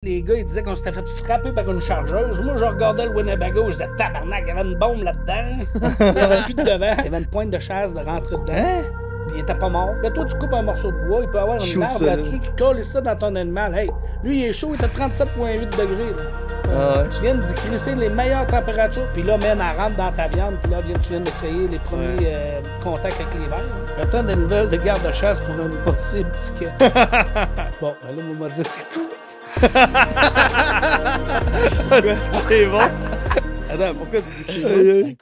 Les gars, ils disaient qu'on s'était fait frapper par une chargeuse. Moi, je regardais le Winnebago, je disais tabarnak, il y avait une bombe là-dedans. Il n'y avait plus de devant. Il y avait une pointe de chasse de rentrer dedans. Hein? Puis il était pas mort. Là, toi, tu coupes un morceau de bois, il peut avoir une Chaud, arbre ça, là-dessus, tu colles ça dans ton animal. Hey, lui, il est chaud, il est à 37,8 degrés. Là. Ah ouais. Tu viens de crisser les meilleures températures, puis là, man, elle rentre dans ta viande, puis là, tu viens de créer les premiers contacts avec les vers. J'attends des nouvelles de garde-chasse pour un possible ticket. Bon, ben là, on m'a dit c'est tout. C'est bon. Attends, pourquoi tu dis que c'est bon?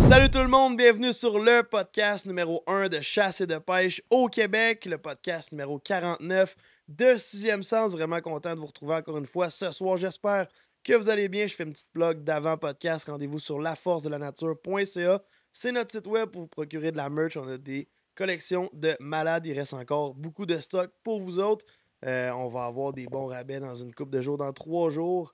Salut tout le monde, bienvenue sur le podcast numéro 1 de chasse et de pêche au Québec, le podcast numéro 49 de 6e Sens. Vraiment content de vous retrouver encore une fois ce soir. J'espère que vous allez bien. Je fais une petite blog d'avant-podcast. Rendez-vous sur laforcedelanature.ca. C'est notre site web pour vous procurer de la merch. On a des collections de malades. Il reste encore beaucoup de stock pour vous autres. On va avoir des bons rabais dans une couple de jours, dans 3 jours.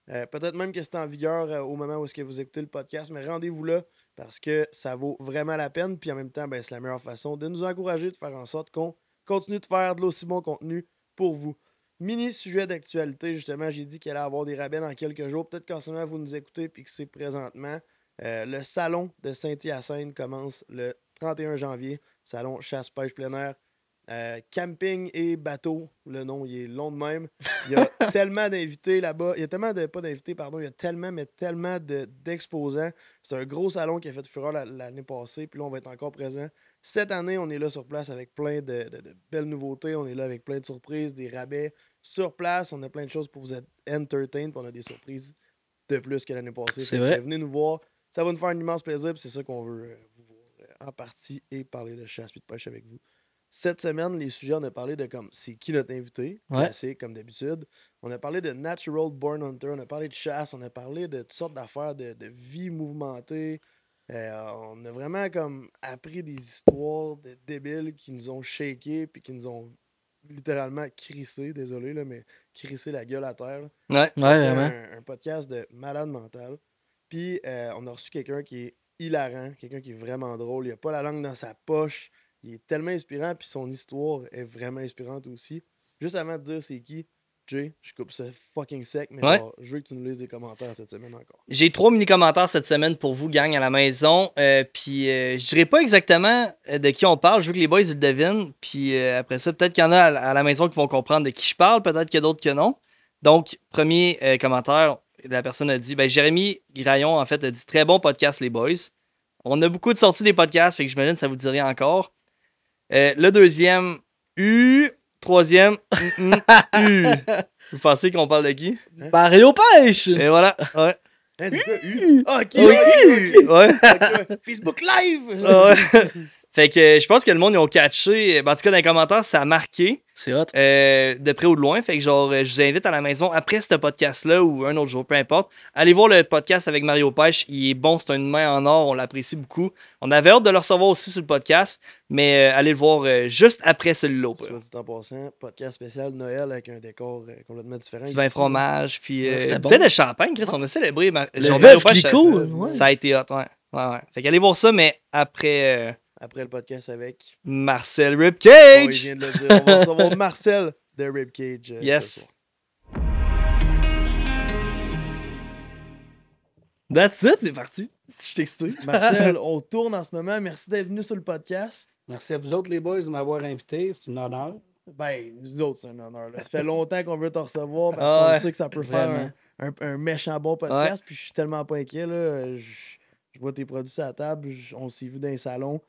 Peut-être même que c'est en vigueur au moment où est-ce que vous écoutez le podcast, mais rendez-vous là parce que ça vaut vraiment la peine. Puis en même temps, c'est la meilleure façon de nous encourager, de faire en sorte qu'on continue de faire de l'aussi bon contenu pour vous. Mini sujet d'actualité, justement, j'ai dit qu'il allait y avoir des rabais dans quelques jours. Peut-être qu'en ce moment, vous nous écoutez et que c'est présentement. Le salon de Saint-Hyacinthe commence le 31 janvier. Salon chasse-pêche plein air. Camping et bateau, le nom il est long de même. Il y a tellement d'invités là-bas. Il y a tellement de. Pas d'invités, pardon. Il y a tellement d'exposants. C'est un gros salon qui a fait fureur l'année passée. Puis là, on va être encore présent. Cette année, on est là sur place avec plein de belles nouveautés. On est là avec plein de surprises, des rabais sur place. On a plein de choses pour vous être entertain. Puis on a des surprises de plus que l'année passée. C'est vrai. Venez nous voir. Ça va nous faire un immense plaisir. Puis c'est ça qu'on veut vous voir en partie et parler de chasse et de pêche avec vous. Cette semaine, les sujets, on a parlé de comme c'est qui notre invité, classique comme d'habitude. On a parlé de Natural Born Hunter, on a parlé de chasse, on a parlé de toutes sortes d'affaires, de vie mouvementée. On a vraiment comme appris des histoires de débiles qui nous ont shaké puis qui nous ont littéralement crissé, désolé, là, mais crissé la gueule à terre. Ouais, vraiment. Un podcast de malade mental. Puis on a reçu quelqu'un qui est hilarant, quelqu'un qui est vraiment drôle. Il a pas la langue dans sa poche. Il est tellement inspirant, puis son histoire est vraiment inspirante aussi. Juste avant de dire c'est qui, Jay, je coupe ça fucking sec, mais genre, je veux que tu nous lises des commentaires cette semaine encore. J'ai 3 mini-commentaires cette semaine pour vous, gang, à la maison. Puis je dirais pas exactement de qui on parle. Je veux que les boys ils le devinent. Puis après ça, peut-être qu'il y en a à la maison qui vont comprendre de qui je parle. Peut-être qu'il y a d'autres que non. Donc, premier commentaire, la personne a dit, Jérémy Graillon, en fait, a dit très bon podcast, les boys. On a beaucoup de sorties des podcasts, fait que j'imagine que ça vous dirait encore. Le deuxième, troisième, U. Vous pensez qu'on parle de qui? Pareil aux pêches! Et voilà, ouais. Hein, c'est ça, U? Ah, ok, Ouais. ok. Facebook Live! Ouais. Fait que je pense que le monde, ils ont catché. En tout cas, dans les commentaires, ça a marqué. C'est hot. De près ou de loin. Fait que genre, je vous invite à la maison, après ce podcast-là ou un autre jour, peu importe, allez voir le podcast avec Mario Pêche. Il est bon, c'est une main en or, on l'apprécie beaucoup. On avait hâte de le recevoir aussi sur le podcast, mais allez le voir juste après celui-là. Soit dit en passant, podcast spécial de Noël avec un décor complètement différent. Petit vin fromage, puis c'était bon. peut-être de champagne, Chris, on a célébré. Le genre, Veuve Mario Pêche, Clicquot, ouais. ça a été hot, ouais. Fait qu'allez voir ça, mais après Après le podcast avec... Marcel Oh, il Ribcage. vient de le dire. On va recevoir Marcel de Ribcage Yes. ce soir. That's it, c'est parti. Je suis excité. Marcel, on tourne en ce moment. Merci d'être venu sur le podcast. Merci à vous autres, les boys, de m'avoir invité. C'est un honneur. Ben, nous autres, c'est un honneur. Là. Ça fait longtemps qu'on veut te recevoir parce Ah qu'on ouais, sait que ça peut vraiment. faire un méchant bon podcast. Puis je suis tellement pas inquiet. Là. Je vois tes produits sur la table. On s'est vu dans les salons.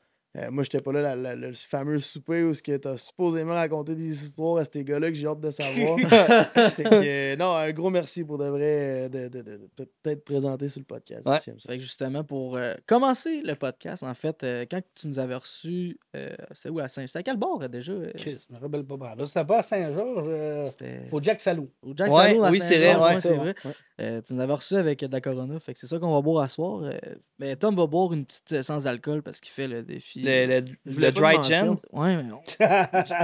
Moi, j'étais pas là le fameux souper où tu as supposément raconté des histoires à ces gars-là que j'ai hâte de savoir. Fait que, non, un gros merci pour de vrai de peut-être présenter sur le podcast. Ouais. Fait Fait que justement, pour commencer le podcast, en fait, quand tu nous avais reçus, c'est où à Saint... C'était à quel bord déjà? Chris, je me rappelle pas. Là, c'était pas à Saint-Georges, C'était au Jack Salou. au Jack Ouais, Salou à oui, c'est vrai, Saint-Georges, ouais, c'est vrai. Tu nous avais reçus avec de la Corona, fait que c'est ça qu'on va boire à soir. Mais Tom va boire une petite sans alcool parce qu'il fait le défi. Le Je voulais pas dry de gen. mention. Ouais, mais on...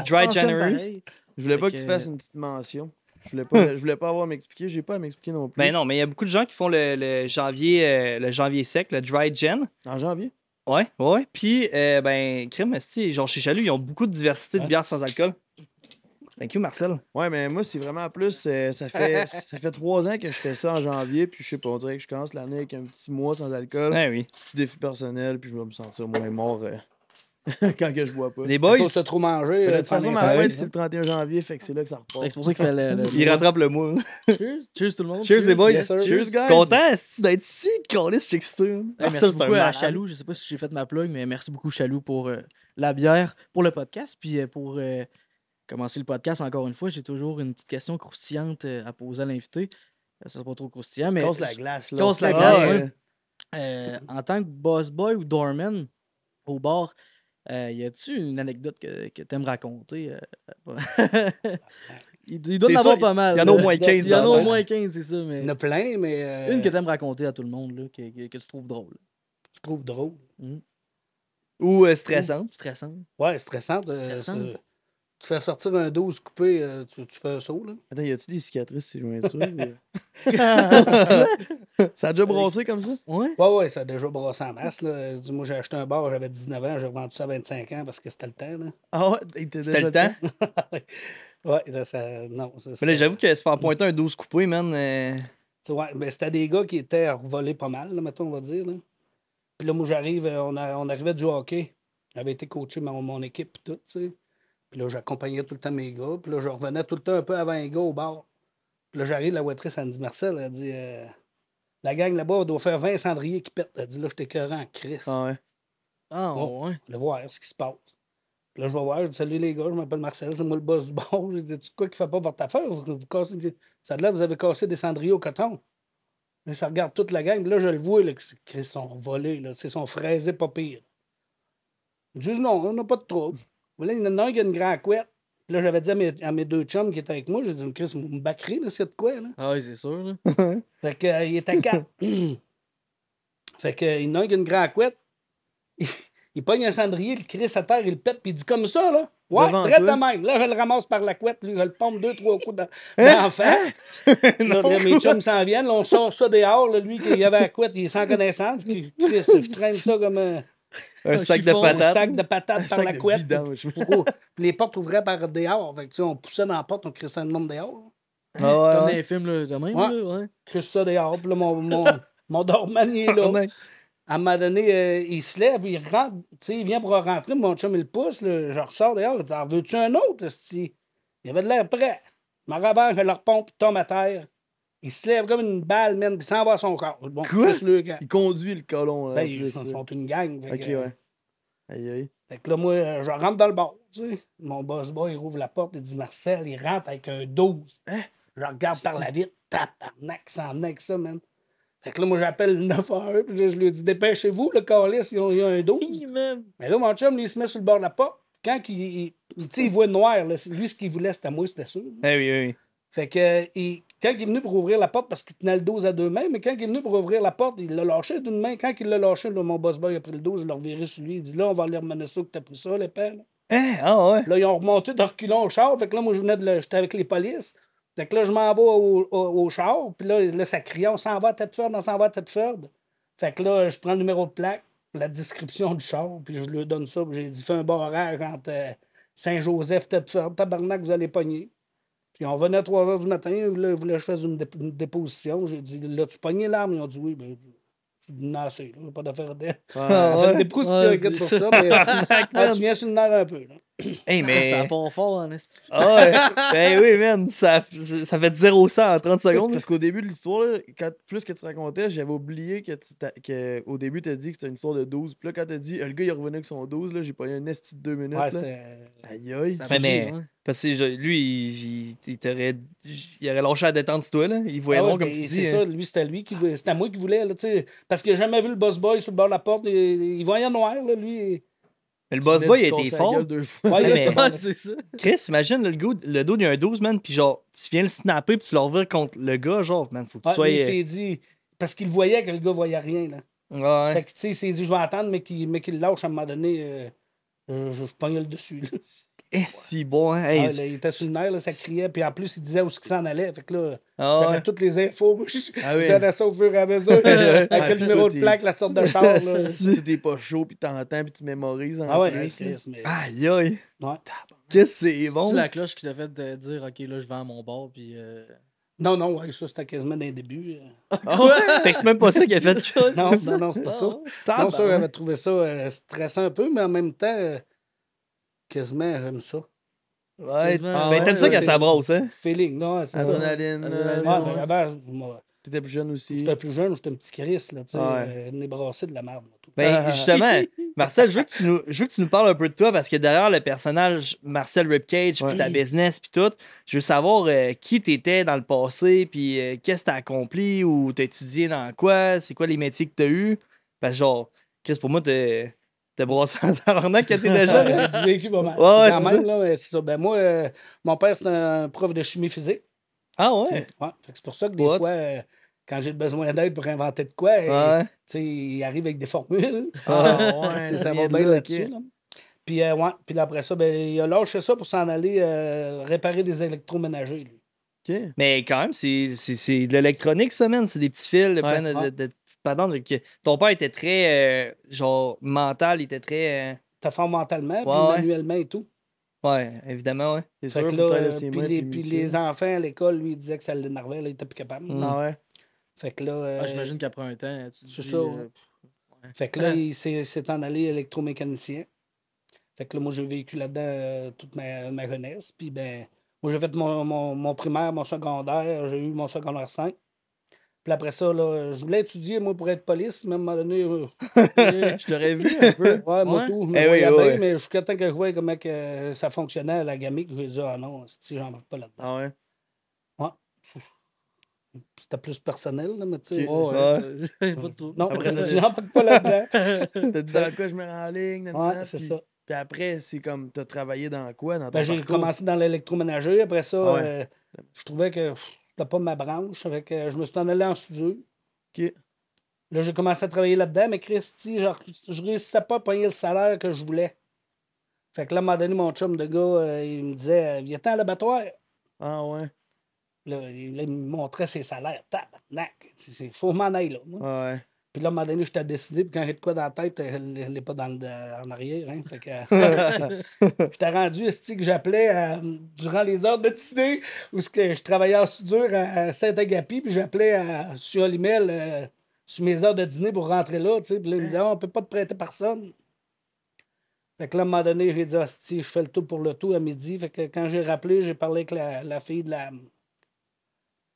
Dry mentionne January. pareil. Je voulais Fait pas que tu fasses une petite mention. Je voulais pas avoir à m'expliquer. J'ai pas à m'expliquer non plus. Ben non, mais il y a beaucoup de gens qui font le janvier sec, le dry gen. En janvier? Ouais. Puis, crème, genre chez Chalut, ils ont beaucoup de diversité de Ouais. bières sans alcool. Thank you, Marcel. Ouais, mais moi, c'est vraiment plus. Ça fait 3 ans que je fais ça en janvier, puis je sais pas, on dirait que je commence l'année avec un petit mois sans alcool. Ouais, oui. Petit défi personnel, puis je vais me sentir moins mort quand que je bois pas. Les boys, Toi, t'as trop mangé. Mais de toute façon, ma fête, fête, c'est le 31 janvier, fait que c'est là que ça Fait repart. que c'est pour ça qu'il fait le ils rattrapent le mois. Cheers. Cheers tout le monde. Cheers, les boys. Yes, sir. Cheers, guys. Content d'être ici, qu'on est check ça. Hey, Marcel, merci c'est un beaucoup à malade. Chaloux. Je sais pas si j'ai fait ma plug, mais merci beaucoup Chaloux pour la bière, pour le podcast. Puis pour commencer le podcast, encore une fois, j'ai toujours une petite question croustillante à poser à l'invité. Ça sera pas trop croustillant, mais Casse la glace, là. Casse la On se glace, fait- ouais. En tant que boss boy ou doorman au bar, y a-tu une anecdote que t'aimes raconter? Il doit C'est en avoir ça, pas mal. il y en a au ça. moins 15 Il y en a dans au le moins 15, c'est ça. Mais... Il y en a plein, mais. Une que t'aimes raconter à tout le monde, là, que tu trouves drôle. je trouve drôle. Ou stressante. Stressant. Ouais, stressante. Stressante. Tu fais sortir un 12 coupé, tu fais un saut, là. Attends, y a-tu des cicatrices, c'est loin de ça? a déjà brossé comme ça? Ouais. Ouais, ça a déjà brossé en masse, là. Moi, j'ai acheté un bar, j'avais 19 ans, j'ai revendu ça à 25 ans parce que c'était le temps, là. Ah ouais, il était C'était déjà le temps. Ouais, là, ça. Non, ça, Mais là, j'avoue que se faire pointer un 12 coupé, man. Ouais, ben, c'était des gars qui étaient revolés pas mal, là, mettons, on va dire. Là. Puis là, moi, j'arrive, on arrivait du hockey. J'avais été coaché mon équipe et tout, tu sais. Puis là, j'accompagnais tout le temps mes gars. Puis là, je revenais tout le temps un peu avant les gars au bar. Puis là, j'arrive, la waitress, elle me dit, Marcel, elle dit, la gang là-bas, elle doit faire 20 cendriers qui pètent. Elle dit, là, je t'écœurant en Chris. Ah ouais. Ah, Oh. ouais. Je vais voir ce qui se passe. Puis là, je vais voir, je dis, salut les gars, je m'appelle Marcel, c'est moi le boss du bar. Je dis, tu quoi qui fait pas votre affaire? Vous cassez ça de là, vous avez cassé des cendriers au coton. Là, ça regarde toute la gang. Puis là, je le vois, là, que Chris sont volés, là. Ils sont fraisés pas pire. Ils disent, non, on n'a pas de trouble. Là, il y en a un qui a une grande couette. Puis là, j'avais dit à mes deux chums qui étaient avec moi, j'ai dit, Chris, vous me backerez, là, c'est de quoi, là? Ah, oui, c'est sûr. Là. Fait que, il était quatre. Fait que, il y en a un qui a une grande couette. Il pogne un cendrier, le crisse à terre, il le pète, puis il dit comme ça, là. Ouais, Devant traite toi. de même. Là, je le ramasse par la couette, lui, je le pompe 2-3 coups dans face. Là, mes chums s'en viennent, là, on sort ça dehors, là, lui, qui avait la couette, il est sans connaissance. Chris, je traîne ça comme Un sac de chiffon, un patates. sac de patates par sac la de couette. vidange. Puis les portes ouvraient par dehors. Fait que, tu sais, on poussait dans la porte, on crissait le monde dehors. Ah Comme ouais, dans ouais. les films, là, de même. Ouais. Là, ouais. Crisse ça dehors. Puis là, mon dorman, il est là. À un moment donné, il se lève, il rentre, tu sais, il vient pour rentrer, mon chum, il le pousse, là, je ressors dehors, t'en veux-tu un autre, esti? Il avait de l'air prêt. Je me rabâche, je le repompe, il tombe à terre. Il se lève comme une balle, man, puis il s'en va à son corps. Bon, Quoi? pousse le gars. Il conduit le colon, là. Ben, en ils plus, sont une gang. Fait Ok, que, ouais. Aïe, aïe. Fait que là, moi, je rentre dans le bar, tu sais. Mon boss boy, il rouvre la porte, il dit, Marcel, il rentre avec un 12. Hein? Je regarde par la vitre, tabarnak, il s'en venait avec ça, man. Fait que là, moi, j'appelle le 911, puis là, je lui dis, dépêchez-vous, le calice, il y a un 12. Mais là, mon chum, lui, il se met sur le bord de la porte. Quand tu sais, il voit noir, là, lui, ce qu'il voulait, c'était moi, c'était sûr. Eh oui, oui. Fait que, quand il est venu pour ouvrir la porte, parce qu'il tenait le 12 à deux mains, mais quand il est venu pour ouvrir la porte, il l'a lâché d'une main. Quand il l'a lâché, là, mon boss boy a pris le 12, il l'a reviré sur lui. Il dit, là, on va aller remener ça, que t'as pris ça, l'épée. Là. Hein? Ah ouais. Là, ils ont remonté de reculons au char. Fait que là, moi, j'étais avec les polices. Fait que là, je m'en vais au char. Puis là, ça criait, on s'en va à Thetford, on s'en va à Thetford. Fait que là, je prends le numéro de plaque, la description du char, puis je lui donne ça. Puis j'ai dit, fais un barrage entre Saint-Joseph, Thetford, tabarnak, vous allez pogner. Puis on venait à 3 h du matin, là, ils voulaient que je fasse une déposition. J'ai dit, là, tu pognes l'arme? Ils ont dit, oui. Ben, non, assez, là, pas d'affaire d'aide. Ah, On fait ouais. une déposition, Ouais, écoute, pour c'est ça, mais tu viens sur le nerf un peu, là. Hey, mais. Ça part fort, en esti. Ah ouais. Ben oui, man. Ça fait 0-100 en 30 C'est secondes. parce qu'au début de l'histoire, là, plus que tu racontais, j'avais oublié qu'au début, tu as dit que c'était une histoire de 12. Puis là, quand tu as dit, le gars, il est revenu avec son 12, là, j'ai pas eu un esti de 2 minutes. Ouais, là. c'était. Aïe, aïe. Ça Mais- fait mais- ouais. Parce que lui, il aurait lâché la détente sur toi, là. Il voyait Ah ouais, bon comme ben, tu c'est dis. ça, hein. lui, c'était lui qui voulait. C'était moi qui voulais, là, tu sais. Parce qu'il n'a jamais vu le boss boy sur le bord de la porte. Il voyait noir, là, lui. Mais le boss boy, il a été fort. 2 fois. Ouais, Ouais, il mais- était bon. Ouais, c'est ça. Chris, imagine, là, le dos, il y a un 12, man. Puis genre, tu viens le snapper, puis tu le revires contre le gars, genre, man. Faut que tu Ouais, sois. mais il s'est dit. Parce qu'il voyait que le gars voyait rien, là. Ouais. Fait que, tu sais, il s'est dit, je vais attendre, mais qu'il le lâche à un moment donné. Je pognais le dessus, là. Eh, si bon, hein. Hey, Ah, là, il était sur le nerf, là, ça criait. Puis en plus, il disait où ce qu'il s'en allait. Fait que là, ah j'avais ouais. toutes les infos. Moi, je Ah oui. donnais ça au fur et à mesure. Avec Ah, le puis numéro tout de est- plaque, la sorte de char, là. Tout est pas chaud, puis t'entends, puis tu mémorises en Ah ouais, plus. Chris, mais. Aïe, aïe. Ouais. Qu'est-ce que c'est C'est bon? la cloche qui t'a fait de dire, OK, là, je vends mon bar, puis... Non, non, ouais, ça, c'était quasiment dans les débuts. Ah ouais? Fait que c'est même pas ça qui a fait que Non, non, non, c'est pas ça. Non, ça, j'avais trouvé ça stressant un peu, mais en même temps, quasiment, j'aime ça. Ouais, Ah mais ouais, t'aimes ça quand c'est- ça brosse, hein? Feeling, non, c'est ça. Adrénaline. Adrénaline. Ouais, ben, avant, moi, T'étais plus jeune aussi. j'étais plus jeune, j'étais un petit Chris, là, tu sais, Ouais. nez brassé de la merde. là, tout. Ben, justement, Marcel, je veux que tu nous parles un peu de toi parce que derrière le personnage Marcel Ripcage, puis ta business, puis tout, je veux savoir qui t'étais dans le passé, puis qu'est-ce que t'as accompli ou t'as étudié dans quoi, c'est quoi les métiers que t'as eu. Parce que, genre, Chris, pour moi, t'es brossé en tabarnak que t'es déjà. là. J'ai du vécu pas mal. Ouais, Quand c'est même, là, mais c'est ça. Ben, moi, mon père, c'était un prof de chimie physique. Ah ouais? Ouais, fait que c'est pour ça que des What? fois, quand j'ai besoin d'aide pour inventer de quoi, Ouais. tu sais, il arrive avec des formules. Ah ouais, Tu sais, ça vient va de bien là, là-dessus. ok. Là. Puis, ouais, puis là, après ça, ben, il a lâché ça pour s'en aller réparer des électroménagers. Lui. Ok. Mais quand même, c'est de l'électronique, ça, man. C'est des petits fils, de plein ouais. de petites patentes. Ton père était très, genre, mental, il était très... T'as fort mentalement, puis Ouais. manuellement et tout. Ouais, évidemment, ouais. C'est Fait sûr, que pour là, tailler ses mains, puis les enfants à l'école, lui, il disait que ça l'énervait, là, il était plus capable. Mm. Ah ouais. Fait que là, Ah, j'imagine qu'après un temps, tu te c'est dis, ça, ouais. Fait que Ah. là, il s'est en allé électromécanicien. Fait que là, moi, j'ai vécu là-dedans toute ma jeunesse. Puis, ben, moi, j'ai fait mon primaire, mon secondaire. J'ai eu mon secondaire 5. Puis après ça, là, je voulais étudier, moi, pour être police. Mais à un moment donné, Je t'aurais vu un peu. ouais, moi, Ouais. tout. Je me Eh oui, voyais ouais. bien, mais jusqu'à temps que je voyais comment que ça fonctionnait à la gamique, j'ai dit, ah non, si j'embarque pas là-dedans. Ah ouais. C'était plus personnel, là, mais tu sais. Ok. Ouais. Pas de trouble. Non, Après, j'ai t'as dit, dit- j'embarque pas là-dedans. T'as dit dans quoi je me rends en ligne, Ouais, nanana, c'est puis- ça. Puis après, c'est comme, t'as travaillé dans quoi, dans ton Ben, j'ai parcours? commencé dans l'électroménager. Après ça, Ah ouais. je trouvais que c'était pas ma branche. Fait que je me suis en allé en soudure. Ok. Là, j'ai commencé à travailler là-dedans, mais Christy, genre, je réussissais pas à payer le salaire que je voulais. Fait que là, à un moment donné, mon chum de gars, il me disait, viens-t'en à l'abattoir. Ah ouais. Là, il me montrait ses salaires. Tabarnak. Il faut m'en aller là. moi. Ah ouais. Puis là, à un moment donné, j'étais décidé, puis quand j'ai de quoi dans la tête, elle n'est pas en arrière. Hein, fait que, j'étais rendu, esti, que j'appelais durant les heures de dîner, où je travaillais en soudure à Saint-Agapi, puis j'appelais sur l'email sur mes heures de dîner pour rentrer là. Tu sais, puis là, il me disait, ah, on peut pas te prêter personne. Fait que là, à un moment donné, j'ai dit, esti, je fais le tout pour le tout à midi. Fait que quand j'ai rappelé, j'ai parlé avec la fille de la.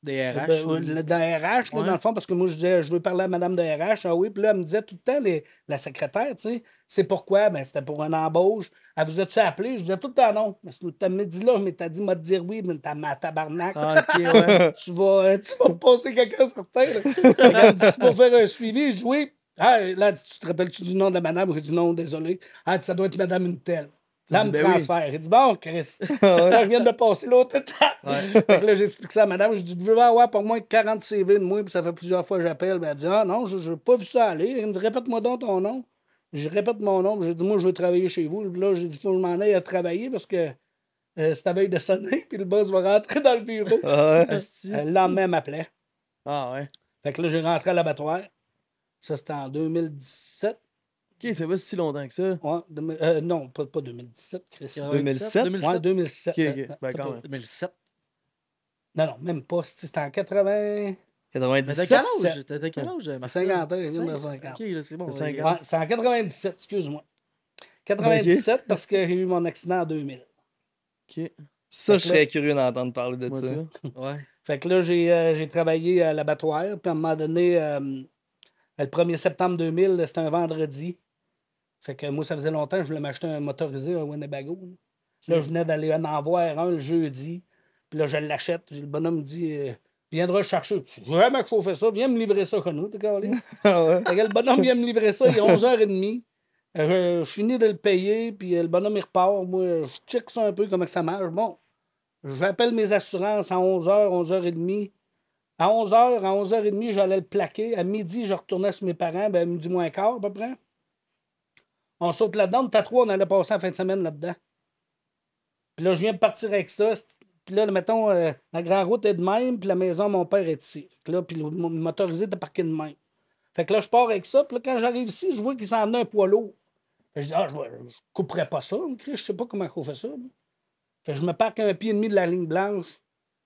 Des RH. De la RH, là, Ouais. dans le fond, parce que moi, je disais, je veux parler à madame de RH. Ah oui, puis là, elle me disait tout le temps, la secrétaire, tu sais, c'est pourquoi? Ben, c'était pour une embauche. Elle vous a-tu appelé? Je disais tout le temps non. Mais tu me dit là, mais t'as dit, m'a te dire oui, mais t'as ma tabarnak. Ah, ok, ouais. Tu vas me passer quelqu'un certain. Là. Elle me dit, tu vas faire un suivi. Je dis oui. Ah, là, elle dit, tu te rappelles-tu du nom de la madame? J'ai dit non, désolé. Elle dit, ça doit être madame une telle. Là, elle me dit, ben oui. transfère. J'ai dit, bon, Chris, là, je viens de passer l'autre étape. Fait que là, j'explique ça à madame. Je dis, vous devez avoir pour moins 40 CV de moi, puis ça fait plusieurs fois que j'appelle. Ben, elle dit, ah non, je n'ai pas vu ça aller. Elle me dit, répète-moi donc ton nom. Je répète mon nom. J'ai dit, moi, je veux travailler chez vous. Là, j'ai dit, il faut que je m'en aille à travailler parce que c'est à veille de sonner, puis le boss va rentrer dans le bureau. Ouais. Asti. Le lendemain, elle m'appelait. Ah ouais. Fait que là, j'ai rentré à l'abattoir. Ça, c'était en 2017. Ok, ça fait pas si longtemps que ça. Ouais, non, pas 2017, Chris. 2007? Ouais, 2007. Ok, ok. Ben, quand même. 2007. Non, non, même pas. C'était en 80. Mais 97. t'as quel âge? T'as quel âge, Marcel? 50 ans, il vient de 50. Ok, là, c'est bon. C'est 50. Ouais, c'était en 97, excuse-moi. 97 parce que j'ai eu mon accident en 2000. Ok. Ça, je serais curieux d'entendre parler de Moi, ça. toi. Ouais. Fait que là, j'ai travaillé à l'abattoir. Puis à un moment donné, le 1er septembre 2000, c'était un vendredi. Fait que moi, ça faisait longtemps que je voulais m'acheter un motorisé, un Winnebago. Là, je venais d'aller en voir un le jeudi. Puis là, je l'achète. Puis le bonhomme me dit, viendra le chercher. Je veux jamais chauffer ça. Viens me livrer ça chez nous, t'es calé. Ah ouais. Fait que le bonhomme vient me livrer ça. Il est 11h30. Je finis de le payer. Puis le bonhomme, il repart. Moi, je check ça un peu, comment que ça marche. Bon, j'appelle mes assurances à 11h, 11h30. À 11h, à 11h30, j'allais le plaquer. À midi, je retournais sur mes parents. Ben, midi moins quart, à peu près. On saute là-dedans. On était à 3, on allait passer la fin de semaine là-dedans. Puis là, je viens de partir avec ça. Puis là, mettons, la grande route est de même, puis la maison, mon père est ici. Fait que là, puis le motorisé était parqué de même. Fait que là, je pars avec ça. Puis là, quand j'arrive ici, je vois qu'il s'en venait un poids lourd. Fait que je dis, je couperais pas ça. Je sais pas comment on fait ça. Fait que je me parque à 1,5 pied de la ligne blanche.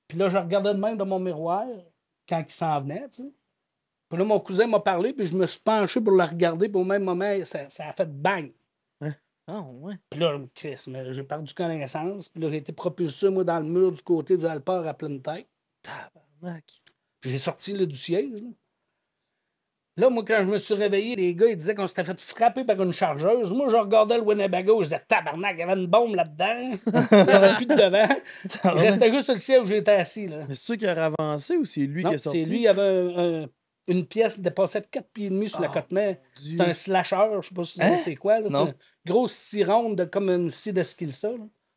Puis là, je regardais de même dans mon miroir quand il s'en venait, tu sais. Puis là, mon cousin m'a parlé, puis je me suis penché pour le regarder, puis au même moment, ça a fait bang. Ah, ouais. Puis là, Chris, mais j'ai perdu connaissance. Puis là, j'ai été propulsé, moi, dans le mur du côté du Alport à pleine tête. Tabarnak. Puis j'ai sorti là, du siège. Là, moi, quand je me suis réveillé, les gars, ils disaient qu'on s'était fait frapper par une chargeuse. Moi, je regardais le Winnebago, je disais tabarnak, il y avait une bombe là-dedans. Il n'y avait plus de devant. Il restait juste sur le siège où j'étais assis. Là. Mais c'est sûr qu'il a avancé ou c'est lui Non, qui est sorti? c'est lui, il y avait une pièce qui dépassait de 4,5 pieds sur la côte-mer. C'est un slasher, je sais pas si c'est quoi. C'est une grosse scie ronde de, comme une scie d'esquilsa.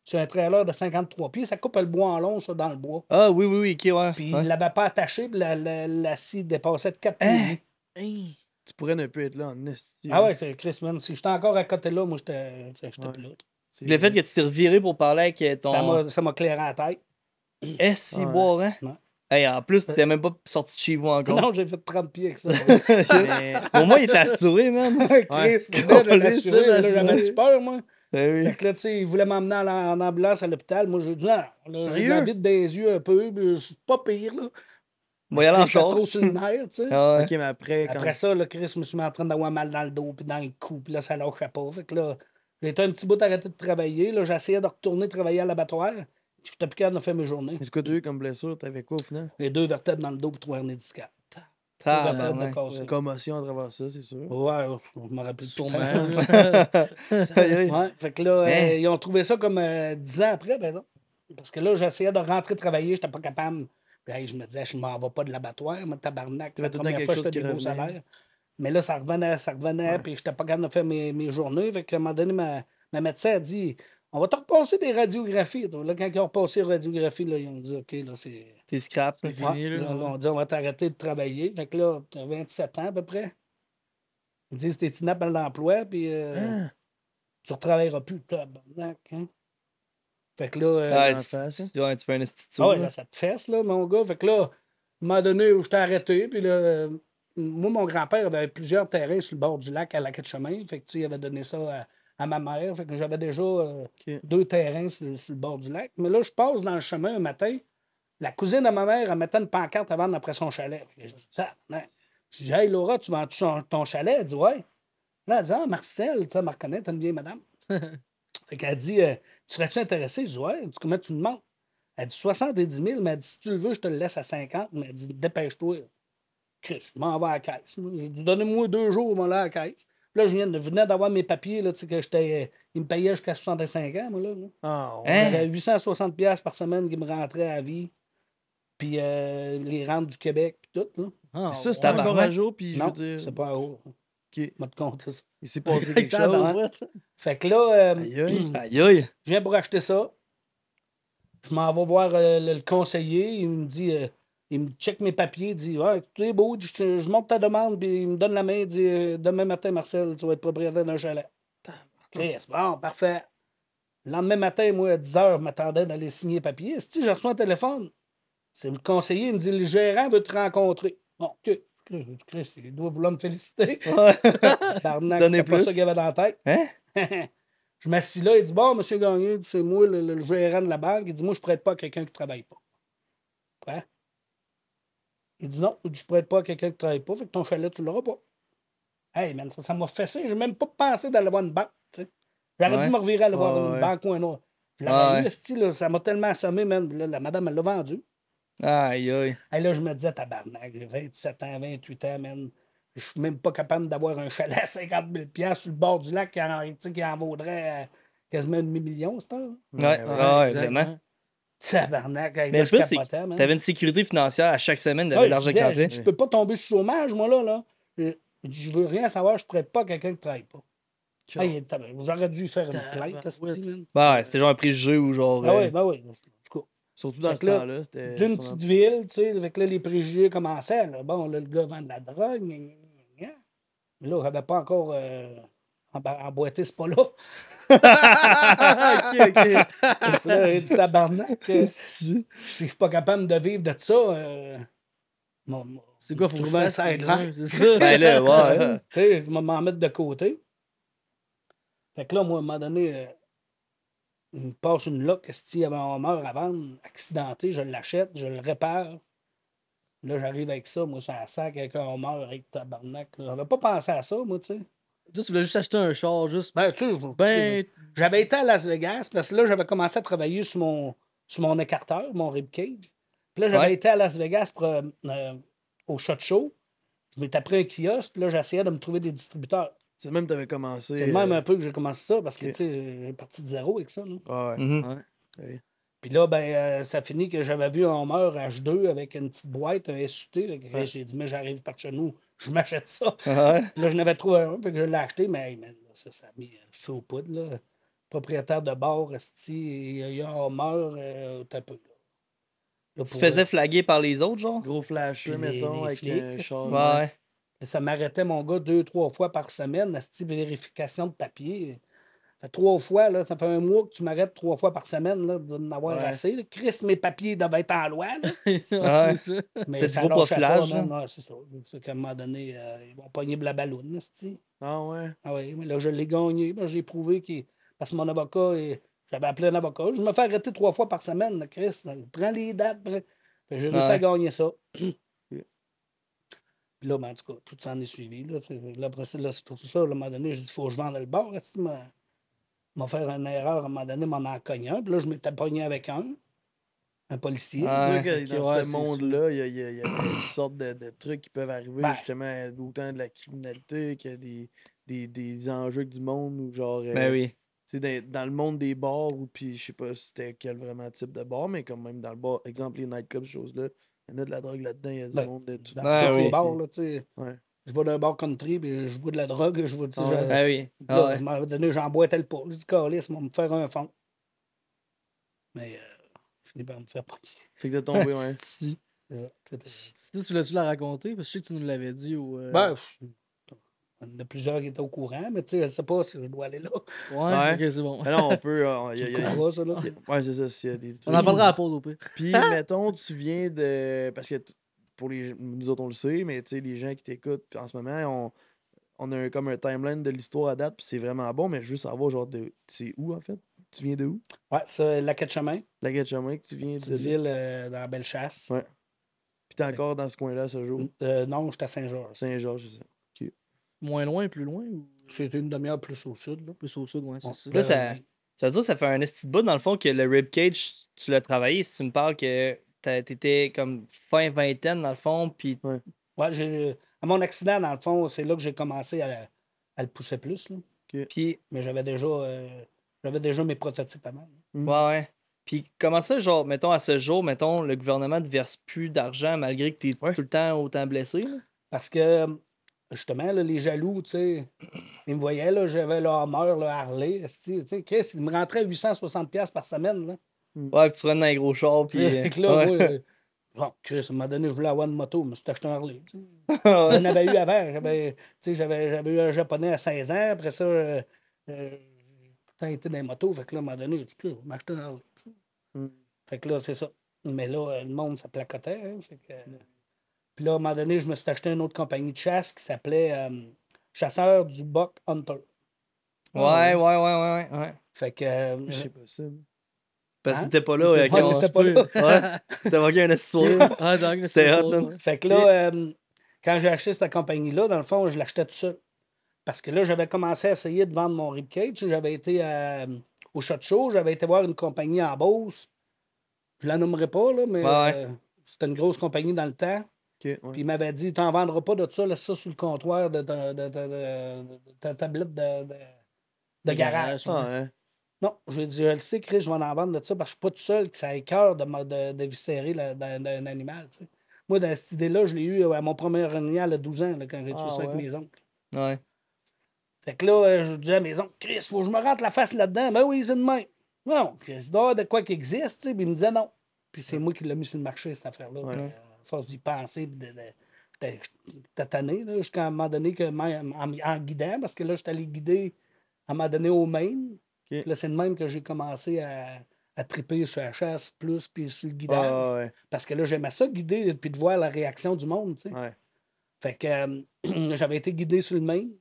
Sur un trailer de 53 pieds, ça coupe le bois en long, ça, dans le bois. Ah, oui, ok, ouais. Puis il l'avait pas attaché, puis la scie dépassait de 4 pieds. Hey. Tu pourrais ne plus être là en esti. Ah ouais, c'est Chris, man. Si j'étais encore à côté là, moi, j'étais plus là. Le fait que tu t'es reviré pour parler avec ton. Ça m'a clairé la tête. Si, Ouais. boire, hein? Ouais. Hey, en plus, t'étais même pas sorti de chez vous encore. Non, j'ai fait 30 pieds avec ça. Mais... Au moins, il était assuré, man. Chris, Ouais. là, Collé, l'assuré, ça, là, j'avais peur, moi. Ben Fait oui. que là, tu sais, il voulait m'emmener en ambulance à l'hôpital. Moi, j'ai dit, non, là, j'ai Sérieux? la vide des yeux un peu, mais je suis pas pire, là. Bon, il y a J'étais l'enchant. trop sur le nerf, tu sais. Ah ouais. Ok, mais après, quand... Après ça, là, Chris, je me suis mis en train d'avoir mal dans le dos puis dans le cou, puis là, ça lâchait pas. Fait que là, j'ai été un petit bout arrêté de travailler. Là, j'essayais de retourner travailler à l'abattoir. Je n'étais plus capable de faire mes journées. Est-ce que tu as eu comme blessure? T'avais quoi au final? Les 2 vertèbres dans le dos pour 3 hernies discales. vertèbres de Tabarnak. cassées. Commotion à travers ça, c'est sûr. Ouais, je me rappelle tout Sûrement. Ouais, fait que là, Hein? ils ont trouvé ça comme 10 ans après, ben non. Parce que là, j'essayais de rentrer travailler, j'étais pas capable. Puis, hey, je me disais, je m'en vais pas de l'abattoir, moi, tabarnak. C'est la T'avais tout le temps première quelque fois que chose j'étais qui des beaux revenait. salaires. Mais là, ça revenait, puis j'étais pas capable de faire mes journées. Fait qu'à un moment donné, ma médecin a dit, on va te repasser des radiographies. Donc, là, quand ils ont repassé les radiographies, là, ils ont dit, OK, là, c'est... T'es scrap. C'est fini, là. Là, on dit, on va t'arrêter de travailler. Fait que là, tu as 27 ans à peu près. Ils disent, t'es inapte à l'emploi, puis tu ne retravailleras plus. Tabarnak, hein? Fait que là, Ouais, en face, hein? tu fais un institut. ah ouais, là, ça te fesse, là, mon gars. Fait que là, à un moment donné, où j'étais arrêté, puis là, moi, mon grand-père avait plusieurs terrains sur le bord du lac à la quai de chemin. Fait que, tu sais, il avait donné ça à ma mère. Fait que j'avais déjà 2 terrains sur le bord du lac. Mais là, je passe dans le chemin un matin. La cousine de ma mère, elle mettait une pancarte à vendre après son chalet. Fait que je dis, je dis, hey, Laura, tu vends ton chalet? Elle dit, ouais. Là, elle dit, ah, Marcel, tu sais, me reconnaît, t'as une vieille madame. Fait qu'elle dit, tu serais-tu intéressé? Je dis, ouais. Elle dit, combien tu demandes? Elle dit, 70 000, mais elle dit, si tu le veux, je te le laisse à 50. Mais elle dit, dépêche-toi. Chris, je m'en vais à la caisse. J'ai dit, donnez-moi 2 jours, moi, là, à la caisse. Là, je venais d'avoir mes papiers, là, tu sais, que j'étais. Ils me payaient jusqu'à 65 ans, moi, là. Ah, ouais. Hein? J'avais 860$ par semaine qui me rentraient à vie. Puis les rentes du Québec, puis tout, là. Ah, Ça, c'est tabarnak. encore à jour, puis je Non, veux dire... c'est pas à haut. Ok. Je vais te compter ça. Il s'est passé quelque chose. hein? Fait que là, Aïe, aïe. Aïe, aïe. je viens pour acheter ça. Je m'en vais voir le conseiller. Il me dit, il me check mes papiers. Il dit, ouais, tout est beau. Je monte ta demande. Puis il me donne la main. Il dit, demain matin, Marcel, tu vas être propriétaire d'un chalet. Chris, bon, parfait. Le lendemain matin, moi, à 10 h, je m'attendais d'aller signer les papiers. Si je reçois un téléphone, c'est le conseiller. Il me dit, le gérant veut te rencontrer. Bon, OK. Chris, il doit vouloir me féliciter. Ouais. Barnac, Donnez c'était pas plus. ça qu'il avait dans la tête. Hein? Je m'assis là, il dit, bon, monsieur Gagné, c'est moi, le gérant de la banque. Il dit, moi, je prête pas à quelqu'un qui ne travaille pas. Quoi? Il dit, non, je prête pas à quelqu'un qui ne travaille pas, fait que ton chalet, tu l'auras pas. Hey, man, ça m'a fessé. J'ai même pas pensé d'aller voir une banque, tu sais. J'aurais Ouais. dû me revirer aller voir Ouais. une banque ou un autre. Je l'avais Ouais. eu, le style, là, ça m'a tellement assommé, man. Là, la madame, elle l'a vendu. Aïe, aïe. Et là, je me disais, tabarnak, j'ai 27 ans, 28 ans, man. Je suis même pas capable d'avoir un chalet à 50 000 sur le bord du lac qui en vaudrait quasiment 1 000 000, c'est ça? Ouais, exact, vraiment. ouais. Tabarnak, hey, Mais là, le je pire, c'est capotais, que man. t'avais une sécurité financière à chaque semaine, Ouais, t'avais je l'argent disais, campé. je peux pas tomber sur le chômage, moi, là. Je veux rien savoir, je prête pas à quelqu'un qui travaille pas. Hey, j'aurais dû faire une plainte, asti, man. Ouais, c'était genre un préjugé ou genre. Ah oui, ben oui. En tout cas, Surtout dans Fait ce que là, temps-là. C'était d'une son petite ville, tu sais, avec là, les préjugés commençaient. Là. Bon, là, le gars vend de la drogue. Gna, gna, gna, gna. Mais là, j'avais pas encore emboîté ce pas-là. OK. Là, il dit tabarnak. Si je suis pas capable de vivre de ça, C'est quoi, faut que je trouver un fasse? sideline. C'est ça. Ben là, ouais. Tu sais, je vais m'en mettre de côté. Fait que là, moi, à un moment donné, il me passe une loque, s'il y avait un homard à vendre, accidenté, je l'achète, je le répare. Là, j'arrive avec ça, moi, sur un sac avec un homard avec tabarnak. J'avais pas pensé à ça, moi, tu sais. Toi, tu voulais juste acheter un char, juste. Ben, tu sais, Ben. j'avais été à Las Vegas parce que là, j'avais commencé à travailler sur mon écarteur, mon ribcage. Puis là, j'avais été à Las Vegas au SHOT Show. Je m'étais pris un kiosque, puis là, j'essayais de me trouver des distributeurs. C'est le même que tu avais commencé. C'est le même un peu que j'ai commencé ça parce que, tu sais, j'ai parti de zéro avec ça. Là. Ah ouais. Mhm. Ouais. Puis là, ben, ça finit que j'avais vu un Hummer H2 avec une petite boîte, un SUT. J'ai dit, mais j'arrive par chez nous, je m'achète ça. Ouais. Puis là, je n'avais trouvé un, puis que je l'ai acheté, mais hey, man, là, ça a mis le feu aux poudres. Là. Propriétaire de bar, il y a un Hummer, t'as peu. Là, Tu te pour, faisais flaguer par les autres, genre? Gros flasheux, Puis les mettons, avec flics, un esti. char. Ouais. Ça m'arrêtait, mon gars, 2-3 fois par semaine, la vérification de papier. Ça fait 3 fois, là, ça fait un mois que tu m'arrêtes 3 fois par semaine, là, de n'avoir Ouais. assez. Là. Chris, mes papiers devaient être en loi. Là. Ouais. C'est ça. Mais C'est ça du gros lâchait pas, profilage, man. Ouais, c'est ça. C'est qu'à un moment donné, ils vont pogner de la balloune, esti. Ah ouais. Ah oui, mais là, je l'ai gagné. Là, j'ai prouvé que. Parce que mon avocat, j'avais appelé un avocat. Je me fais arrêter 3 fois par semaine, là, Chris. Là. Prends les dates. Fait que j'ai réussi à gagner ça. Puis là, ben, en tout cas, tout s'en est suivi. Là, là, après ça, là, c'est pour ça, là, à un moment donné, j'ai dit, il faut que je vende le bar. Tu m'a fait une erreur, à un moment donné, m'en a cogné un. Puis là, je m'étais pogné avec un policier. Ah, C'est ouais. sûr que dans ouais, ce c'est monde-là, il y a toutes sortes de trucs qui peuvent arriver, Ben. justement, autant de la criminalité que des enjeux avec du monde, ou genre. Ben oui. Tu sais, dans le monde des bars, ou puis je sais pas c'était quel vraiment type de bar, mais quand même dans le bar, exemple les nightclubs, ces choses-là, il y en a de la drogue là-dedans, il y a du Ben, monde de tout. Dans Ah, tous oui. les bars, là, tu sais. Ouais. Je vais d'un bar country, puis je bois de la drogue. Je vois, tu sais, Ah ouais. Ah oui. là, Ah à ouais. un moment donné, j'emboîtais pas. Je dis, Calis, on va me faire un fond. Mais, je finis par me faire pogner. Fait que de tomber, ouais. Si. C'est ça. Tu voulais-tu la raconter? Parce que je sais que tu nous l'avais dit. Ou, Ben, il y en a plusieurs qui étaient au courant, mais tu sais, je sais pas si je dois aller là. Ouais, Ouais. ok, c'est bon. Mais non, on peut. Tu comprends ça, là? Ouais, c'est ça, s'il y a des On en parlera à la pause au pire. Puis, mettons, tu viens de. Parce que pour nous autres, on le sait, mais tu sais, les gens qui t'écoutent en ce moment, on a comme un timeline de l'histoire à date, puis c'est vraiment bon, mais je veux savoir, genre, c'est où en fait? Tu viens de où? Ouais, c'est la Quête-Chemin, La Gatchamin que tu viens petite de. ville dans la Bellechasse. Ouais. Puis t'es encore dans ce coin-là ce jour? Non, j'étais à Saint-Georges. Saint-Georges, c'est ça. Moins loin, plus loin ou C'était une demi-heure plus au sud. Là. plus au sud, ouais, c'est Bon, ça. Là, ça veut dire que ça fait un esti de bout, dans le fond, que le ribcage, tu l'as travaillé. Si tu me parles que t'étais comme fin vingtaine, dans le fond, puis Ouais, à mon accident, dans le fond, c'est là que j'ai commencé à le pousser plus. Là. puis Mais j'avais déjà mes prototypes à mal. ouais, ouais. Puis comment ça, genre, mettons, à ce jour, mettons, le gouvernement ne verse plus d'argent malgré que t'es Ouais. tout le temps autant blessé, là? Parce que, justement, là, les jaloux, tu sais, ils me voyaient, là, j'avais le Hummer, le Harley, tu sais, Chris, il me rentrait 860$ par semaine, là. Ouais, puis tu rentres dans les gros chars, Tu puis... sais, fait que là, moi, bon, Chris, à un moment donné, je voulais avoir une moto, je me suis acheté un Harley, tu sais. J'en avais eu avant, j'avais eu un japonais à 16 ans, après ça, j'ai été dans les motos, fait que là, à un moment donné, j'ai dit, je vais m'acheter un Harley, tu sais. Fait que là, c'est ça. Mais là, le monde, ça placotait, hein, fait que... Puis là, à un moment donné, je me suis acheté une autre compagnie de chasse qui s'appelait Chasseur du Buck Hunter. Ouais. Fait que. Je sais pas ça. Parce que Hein? t'étais pas là. Ouais, quand on- t'étais pas là. Ouais, t'as manqué un esti soir. Ah, donc, C'était hot, là. Fait que là, quand j'ai acheté cette compagnie-là, dans le fond, je l'achetais tout seul. Parce que là, j'avais commencé à essayer de vendre mon ribcage. J'avais été au SHOT Show, j'avais été voir une compagnie en Beauce. Je la nommerai pas, là, mais Ouais. c'était une grosse compagnie dans le temps. Ok, ouais. Puis il m'avait dit, t'en vendras pas de ça, laisse ça sur le comptoir de ta tablette de garage. Ah, hein. Non, je lui ai dit, je le sais, Chris, je vais en vendre de ça parce que je suis pas tout seul que ça a cœur de viscérer d'un animal. Tu sais. Moi, dans cette idée-là, je l'ai eu à mon premier animal à 12 ans, là, quand j'ai tué ça avec ouais. mes oncles. Ouais. Fait que là, je disais à mes oncles, Chris, faut que je me rentre la face là-dedans. Ben oui, c'est de même. Non, il doit y avoir de quoi qui existe, tu sais. Puis il me disait non. Puis c'est moi qui l'ai mis sur le marché, cette affaire-là. Ouais. Puis, à force d'y penser, puis j'étais tanné, là, jusqu'à un moment donné, en guidant, parce que là, j'étais allé guider à un moment donné au Maine. Puis là, c'est de même que j'ai commencé à triper sur la chasse plus, puis sur le guidage. Ah, ouais. Parce que là, j'aimais ça guider, puis de voir la réaction du monde, tu sais. Ouais. Fait que j'avais été guidé sur le Maine,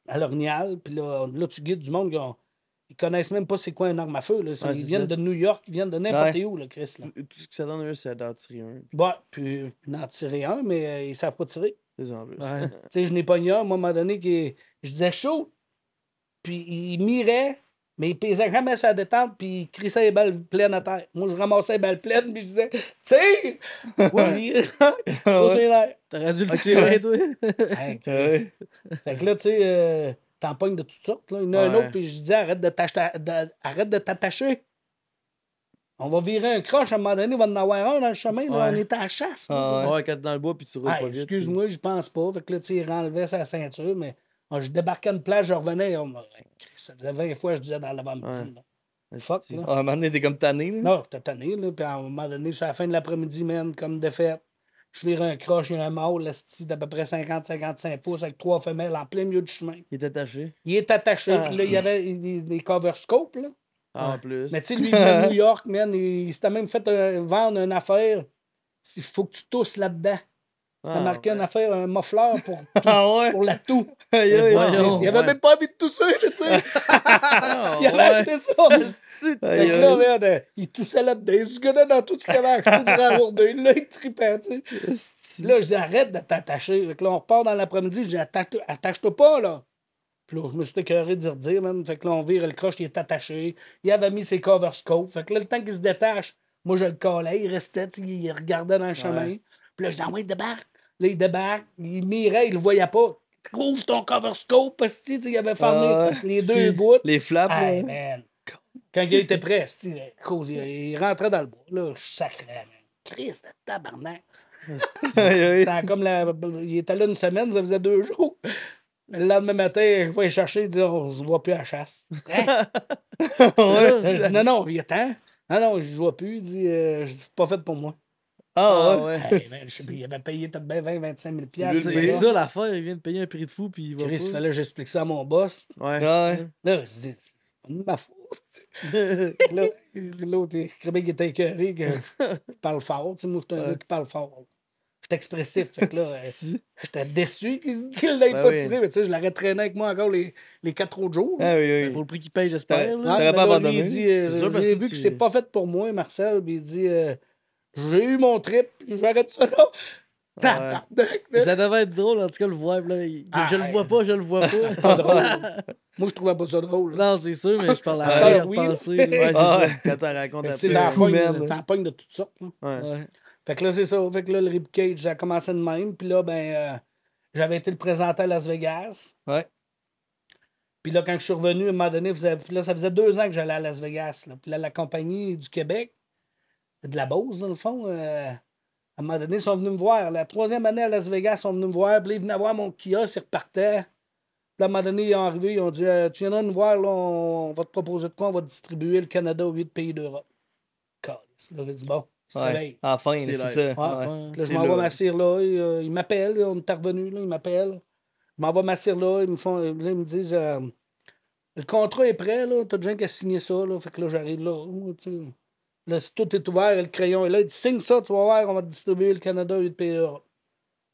à l'Orignal, puis là, tu guides du monde Ils connaissent même pas c'est quoi une arme à feu. Là. Ouais, Ils c'est viennent ça. de New York, ils viennent de n'importe Ouais. où, là, Chris. Là. Tout ce que ça donne, eux, c'est d'en tirer un. Ouais, puis d'en tirer un, mais ils savent pas tirer. C'est ça en plus. Ouais. Tu sais, je n'ai pas un, à un moment donné, je disais chaud, puis il mirait, mais il pesait jamais sa détente, puis il crissait les balles pleines à terre. Moi, je ramassais les balles pleines, puis je disais, tire! Ouais, Ouais. c'est l'air. T'aurais dû le Ok, tirer, ouais. toi. Hey, Chris. Ouais. Fait que là, tu sais, t'en pognes de toutes sortes. Là. Il y en a un Ouais. autre, puis je disais, arrête de t'attacher. On va virer un croche, à un moment donné, il va en avoir un dans le chemin. Là, Ouais. on est à la chasse. là. Ah, ouais. Ouais, quand t'es dans le bois, puis tu roules Ah, pas vite. excuse-moi, je pense pas. Fait que là, tu sais, il renlevait sa ceinture, mais je débarquais une plage, je revenais. Ça faisait 20 fois que je disais dans l'avant-midi. Ouais. là. puis- Fuck, Esti. là. Ah, à un moment donné, t'es comme tanné. Là. Non, j'étais tanné, là. Puis à un moment donné, sur la fin de l'après-midi, man, comme défaite, je vire un croche, il y a un mâle, là, d'à peu près 50-55 pouces, avec 3 femelles en plein milieu du chemin. Il est attaché. Il est attaché, Ah. puis là, il y avait des cover scopes, là. Ah, en plus. Mais tu sais, lui, il venait de New York, man, il s'était même fait vendre une affaire. Il faut que tu tousses là-dedans. C'était Ah, marqué ouais. une affaire, un muffleur Ah ouais? pour la toux. Aïe, aïe, voyons. Il avait ouais. même pas envie de tousser, là, tu sais. Ah, Il avait ouais. acheté ça. Fait que Aïe, là, aïe. man, il toussait là-dedans. Il se gonnait dans tout ce qu'il avait acheté durant la journée. Là, il tripait, tu sais. Esti. Là, je dis, arrête de t'attacher. Fait que là, on repart dans l'après-midi. Je dis, attache-toi pas, là. Puis là, je me suis écœuré de dire, man. Fait que là, on vire le croche, il est attaché. Il avait mis ses cover scopes. Fait que là, le temps qu'il se détache, moi, je le collais. Il restait, tu sais, il regardait dans le chemin. Puis là, je dis, ah ouais, il débarque. Là, il débarque. Il mirait, il le voyait pas. Ouvre ton cover scope, parce que, tu sais, il avait fermé Ah, les c'est deux fait. bouts. Les flaps, Hey, là. man. Quand il était prêt, tu sais, il rentrait dans le bois. Là, je sacrais, man. Christ de tabarnak. Aïe, aïe. C'était comme il était là une semaine, ça faisait 2 jours. Le lendemain matin, je vais chercher, il dit, oh, je ne vois plus à la chasse. Hein? Je dis, non, il y a temps. Ah non, je ne vois plus. Il dit, c'est pas fait pour moi. Ah Ah, ouais. ouais. Hey, man, il avait payé peut-être bien 20-25 000 lui, piastres. le C'est gars. ça l'affaire, il vient de payer un prix de fou, puis il va Chris, il pas. fallait que j'explique ça à mon boss. Ouais. Ah ouais. Là, je dis, c'est pas de ma faute. Là, l'autre, Québec était écœuré que je parle fort. Tu sais, moi, je suis un gars qui parle fort. Je suis expressif. Fait que là, j'étais déçu qu'il l'ait Ben pas oui. tiré. Mais tu sais, je l'aurais traîné avec moi encore les 4 autres jours. Ah oui, oui. Pour le prix qu'il paye, j'espère. Ouais, là. T'aurais mais pas là, lui, abandonné. il dit, C'est sûr, parce j'ai que vu tu- que c'est pas fait pour moi, Marcel. Puis il dit, j'ai eu mon trip, je vais arrêter ça là. Tabarnak, Mais man. ça devait être drôle, en tout cas, le voir. Là, Ah, je le vois pas, je le vois Pas pas. drôle. Moi, je trouvais pas ça drôle. Non, c'est sûr, mais je parle Ah, à oui, penser. Ouais, c'est Ah, ça. Quand t'en racontes Mais après. tu sais, dans la fou, pogne, man. t'en pognes de toutes sortes. Là. Ouais. Ouais. Fait que là, c'est ça. Fait que là, le ribcage, ça a commencé de même. Puis là, ben, j'avais été le présenter à Las Vegas. Ouais. Puis là, quand je suis revenu, à un moment donné, là, ça faisait 2 ans que j'allais à Las Vegas. Là. Puis là, la compagnie du Québec, de la Beauce, dans le fond, à un moment donné, ils sont venus me voir. La 3e année à Las Vegas, ils sont venus me voir. Puis là, ils venaient voir mon kiosque, ils repartaient. Puis là, à un moment donné, ils sont arrivés, ils ont dit, tu viendras nous voir, là, on va te proposer de quoi? On va distribuer le Canada aux 8 pays d'Europe. Calisse. Là, j'ai dit, bon, il se Ouais. réveille. Enfin, C'est là, c'est live. ça. Ouais. Ouais. Puis là, je C'est m'en vais là. m'asseoir là. Il m'appelle, on est revenu, là, il m'appelle. Je m'en vais m'asseoir là. Ils me disent le contrat est prêt, là. T'as déjà qu'à signer ça, là. Fait que là, j'arrive là. Tu sais. Là, si tout est ouvert, le crayon est là. Il dit signe ça, tu vas voir, on va te distribuer le Canada et le pays d'Europe.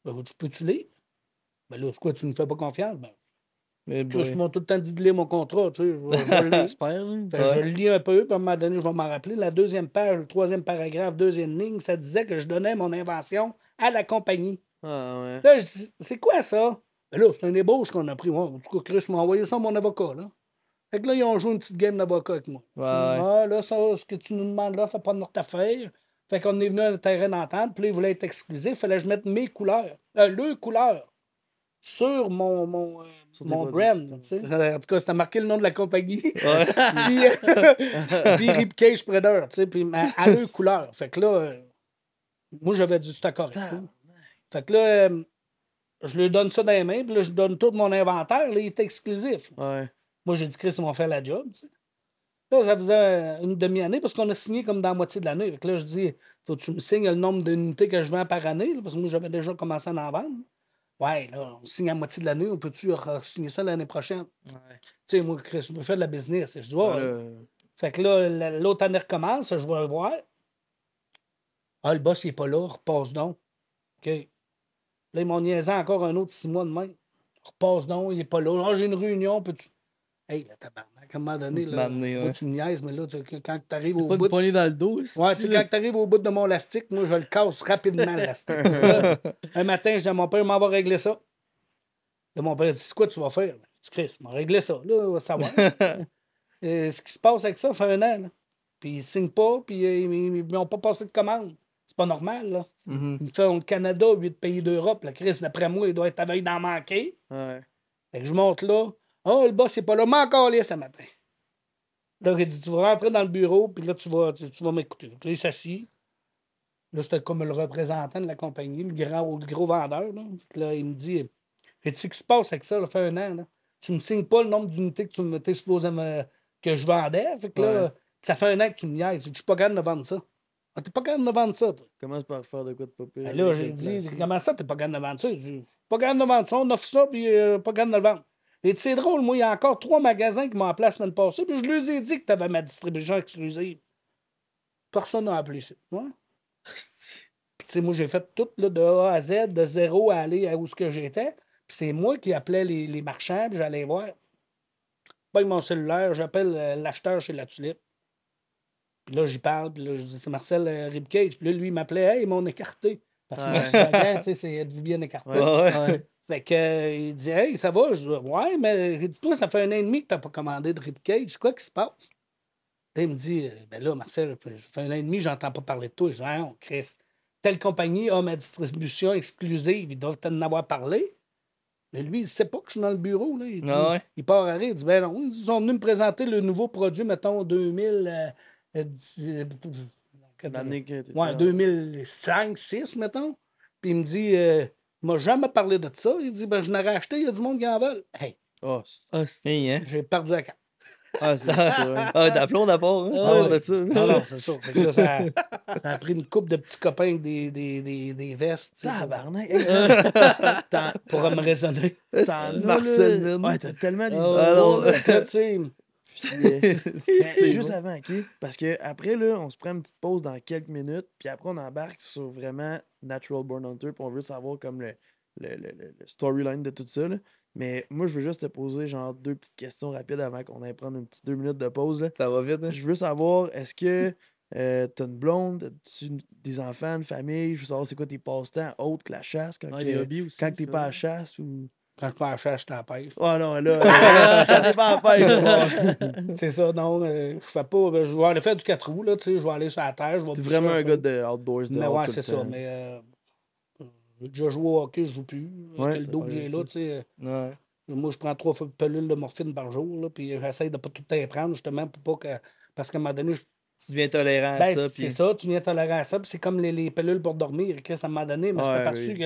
Ben, tu peux-tu lire? Ben là, c'est quoi, tu ne me fais pas confiance? Ben, Mais Chris, ils boy. m'ont tout le temps dit de lire mon contrat, tu sais. Je vais le lire. J'espère. là. Fait que je le lis un peu, puis à un moment donné, je vais m'en rappeler. La 2e page, le 3e paragraphe, 2e ligne, ça disait que je donnais mon invention à la compagnie. Ah, ouais. Là, je dis, c'est quoi ça? Ben là, c'est un ébauche qu'on a pris. Ouais, en tout cas, Chris m'a envoyé ça à mon avocat, là. Fait que là, ils ont joué une petite game d'avocat avec moi. Ouais, Ah, là, ça, ce que tu nous demandes là, fait pas notre affaire. Fait qu'on est venu à un terrain d'entente, puis là, ils voulaient être exclusifs. Il fallait que je mette mes couleurs, le couleur, sur mon Sur tes produits, brand. Tu sais. En tout cas, c'était marqué le nom de la compagnie. Ouais. Puis Ribcage Spreader, tu sais, puis à eux couleurs. Fait que là, moi, j'avais du stock correct. tu sais. Fait que là, je lui donne ça dans les mains, puis là, je donne tout mon inventaire, là, il est exclusif. Ouais. Moi, j'ai dit, Chris, ils m'ont fait la job, tu sais. Là, ça faisait une demi-année parce qu'on a signé comme dans la moitié de l'année. Fait que là, je dis, faut que tu me signes le nombre d'unités que je vends par année, là, parce que moi, j'avais déjà commencé à en vendre. Ouais, là, on signe à la moitié de l'année, on peut-tu signer ça l'année prochaine? Ouais. Tu sais, moi, Chris, je veux faire de la business. Je dis, ouais. Là, Fait que là, l'autre année recommence, je vais le voir. Ah, le boss, il n'est pas là, repasse donc. OK. Là, ils m'ont niaisé encore un autre 6 mois de même. Repasse donc, il n'est pas là. Ah, j'ai une réunion, peux-tu. Hey, le tabarnak, à un moment donné, Un là, moment donné, moi, ouais. tu me niaises, mais là, quand tu arrives au Pas bout. de poignée dans le dos. Ouais, tu sais, quand tu arrives au bout de mon lastique, moi, je le casse rapidement, l'astique. Là, un matin, je dis à mon père, m'en va régler ça. Là, mon père dit, c'est quoi tu vas faire? Je dis, Chris, m'en régler ça. Là, on va savoir. Ce qui se passe avec ça, ça fait un an. Là. Puis ils signent pas, puis ils n'ont pas passé de commande. C'est pas normal, là. Mhm. Ils font le Canada, 8 pays d'Europe. La Chris, d'après moi, il doit être à veille d'en manquer. Ouais. Fait que je monte là. Oh, le boss, c'est pas là. Mais encore là, ce matin. Là, il dit, tu vas rentrer dans le bureau, puis là, tu vas m'écouter. Là, il s'assit. Là, c'était comme le représentant de la compagnie, le gros vendeur. Là, là il me dit, tu sais, ce qui se passe avec ça, ça fait un an. Là. Tu me signes pas le nombre d'unités que tu m'étais supposé que je vendais. Fait que là, ça fait un an que tu me niaises. Je suis pas capable de vendre ça. Ah, t'es pas capable de vendre ça, toi. Commence par faire de quoi de pas pire. Ben là, j'ai dit, comment ça, t'es pas capable de vendre ça? Il dit, pas capable de vendre ça, on offre ça, puis pas capable de le vendre. Et c'est drôle, moi, il y a encore 3 magasins qui m'ont appelé la semaine passée, puis je leur ai dit que t'avais ma distribution exclusive. Personne n'a appelé ça. Ouais. Puis, tu sais, moi, j'ai fait tout là, de A à Z, de zéro à aller à où ce que j'étais. Puis c'est moi qui appelais les marchands, puis j'allais voir. Pas avec mon cellulaire, j'appelle l'acheteur chez La Tulipe. Puis là, j'y parle, puis là, je dis, c'est Marcel Ribcage. Puis là, lui, il m'appelait, hey, mon écarté. Parce que moi, je suis gagnant, tu sais, c'est êtes-vous bien écarté. Ouais. Fait que, il dit, hey, ça va? Je dis, ouais, mais dis-toi, ça fait un an et demi que tu n'as pas commandé de Ribcage. Quoi qui se passe? Là, il me dit, ben là, Marcel, ça fait un an et demi, j'entends pas parler de toi. Je dis, ah, non, Chris, telle compagnie a ma distribution exclusive, ils doivent t'en avoir parlé. Mais lui, il ne sait pas que je suis dans le bureau. Là. Il, dit, Ah ouais. il part à rire, il dit, ben non, ils sont venus me présenter le nouveau produit, mettons, 2000. L'année que t'étais Ouais, 2005, 6, mettons. Puis il me dit, il m'a jamais parlé de ça. Il dit, ben je n'aurais acheté, il y a du monde qui en veut. Hey, Oh, Hey, hein? j'ai perdu la carte. c'est ça. Ah, d'aplomb d'abord, hein? Ah, Ah, de ça. Non, non, c'est ça. Fait que là, ça a pris une couple de petits copains avec des vestes. tu sais, Tabarnak. pour me raisonner. Marcel, là. man. Ouais, t'as tellement des Ah, histoires, non. là. Là, tu sais, Puis, mais C'est juste bon. avant, OK? Parce que après, là, on se prend une petite pause dans quelques minutes, puis après, on embarque sur vraiment Natural Born Hunter, puis on veut savoir comme le storyline de tout ça, là. Mais moi, je veux juste te poser genre 2 petites questions rapides avant qu'on aille prendre une petite 2 minutes de pause, là. Ça va vite, hein? Je veux savoir, est-ce que t'as une blonde, as-tu des enfants, une famille? Je veux savoir c'est quoi tes passe-temps autres que la chasse quand, Les hobbies aussi. quand t'es ça. pas à la chasse ou... quand je pars à la chasse, je t'en pêche. Oh non, là, quand t'es pas à la pêche, là. C'est ça, non, je fais pas. Ben, je vais aller faire du 4 roues, là, tu sais, je vais aller sur la terre. Je vais T'es boucher vraiment un peu. gars de outdoors, de Mais all ouais, tout c'est le ça. temps. Mais j'ai déjà joué au hockey, je joue plus. Ouais, Avec le dos t'as que j'ai arrêté. là, tu sais. Ouais. Moi, je prends 3 pilules de morphine par jour, là, puis j'essaie de pas tout le temps prendre, justement, pour pas que. Parce qu'à un moment donné, Tu deviens tolérant à ben, ça. c'est Puis... ça, tu viens tolérer à ça, puis c'est comme les pilules pour dormir, Chris, à un moment donné, mais je Ouais, t'ai aperçu oui. que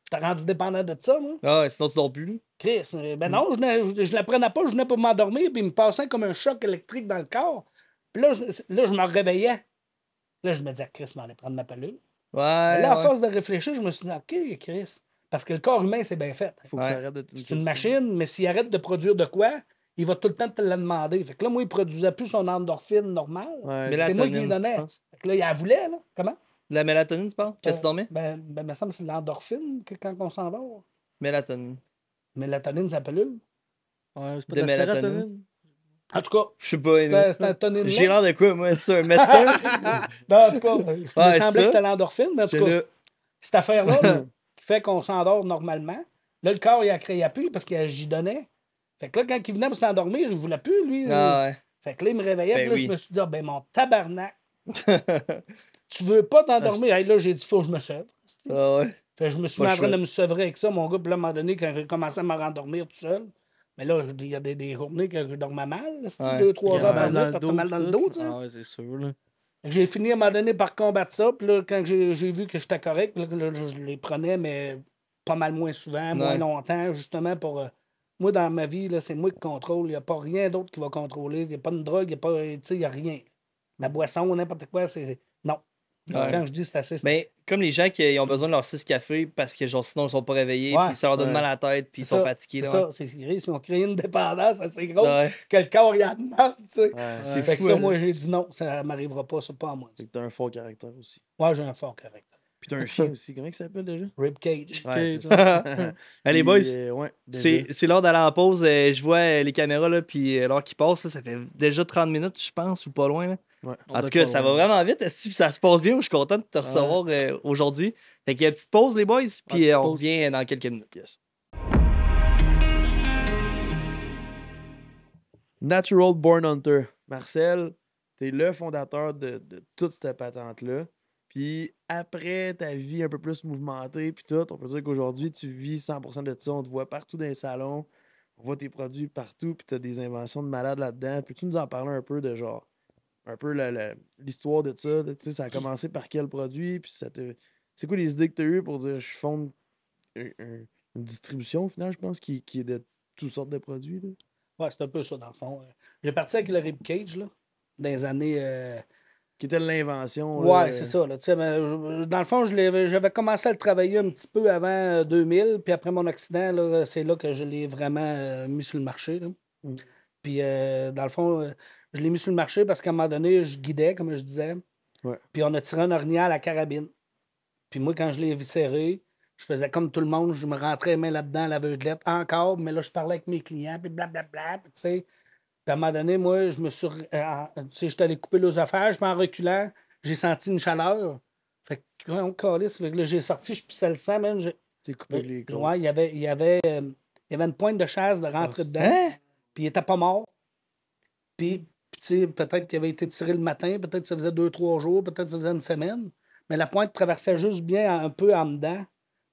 je t'ai rendu dépendant de ça, moi. Ah ouais, sinon tu dors plus. Chris, ben non, je la prenais pas, je venais pour m'endormir, puis il me passait comme un choc électrique dans le corps. Puis là, je me réveillais. Là, je me disais, Chris, je m'en allais prendre ma pilule. Ouais. Mais là, à ouais. force de réfléchir, je me suis dit, OK, Chris. Parce que le corps humain, c'est bien fait. Faut que Ouais. ça arrête de te C'est une machine, mais s'il arrête de produire de quoi, il va tout le temps te le demander. Fait que là, moi, il produisait plus son endorphine normale. Ouais, Mais c'est moi qui lui Mélatonine, donnais. je pense. Fait que là, il la voulait, là. Comment? La mélatonine, tu parles? Quand tu dormais? Ben, il me semble que c'est l'endorphine que quand on s'endort. Mélatonine. Mélatonine, ça pilule. Ouais, c'est pas De de la mélatonine. sérotonine. En tout cas, Je sais pas. c'était un tonine. J'ai l'air de quoi, moi? C'est un médecin? Non, en tout cas, il me semblait ça. que c'était l'endorphine, mais en tout J'étais cas, là. cette affaire-là, là, qui fait qu'on s'endort normalement. Là, le corps, il a créé plus parce que j'y donnais. Fait que là, quand il venait pour s'endormir, il voulait plus, lui. Ah ouais. Fait que là, il me réveillait, Ben puis là, oui. je me suis dit, ah, ben mon tabarnak, tu veux pas t'endormir? Hey, là, j'ai dit, faut que je me sauve. Ah ouais. Fait que je me suis Pas mis en train chouette. de me sevrer avec ça, mon gars. Puis là, à un moment donné, quand j'ai commencé à me rendormir tout seul, mais là, il y a des journées que je dormais mal. Ouais. 2-3 heures par Mal nuit, t'as mal dans le dos, tu sais. Ah ouais, c'est sûr, là. Fait que j'ai fini à un moment donné par combattre ça. Puis là, quand j'ai vu que j'étais correct, puis là, je les prenais, mais pas mal moins souvent, moins Ouais. longtemps, justement pour. Moi, dans ma vie, là, c'est moi qui contrôle. Il n'y a pas rien d'autre qui va contrôler. Il n'y a pas de drogue, il n'y a pas. Tu sais, il n'y a rien. La boisson, n'importe quoi, c'est. Non. Ouais. Quand je dis c'est assez, c'est Mais comme les gens qui ils ont besoin de leur 6 cafés parce que genre sinon ils sont pas réveillés, Ouais. puis ça leur donne Ouais. mal à la tête, puis ils c'est sont ça, fatigués. C'est Là, ça, c'est gris. Si on crée une dépendance assez grosse, ouais. que le corps y a de mal, tu sais. Ouais, Fait que fou, ça, hein. moi, j'ai dit non, ça m'arrivera pas, c'est pas à moi. c'est que t'as un fort caractère aussi. Moi, j'ai un fort caractère. Puis t'as un chien aussi. Comment il s'appelle déjà? Ribcage. Ouais, c'est ça. Allez, Puis, boys, ouais, déjà. c'est l'heure d'aller en pause. Je vois les caméras, là, puis l'heure qui passe, là, ça fait déjà 30 minutes, je pense, ou pas loin. Là. Ouais. En tout cas, ça va vraiment vite. Si ça se passe bien, je suis content de te recevoir aujourd'hui. Fait qu'il y a une petite pause, les boys, puis on revient dans quelques minutes. Yes. Natural Born Hunter. Marcel, t'es le fondateur de toute cette patente-là. Puis après ta vie un peu plus mouvementée, puis tout, on peut dire qu'aujourd'hui, tu vis 100% de ça. On te voit partout dans les salons, on voit tes produits partout, puis t'as des inventions de malade là-dedans. Peux-tu nous en parler un peu de genre, un peu l'histoire de ça? Là, ça a commencé par quel produit? Puis c'est quoi les idées que tu as eues pour dire je fonde une distribution au final, je pense, qui est de toutes sortes de produits? Là? Ouais, c'est un peu ça, dans le fond. J'ai parti avec le Ribcage, là, dans les années. Qui était l'invention. Ouais, c'est ça. Là, dans le fond, j'avais commencé à le travailler un petit peu avant 2000, puis après mon accident, là, c'est là que je l'ai vraiment mis sur le marché. Là. Mm. Puis, dans le fond, je l'ai mis sur le marché parce qu'à un moment donné, je guidais, comme je disais. Ouais. Puis, on a tiré un orignal à la carabine. Puis, moi, quand je l'ai viscéré, je faisais comme tout le monde, je me rentrais les mains là-dedans à l'aveuglette encore, mais là, je parlais avec mes clients, puis blablabla, tu sais. Puis à un moment donné, moi, je me suis. Tu sais, j'étais allé couper les affaires, je m'en reculant, j'ai senti une chaleur. Fait que, on calisse. Fait que là, j'ai sorti, je pissais le sang, même. T'es coupé les côtes. Ouais, il y avait une pointe de chaise de rentrer dedans. Hein? Puis il était pas mort. Puis, tu sais, peut-être qu'il avait été tiré le matin, peut-être que ça faisait 2-3 jours, peut-être que ça faisait une semaine. Mais la pointe traversait juste bien un peu en dedans.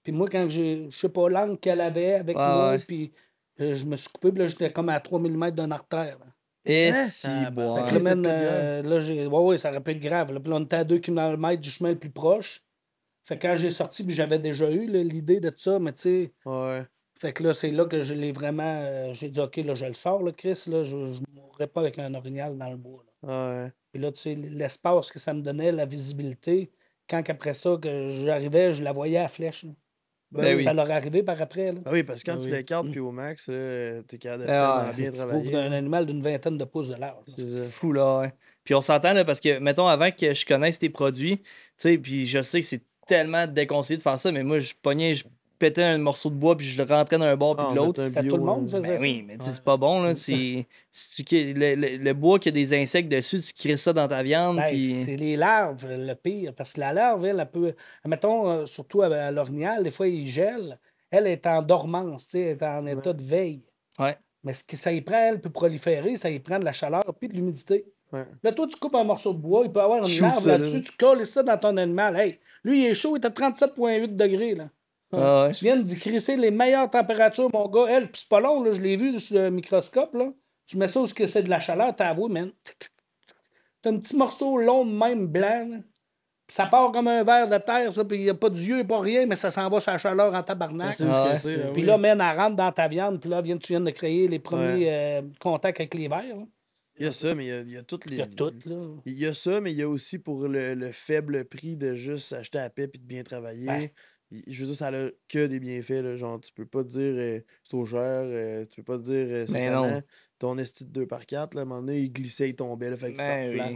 Puis moi, quand je sais pas, l'angle qu'elle avait avec moi, puis je me suis coupé, puis là, j'étais comme à 3 mm d'une artère. Là. Et Hein? si, Fait bon. que là, man, là, ouais, ça aurait pu être grave. Là. Puis là, on était à 2 km du chemin le plus proche. Fait que quand j'ai sorti, puis j'avais déjà eu là, l'idée de ça, mais tu sais. Ouais. Fait que là, c'est là que je l'ai vraiment. J'ai dit, OK, là, je le sors, là, Chris. Là, je ne mourrais pas avec un orignal dans le bois. Là. Ouais. Puis là, tu sais, l'espace que ça me donnait, la visibilité, quand après ça, que j'arrivais, je la voyais à flèche. Là. Ben Ça leur arrivait par après. Là. Ah oui, parce que quand Ah tu oui. l'écartes, puis au max, t'es capable de Ah, tellement bien Pour travailler. un animal d'une vingtaine de pouces de large. là. C'est ça. Fou, là, ouais. Puis on s'entend, là, parce que, mettons, avant que je connaisse tes produits, tu sais, puis je sais que c'est tellement déconseillé de faire ça, mais moi, je pognais, je pétais un morceau de bois, puis je le rentrais d'un bord, puis Ah, de l'autre. mettre un C'était tout le bio, monde qui faisait Ben ça. oui, mais tu sais, Ouais. c'est pas bon, là. Le bois qui a des insectes dessus, tu crisses ça dans ta viande, Ben, puis... c'est les larves, le pire. Parce que la larve, elle peut. Mettons, surtout à l'orignal, des fois, il gèle. Elle est en dormance, tu sais, elle est en état de veille. Ouais. Mais ce que ça y prend, elle peut proliférer, ça y prend de la chaleur puis de l'humidité. Ouais. Là, toi, tu coupes un morceau de bois, il peut avoir une Shoot larve ça, là-dessus, là. tu colles ça dans ton animal. Hey, lui, il est chaud, il est à 37,8 degrés. Là. Ah ouais. Tu viens d'y crisser les meilleures températures, mon gars. Elle, puis c'est pas long, là, je l'ai vu sur le microscope. Là. Tu mets ça où c'est de la chaleur, t'as avoué, man. T'as un petit morceau long de même blanc. Là. Ça part comme un verre de terre, ça, puis il n'y a pas d'yeux, pas rien, mais ça s'en va sur la chaleur en tabarnak. Puis là, man, elle rentre dans ta viande, puis là, tu viens de créer les premiers contacts avec les vers. Là. Il y a ça, mais il y a toutes les. Il y a tout, là. Il y a ça, mais il y a aussi pour le faible prix de juste acheter à paix et de bien travailler. Ben. Je veux dire, ça n'a que des bienfaits. Là. Genre, tu peux pas te dire c'est trop cher, tu peux pas te dire c'est Mais tannant. non. Ton esti de 2x4, là, à un moment donné, il glissait, il tombait, là, fait que Ben c'était plat.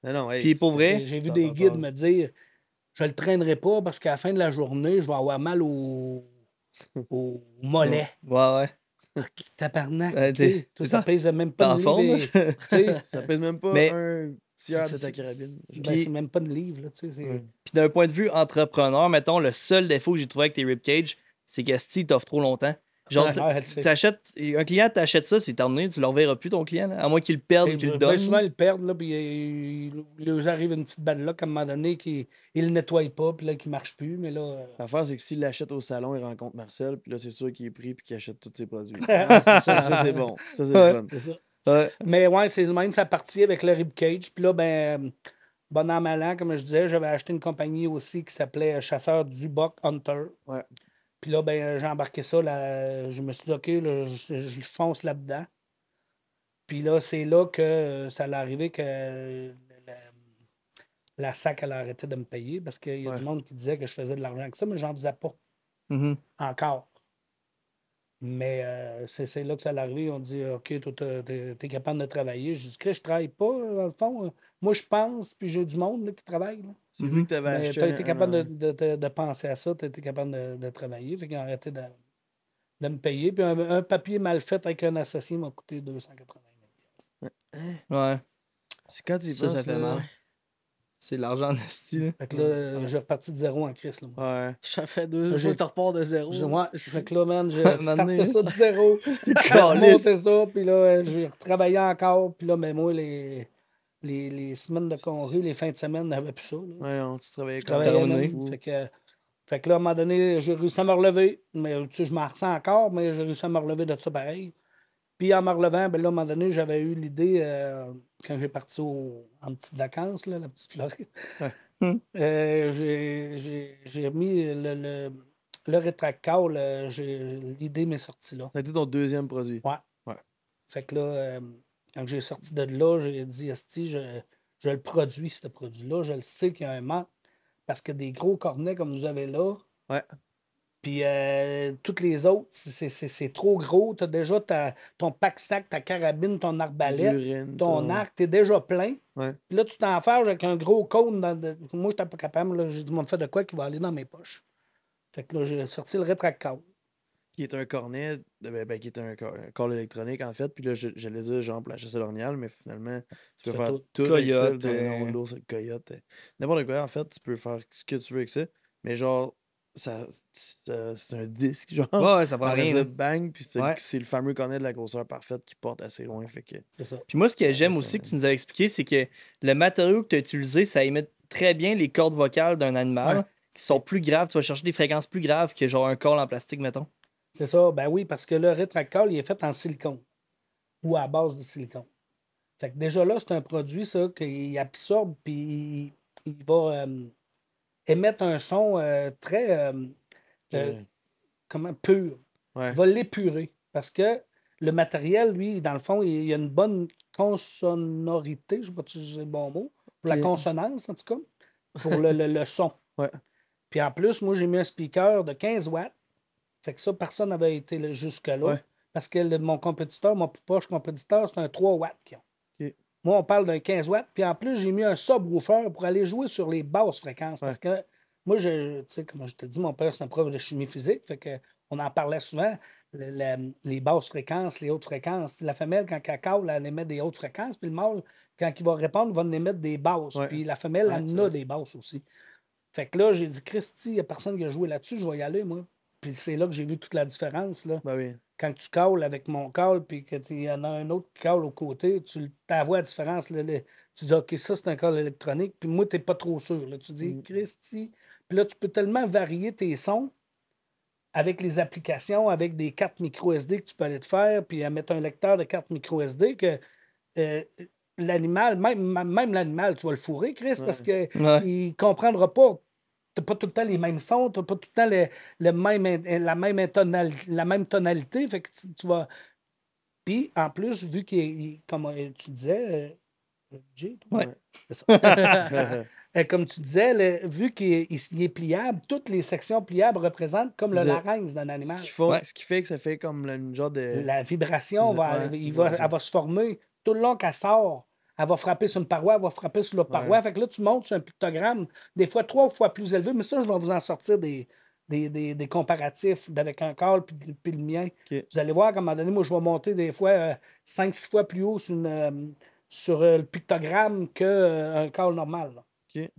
oui. Non, hey, Puis pour vrai, J'ai vu des guides me dire je le traînerai pas parce qu'à la fin de la journée, je vais avoir mal au mollet. Ouais. Tabarnak. Ouais, ok. Toi, ça pèse même pas T'es en une forme, livre. Tu sais, Ça pèse même pas Mais- un tiers de ta carabine. ben, c'est même pas une livre. Là, tu sais, Ouais. Puis d'un point de vue entrepreneur, mettons, le seul défaut que j'ai trouvé avec tes ribcage, c'est que si t'offres trop longtemps. Genre, Ouais, elle sait. un client t'achète ça, c'est terminé, tu le reverras plus ton client, là, à moins qu'il le perde ou qu'il le Ben, donne. souvent, ils le perdent, là, puis il leur arrive une petite balle là, qu'à un moment donné, qu'ils ne le nettoient pas, puis là, qu'il ne marche plus. Mais là. L'affaire, c'est que s'il l'achète au salon, il rencontre Marcel, puis là, c'est sûr qu'il est pris puis qu'il achète tous ses produits. Ça, c'est bon. Ça, c'est Ouais. le fun. C'est ça. Ouais. Mais ouais, c'est le même, ça partit avec le ribcage. Puis là, ben, bon an, mal an, comme je disais, j'avais acheté une compagnie aussi qui s'appelait Chasseur du Buck Hunter. Ouais. Puis là, ben, j'ai embarqué ça. Là, je me suis dit, OK, là, je fonce là-dedans. Puis là, c'est là que ça allait arriver que la SAC, elle a arrêté de me payer parce qu'il y a Ouais. du monde qui disait que je faisais de l'argent avec ça, mais j'en disais pas Mhm. encore. Mais c'est là que ça l'arrive. On dit OK, toi, t'es capable de travailler. Je dis Chris, je travaille pas, dans le fond. Moi, je pense, puis j'ai du monde là, qui travaille. Là. C'est vu que tu avais Mais acheté tu as été capable un- de penser à ça, tu as été capable de travailler. Fait qu'ils ont arrêté de me payer. Puis un papier mal fait avec un associé m'a coûté 280 000. Ouais. C'est quand tu y Ça penses, fait là. mal. C'est de l'argent en esti, là. Fait que là, j'ai reparti de zéro en crise. Là, moi. Ouais. Ça fait 2 J'ai- jours que tu repars de zéro. Ouais, fait que là, man, j'ai Un moment donné, starté ça de zéro. J'ai Calisse. remonté ça, puis là, j'ai retravaillé encore. Puis là, mais moi, les semaines de congé, les fins de semaine, n'avais plus ça. Là. Ouais, non, tu travaillais Je quand travaillais terminé. même. Fait que là, à un moment donné, j'ai réussi à me relever. Mais tu sais, je m'en ressens encore, mais j'ai réussi à me relever de ça pareil. Puis en me relevant, ben là, à un moment donné, j'avais eu l'idée, quand j'ai parti en petites vacances, là, la petite Floride, Ouais. j'ai mis le rétracteur, l'idée m'est sortie là. Ça a été ton deuxième produit. Ouais. Ouais. Fait que là, quand j'ai sorti de là, j'ai dit, Esti, je le produis, ce produit-là. Je le sais qu'il y a un manque. Parce que des gros cornets comme vous avez là, Ouais. puis toutes les autres, c'est trop gros. Tu as déjà ton pack-sac, ta carabine, ton arbalète, Urine, ton arc, tu es déjà plein. Ouais. Puis là, tu t'enfermes avec un gros cône. Moi, je n'étais pas capable. Là. J'ai dit, moi, me fait de quoi qui va aller dans mes poches. Fait que là, j'ai sorti le rétracteur. Qui est un cornet, qui est un call électronique, en fait. Puis là, j'allais dire, genre, pour la chasse à l'orignal, mais finalement, tu peux C'est faire tout. tout avec ça. Coyote, Non, l'ours, le coyote. N'importe quoi, en fait, tu peux faire ce que tu veux avec ça. Mais genre, c'est un disque, genre. Ouais, ça prend Après rien. ça, là. bang, puis Ouais. c'est le fameux cornet de la grosseur parfaite qui porte assez loin. Fait que. C'est ça. Puis moi, ce que Ça j'aime reste aussi un- que tu nous as expliqué, c'est que le matériau que tu as utilisé, ça imite très bien les cordes vocales d'un animal Ouais. qui sont plus graves. Tu vas chercher des fréquences plus graves que genre un call en plastique, mettons. C'est ça. Ben oui, parce que le rétracteur, il est fait en silicone ou à base de silicone. Fait que déjà là, c'est un produit, ça, qu'il absorbe puis il va émettre un son très que- comment, pur. ouais. Il va l'épurer. Parce que le matériel, lui, dans le fond, il a une bonne consonorité, je ne sais pas si c'est le bon mot, pour la Ok. consonance, en tout cas, pour le son. Ouais. Puis en plus, moi, j'ai mis un speaker de 15 watts. Fait que ça, personne n'avait été jusque-là. Ouais. Parce que mon compétiteur, mon plus proche compétiteur, c'est un 3 watts qu'ils ont. Ok. Moi, on parle d'un 15 watts. Puis en plus, j'ai mis un subwoofer pour aller jouer sur les basses fréquences. Parce que moi, tu sais, comme je te dis, mon père, c'est un prof de chimie physique. Fait que on en parlait souvent. Les basses fréquences, les hautes fréquences. La femelle, quand elle cale, elle émet des hautes fréquences. Puis le mâle, quand il va répondre, il va en émettre des basses. Ouais. Puis la femelle, Ouais, elle c'est en a vrai. des basses aussi. Fait que là, j'ai dit, Christy, il n'y a personne qui a joué là-dessus, je vais y aller, moi. Puis c'est là que j'ai vu toute la différence, là. Ben oui. Quand tu cales avec mon call, puis qu'il y en a un autre qui cale au côté, tu vois la différence. Là, tu dis, OK, ça, c'est un call électronique, puis moi, tu n'es pas trop sûr. Là. Tu dis, Christy. Puis là, tu peux tellement varier tes sons avec les applications, avec des cartes micro SD que tu peux aller te faire, puis à mettre un lecteur de cartes micro SD que euh, l'animal, même l'animal, tu vas le fourrer, Chris, parce qu'il Ouais. ne comprendra pas. Tu n'as pas tout le temps les mêmes sons, tu n'as pas tout le temps la même tonalité. Fait que tu vas. Puis, en plus, vu comme tu disais, Jay, toi? Ouais. C'est ça. Comme tu disais, vu qu'il est pliable, toutes les sections pliables représentent comme le C'est- larynx d'un animal. Ouais. Ce qui fait que ça fait comme une genre de. La vibration, Ouais, elle vibration. va se former tout le long qu'elle sort. Elle va frapper sur une paroi, elle va frapper sur l'autre paroi. Fait que là, tu montes sur un pictogramme, des fois 3 fois plus élevé, mais ça, je vais vous en sortir des comparatifs avec un call puis le mien. Ok. Vous allez voir qu'à un moment donné, moi, je vais monter des fois 5-6 fois plus haut sur le pictogramme qu'un call normal. Là. Ok. Ils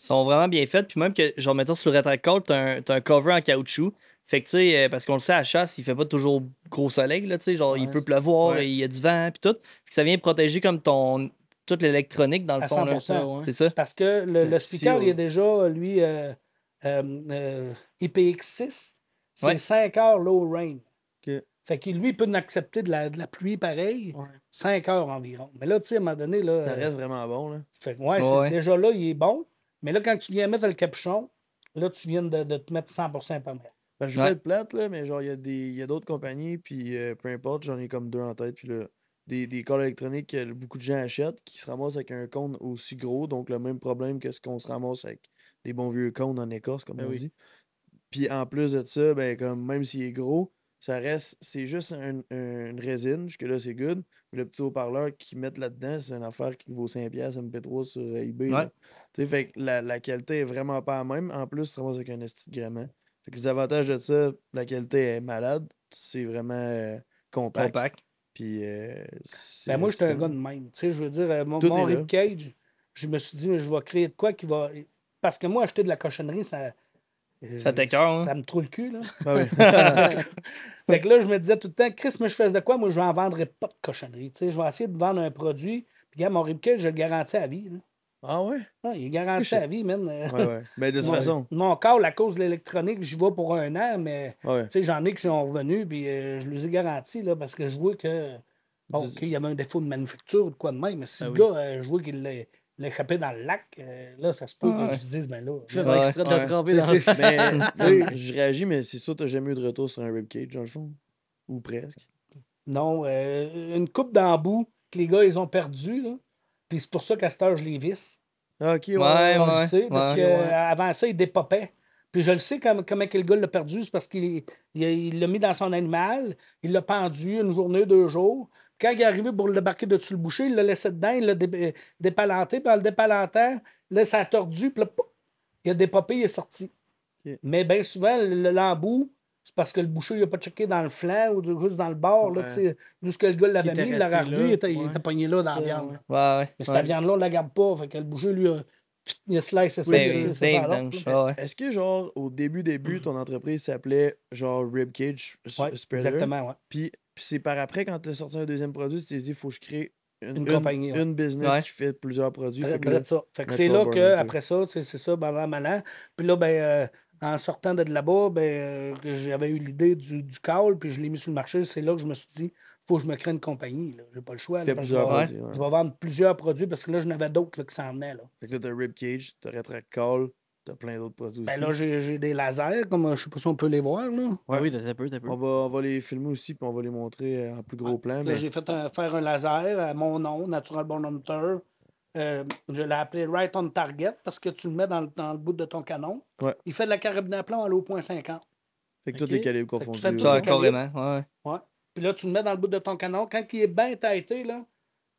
sont vraiment bien faits. Puis même que, genre, mettons, sur le rétracteur, t'as un cover en caoutchouc. Fait que, tu sais, parce qu'on le sait, à la chasse, il fait pas toujours gros soleil, là, tu sais. Genre, il peut pleuvoir, Ouais. il y a du vent, puis tout. Fait que ça vient protéger comme toute l'électronique, dans le À fond, là. 100%, C'est ça. Parce que le speaker, il est déjà, lui, IPX6, c'est Ouais. 5 heures low rain. Ok. Fait que lui, il peut en accepter de la pluie pareil, 5 heures environ. Mais là, tu sais, à un moment donné, là. Ça reste vraiment bon, là. Fait que, Ouais. déjà là, il est bon. Mais là, quand tu viens mettre le capuchon, là, tu viens de te mettre 100% permanent. Ben, je voulais être plate, là, mais genre, il y a d'autres compagnies, puis peu importe, j'en ai comme 2 en tête, puis là, des calls électroniques que beaucoup de gens achètent, qui se ramassent avec un cône aussi gros, donc le même problème que ce qu'on se ramasse avec des bons vieux cônes en écorce, comme Ben on oui. dit. Puis en plus de ça, ben, comme même s'il est gros, ça reste, c'est juste une résine, jusque-là, c'est good. Mais le petit haut-parleur qu'ils mettent là-dedans, c'est une affaire qui vaut 5$ MP3 sur eBay. Ouais. Là. Tu sais, fait que la qualité est vraiment pas la même. En plus, tu te ramasses avec un esti de gréement. Fait que les avantages de ça, la qualité est malade. C'est vraiment compact. Puis, Ben moi, j'étais un gars de même. Tu sais, je veux dire, mon est là. ribcage, je me suis dit, mais je vais créer de quoi qui va. Parce que moi, acheter de la cochonnerie, ça t'écoeure, hein? Ça me trouve le cul, là. Ah oui. Fait que là, je me disais tout le temps, Chris, moi, je faisais de quoi? Moi, je n'en vendrais pas de cochonnerie. Tu sais, je vais essayer de vendre un produit. Puis, regarde, mon ribcage, je le garantis à vie. Là. Ah ouais? Ah, il est garanti à vie, man. Ouais. Mais de toute façon. Mon corps, à cause de l'électronique, j'y vais pour 1 an, mais Ouais. tu sais, j'en ai qui sont revenus, puis je les ai garantis, là, parce que je vois que. Bon, qu'il y avait un défaut de manufacture ou de quoi de même, mais si le gars, je vois qu'il l'a échappé dans le lac, là, ça se peut que je dise, ben là. Je fais exprès de la tremper dans Mais je réagis, mais c'est sûr que tu n'as jamais eu de retour sur un ribcage, dans le fond. Ou presque. Non, une coupe d'embout que les gars, ils ont perdu, là. Puis c'est pour ça qu'à cette heure, je les visse. Ah, ok, On le sait, parce qu'avant ça, il dépoppait. Puis je le sais comment que le gars l'a perdu, c'est parce qu'il l'a mis dans son animal, il l'a pendu une journée, 2 jours. Quand il est arrivé pour le débarquer dessus le boucher, il l'a laissé dedans, il l'a dépalanté, puis en le dépalantant, là, ça a tordu, puis là, pouf, il a dépopé, il est sorti. Ok. Mais bien souvent, l'embout, c'est parce que le boucher, il n'a pas checké dans le flanc ou juste dans le bord, là, tu sais, d'où ce que le gars l'avait mis, il l'a revu, il était pogné là dans la viande. Ouais. Mais cette viande-là, on ne la garde pas, fait que le boucher, lui, il a slicé ça. Est-ce que, genre, au début, ton entreprise s'appelait, genre, Ribcage Ouais, Spreader? exactement, ouais. Puis c'est par après, quand tu as sorti un deuxième produit, tu t'es dit, il faut que je crée une compagnie. Une business qui fait plusieurs produits. Fait que là, ça. Fait que c'est là qu'après ça, c'est ça, malin. Puis là, ben, en sortant de là-bas, ben, j'avais eu l'idée du call, puis je l'ai mis sur le marché. C'est là que je me suis dit, il faut que je me crée une compagnie. J'ai pas le choix. Là, plusieurs produits, je vais vendre plusieurs produits parce que là, j'en avais d'autres là, qui s'en venaient. Là. Fait que là, t'as Ribcage, t'as Retract Call, t'as plein d'autres produits ben aussi. Là, j'ai des lasers, comme je sais pas si on peut les voir. Là. Ouais. Oui, t'as peu. On va les filmer aussi, puis on va les montrer en plus gros plan. Là, Mais... j'ai fait faire un laser à mon nom, Natural Born Hunter. Je l'ai appelé Right on Target parce que tu le mets dans le bout de ton canon. Ouais. Il fait de la carabine à plomb à l'eau .50. Fait que tous les calibres confondus. Carrément, ouais. Puis là, tu le mets dans le bout de ton canon. Quand il est bien têté, là,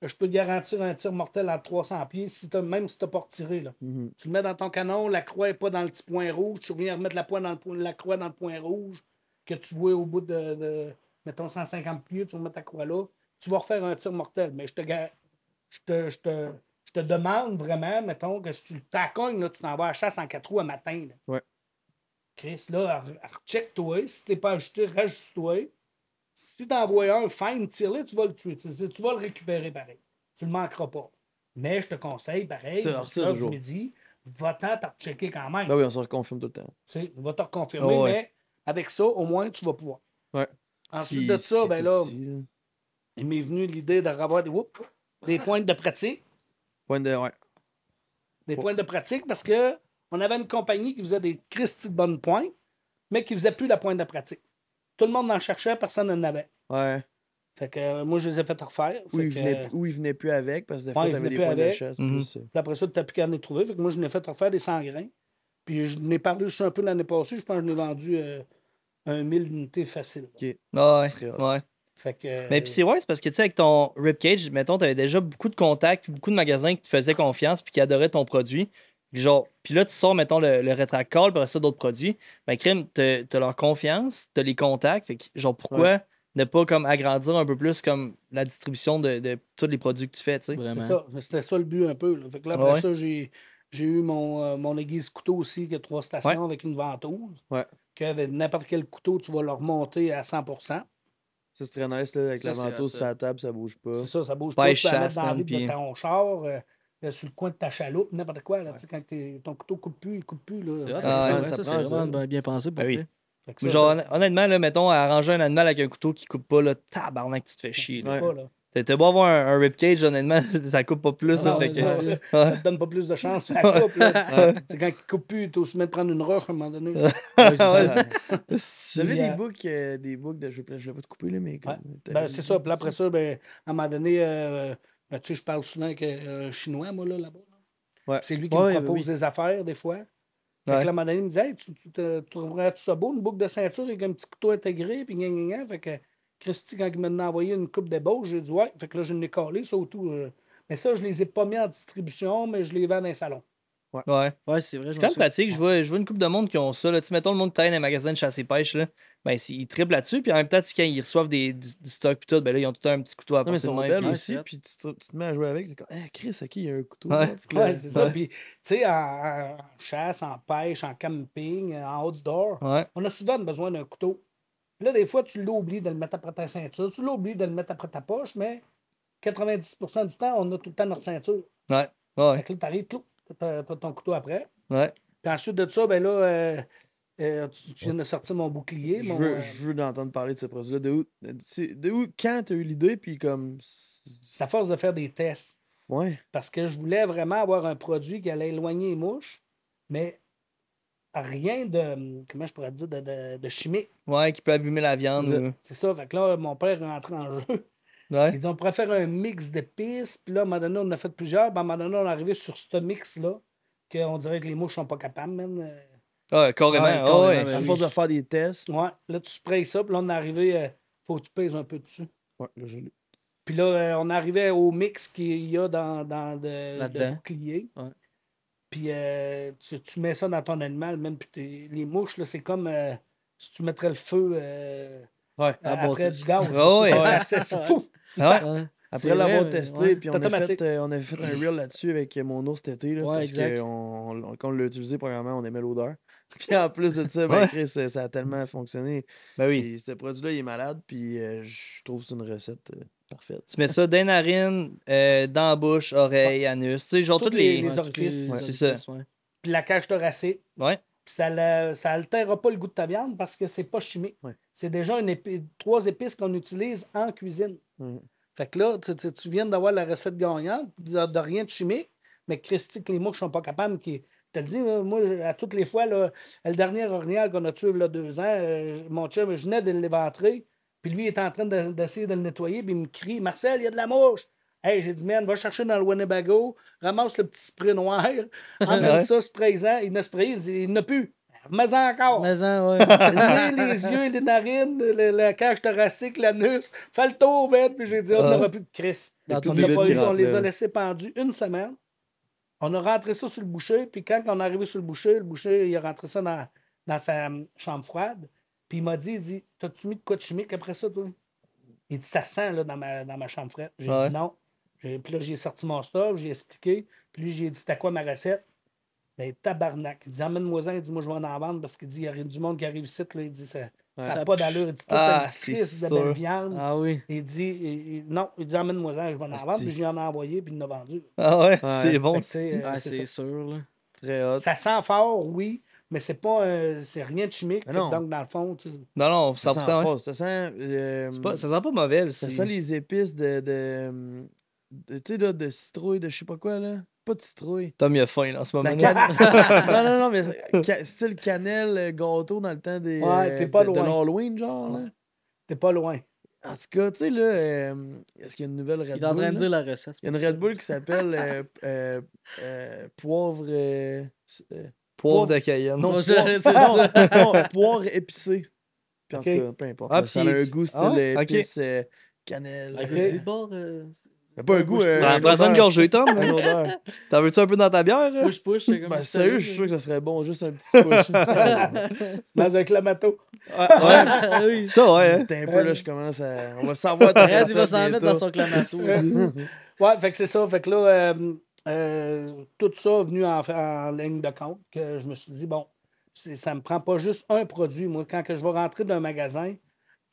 je peux te garantir un tir mortel à 300 pieds, même si tu n'as pas retiré. Là. Tu le mets dans ton canon, la croix n'est pas dans le petit point rouge. Tu reviens remettre la croix dans le point rouge que tu vois au bout de mettons, 150 pieds, tu remets ta croix là. Tu vas refaire un tir mortel. Mais je te demande vraiment, mettons, que si tu t'accognes, là, tu t'en vas à la chasse en 4 roues à matin. Là. Ouais. Chris, là, recheck-toi. Si t'es pas ajusté, rajuste-toi. Si tu envoies un fine, tire-le, tu vas le tuer. Tu vas le récupérer pareil. Tu ne le manqueras pas. Mais je te conseille, pareil, à l'heure du midi, va-t'en te rechecker quand même. Ben oui, on se reconfirme tout le temps. Tu sais, va te reconfirmer, mais avec ça, au moins, tu vas pouvoir. Ouais. Ensuite de ça, ben là, il m'est venu l'idée d'avoir des pointes de pratique. Des pointes de pratique parce que on avait une compagnie qui faisait des Christy de bonnes pointes, mais qui faisait plus la pointe de pratique. Tout le monde en cherchait, personne n'en avait. Ouais. Fait que moi, je les ai fait refaire. Ou ils venaient plus avec, parce que des fois, tu avais des points de chasse. Puis après ça, tu n'as plus qu'à en trouver. Fait que moi, je l'ai fait refaire des 100 grains. Puis je n'ai parlé juste un peu l'année passée. Je pense que je l'ai vendu 1000 unités facile. OK. Ouais. Fait que, mais puis c'est parce que tu sais, avec ton Ribcage, mettons, tu avais déjà beaucoup de contacts, beaucoup de magasins qui te faisaient confiance puis qui adoraient ton produit. Genre, puis là, tu sors, mettons, le Retract Call, puis après ça, d'autres produits. Ben, crème, t'as leur confiance, t'as les contacts. Fait que, genre, pourquoi ne pas comme agrandir un peu plus comme la distribution de tous les produits que tu fais, tu sais? C'est ça. C'était ça le but un peu. Là. Fait que là, après ça, j'ai eu mon aiguise couteau aussi, qui a 3 stations avec une ventouse. Ouais. Qu'avec n'importe quel couteau, tu vas le remonter à 100%. Ça, c'est très nice, là, avec la ventouse sur la table, ça bouge pas. C'est ça, ça bouge pas. Tu peux la mettre dans le vide de ton char. Sur le coin de ta chaloupe, n'importe quoi. Là, quand ton couteau coupe plus, il coupe plus. Là. Ça c'est vraiment bien pensé. Pour genre, honnêtement, là, mettons, arranger un animal avec un couteau qui coupe pas, là, tabarnak, tu te fais chier. T'as beau avoir un ribcage, honnêtement, ça coupe pas plus. Ça te donne pas plus de chance, ça coupe. Là. Quand il coupe plus, tu aussi de prendre une roche à un moment donné. Tu avais des boucs de je vais pas te couper, là, mais. C'est ça. Puis après ça, à un moment donné. Tu sais, je parle souvent avec un Chinois, moi, là-bas. Ouais. C'est lui qui me propose des affaires, des fois. Fait Ouais. que là, à un moment donné, il me disait, hey, trouverais-tu ça beau, une boucle de ceinture avec un petit couteau intégré, puis gna. Fait que Christy, quand il m'a envoyé une coupe d'ébauche, j'ai dit, ouais. Fait que là, je l'ai collé, ça, autour. Mais ça, je les ai pas mis en distribution, mais je les vends dans les salons. Ouais. Ouais, c'est vrai. C'est quand même pratique. Je vois une couple de monde qui ont ça. Là. Tu sais, mettons le monde qui travaille dans les magasins de chasse et pêche. Là. Ben, ils triplent là-dessus. Puis en même temps, quand ils reçoivent du stock, puis tout, ben là, ils ont tout un petit couteau à Non, mais ils portée de sont main. belles puis- aussi, Ouais, puis tu te mets à jouer avec. T'es comme, Chris, OK, il y a un couteau. Ouais. là. Puis là, Ouais, c'est ça. Ouais. Puis, tu sais, en chasse, en pêche, en camping, en outdoor, Ouais. on a souvent besoin d'un couteau. Là, des fois, tu l'oublies de le mettre après ta ceinture, tu l'oublies de le mettre après ta poche, mais 90% du temps, on a tout le temps notre ceinture. Ouais. Fait Ouais. que là, t'arrives, t'as ton couteau après. Ouais. Puis ensuite de ça, ben là, tu viens de sortir mon bouclier. je veux entendre parler de ce produit-là. Quand t'as eu l'idée, puis comme. C'est à force de faire des tests. Ouais. Parce que je voulais vraiment avoir un produit qui allait éloigner les mouches, mais rien de, comment je pourrais dire, de chimique. Ouais, qui peut abîmer la viande. C'est- ou- C'est ça. Fait que là, mon père est rentré en jeu. Ouais. Il dit, on pourrait faire un mix d'épices. Puis là, à un moment donné, on en a fait plusieurs. Puis à un moment donné, on est arrivé sur ce mix-là, qu'on dirait que les mouches sont pas capables, même. Ouais, carrément. Ouais, Ouais, carrément, ouais. ben À oui. force de faire des tests. Ouais, là, tu sprays ça. Puis là, on est arrivé, faut que tu pèses un peu dessus. Ouais, là, je l'ai. Puis là, on arrivait au mix qu'il y a dans le Là-dedans. bouclier. Ouais. Puis tu mets ça dans ton animal, même. Puis les mouches, là, c'est comme si tu mettrais le feu Ouais. Ah, bon, après c'est- du gaz. Ouais, Tu sais, ouais. c'est fou. Ils Ouais. partent. Ouais. Après C'est l'avoir vrai, testé, ouais. puis C'est automatique. on avait fait un reel là-dessus avec mon ours cet été. Là, Ouais, parce exact. quand on l'a utilisé, premièrement, on aimait l'odeur. Puis en plus de ça, ben, Ouais. Chris, ça a tellement fonctionné. Ben oui. Ce produit-là, il est malade, puis je trouve que c'est une recette parfaite. Tu mets ça dans les narines, dans la bouche, oreille, anus. Tu sais, genre Toutes toutes les. les Ouais, orifices. Ouais, c'est ça. ouais. Puis la cage thoracique. Ouais. Puis ça altérera pas le goût de ta viande parce que c'est pas chimique. Ouais. C'est déjà 3 épices qu'on utilise en cuisine. Mhm. Fait que là, tu viens d'avoir la recette gagnante, de rien de chimique, mais Christy, que les mouches sont pas capables. Je te le dis, là, moi, à toutes les fois, là, le dernier orignal qu'on a tué il y a 2 ans, mon chum, je venais de l'éventrer, puis lui, il était en train d'essayer de le nettoyer, puis il me crie, Marcel, il y a de la mouche. Hey, j'ai dit, man, va chercher dans le Winnebago, ramasse le petit spray noir, emmène Ouais. ça, spray-en. Il n'a sprayé, il dit, il n'a plus. Mais encore. Mais en, ouais. Les yeux, les narines, la cage thoracique, l'anus. Fais le tour, man. Puis j'ai dit, on n'aura plus de Chris. Dans plus On de l'a bébé pas qui eu, on rentre les là. a laissés pendus une semaine. On a rentré ça sur le boucher. Puis quand on est arrivé sur le boucher, il a rentré ça dans sa chambre froide. Puis il m'a dit, t'as-tu mis de quoi de chimique après ça, toi? Il dit, ça sent là, dans ma chambre froide. J'ai Ouais. dit non. Puis là, j'ai sorti mon stock, j'ai expliqué. Puis lui, j'ai dit, c'était quoi ma recette? Ben, tabarnak. Il dit, emmène-moi-en. Il dit, moi, je vais en vendre parce qu'il dit, il y a du monde qui arrive ici. Là. Il dit, ça n'a Ça pas pue. d'allure. Il dit, Ah, toi, t'as c'est une crise de sûr. belle viande. Ah oui. Il dit, non. Il dit, emmène-moi-en, je vais en vendre. Asti. Puis j'y en ai envoyé, puis il l'a vendu. Ah ouais, Ouais. c'est bon. Fait que, tu sais, Ah, c'est c'est ça. sûr, là. Très hot. Ça sent fort, oui, mais c'est pas c'est rien de chimique. Mais Fait que non. donc, dans le fond, tu Non, non, Ça 100%. sent ouais. fort. Ça sent. Ça sent pas mauvais. Ça c'est- sent les épices tu sais, là, de citrouille, de je sais pas quoi, là. Pas de citrouille. Tom, il a faim là, en ce moment. La canne. non, mais style cannelle gâteau dans le temps Ouais, t'es pas de loin. l'Halloween, genre. Là. t'es pas loin. En tout cas, tu sais, là, est-ce qu'il y a une nouvelle Red Bull? Il est en train de là? dire la recette. Il y a une Red Bull qui s'appelle poivre. Poivre de Cayenne. Non, Moi, poivre, j'aurais dit ça. non, poivre épicé. Puis en Ok. tout cas, peu importe. Ah, là, ça a puis- un goût style Ah ouais? Ok. épice, cannelle. Avec Ok. le petit bord, Mais pas un goût. T'en prends une gorgée, Tom? Une odeur. T'en veux-tu un peu dans ta bière? là? push, c'est comme Ben, ça. sérieux, je suis sûr que ça serait bon, juste un petit push. Dans un clamato. Ah oui. Ça, ouais. hein. T'es un peu là, je commence à. On va savoir ta Arrête, il va recette s'en mettre dans bientôt. son clamato. Ouais, fait que c'est ça. Fait que là, tout ça est venu en ligne de compte que je me suis dit, bon, ça me prend pas juste un produit. Moi, quand que je vais rentrer dans un magasin,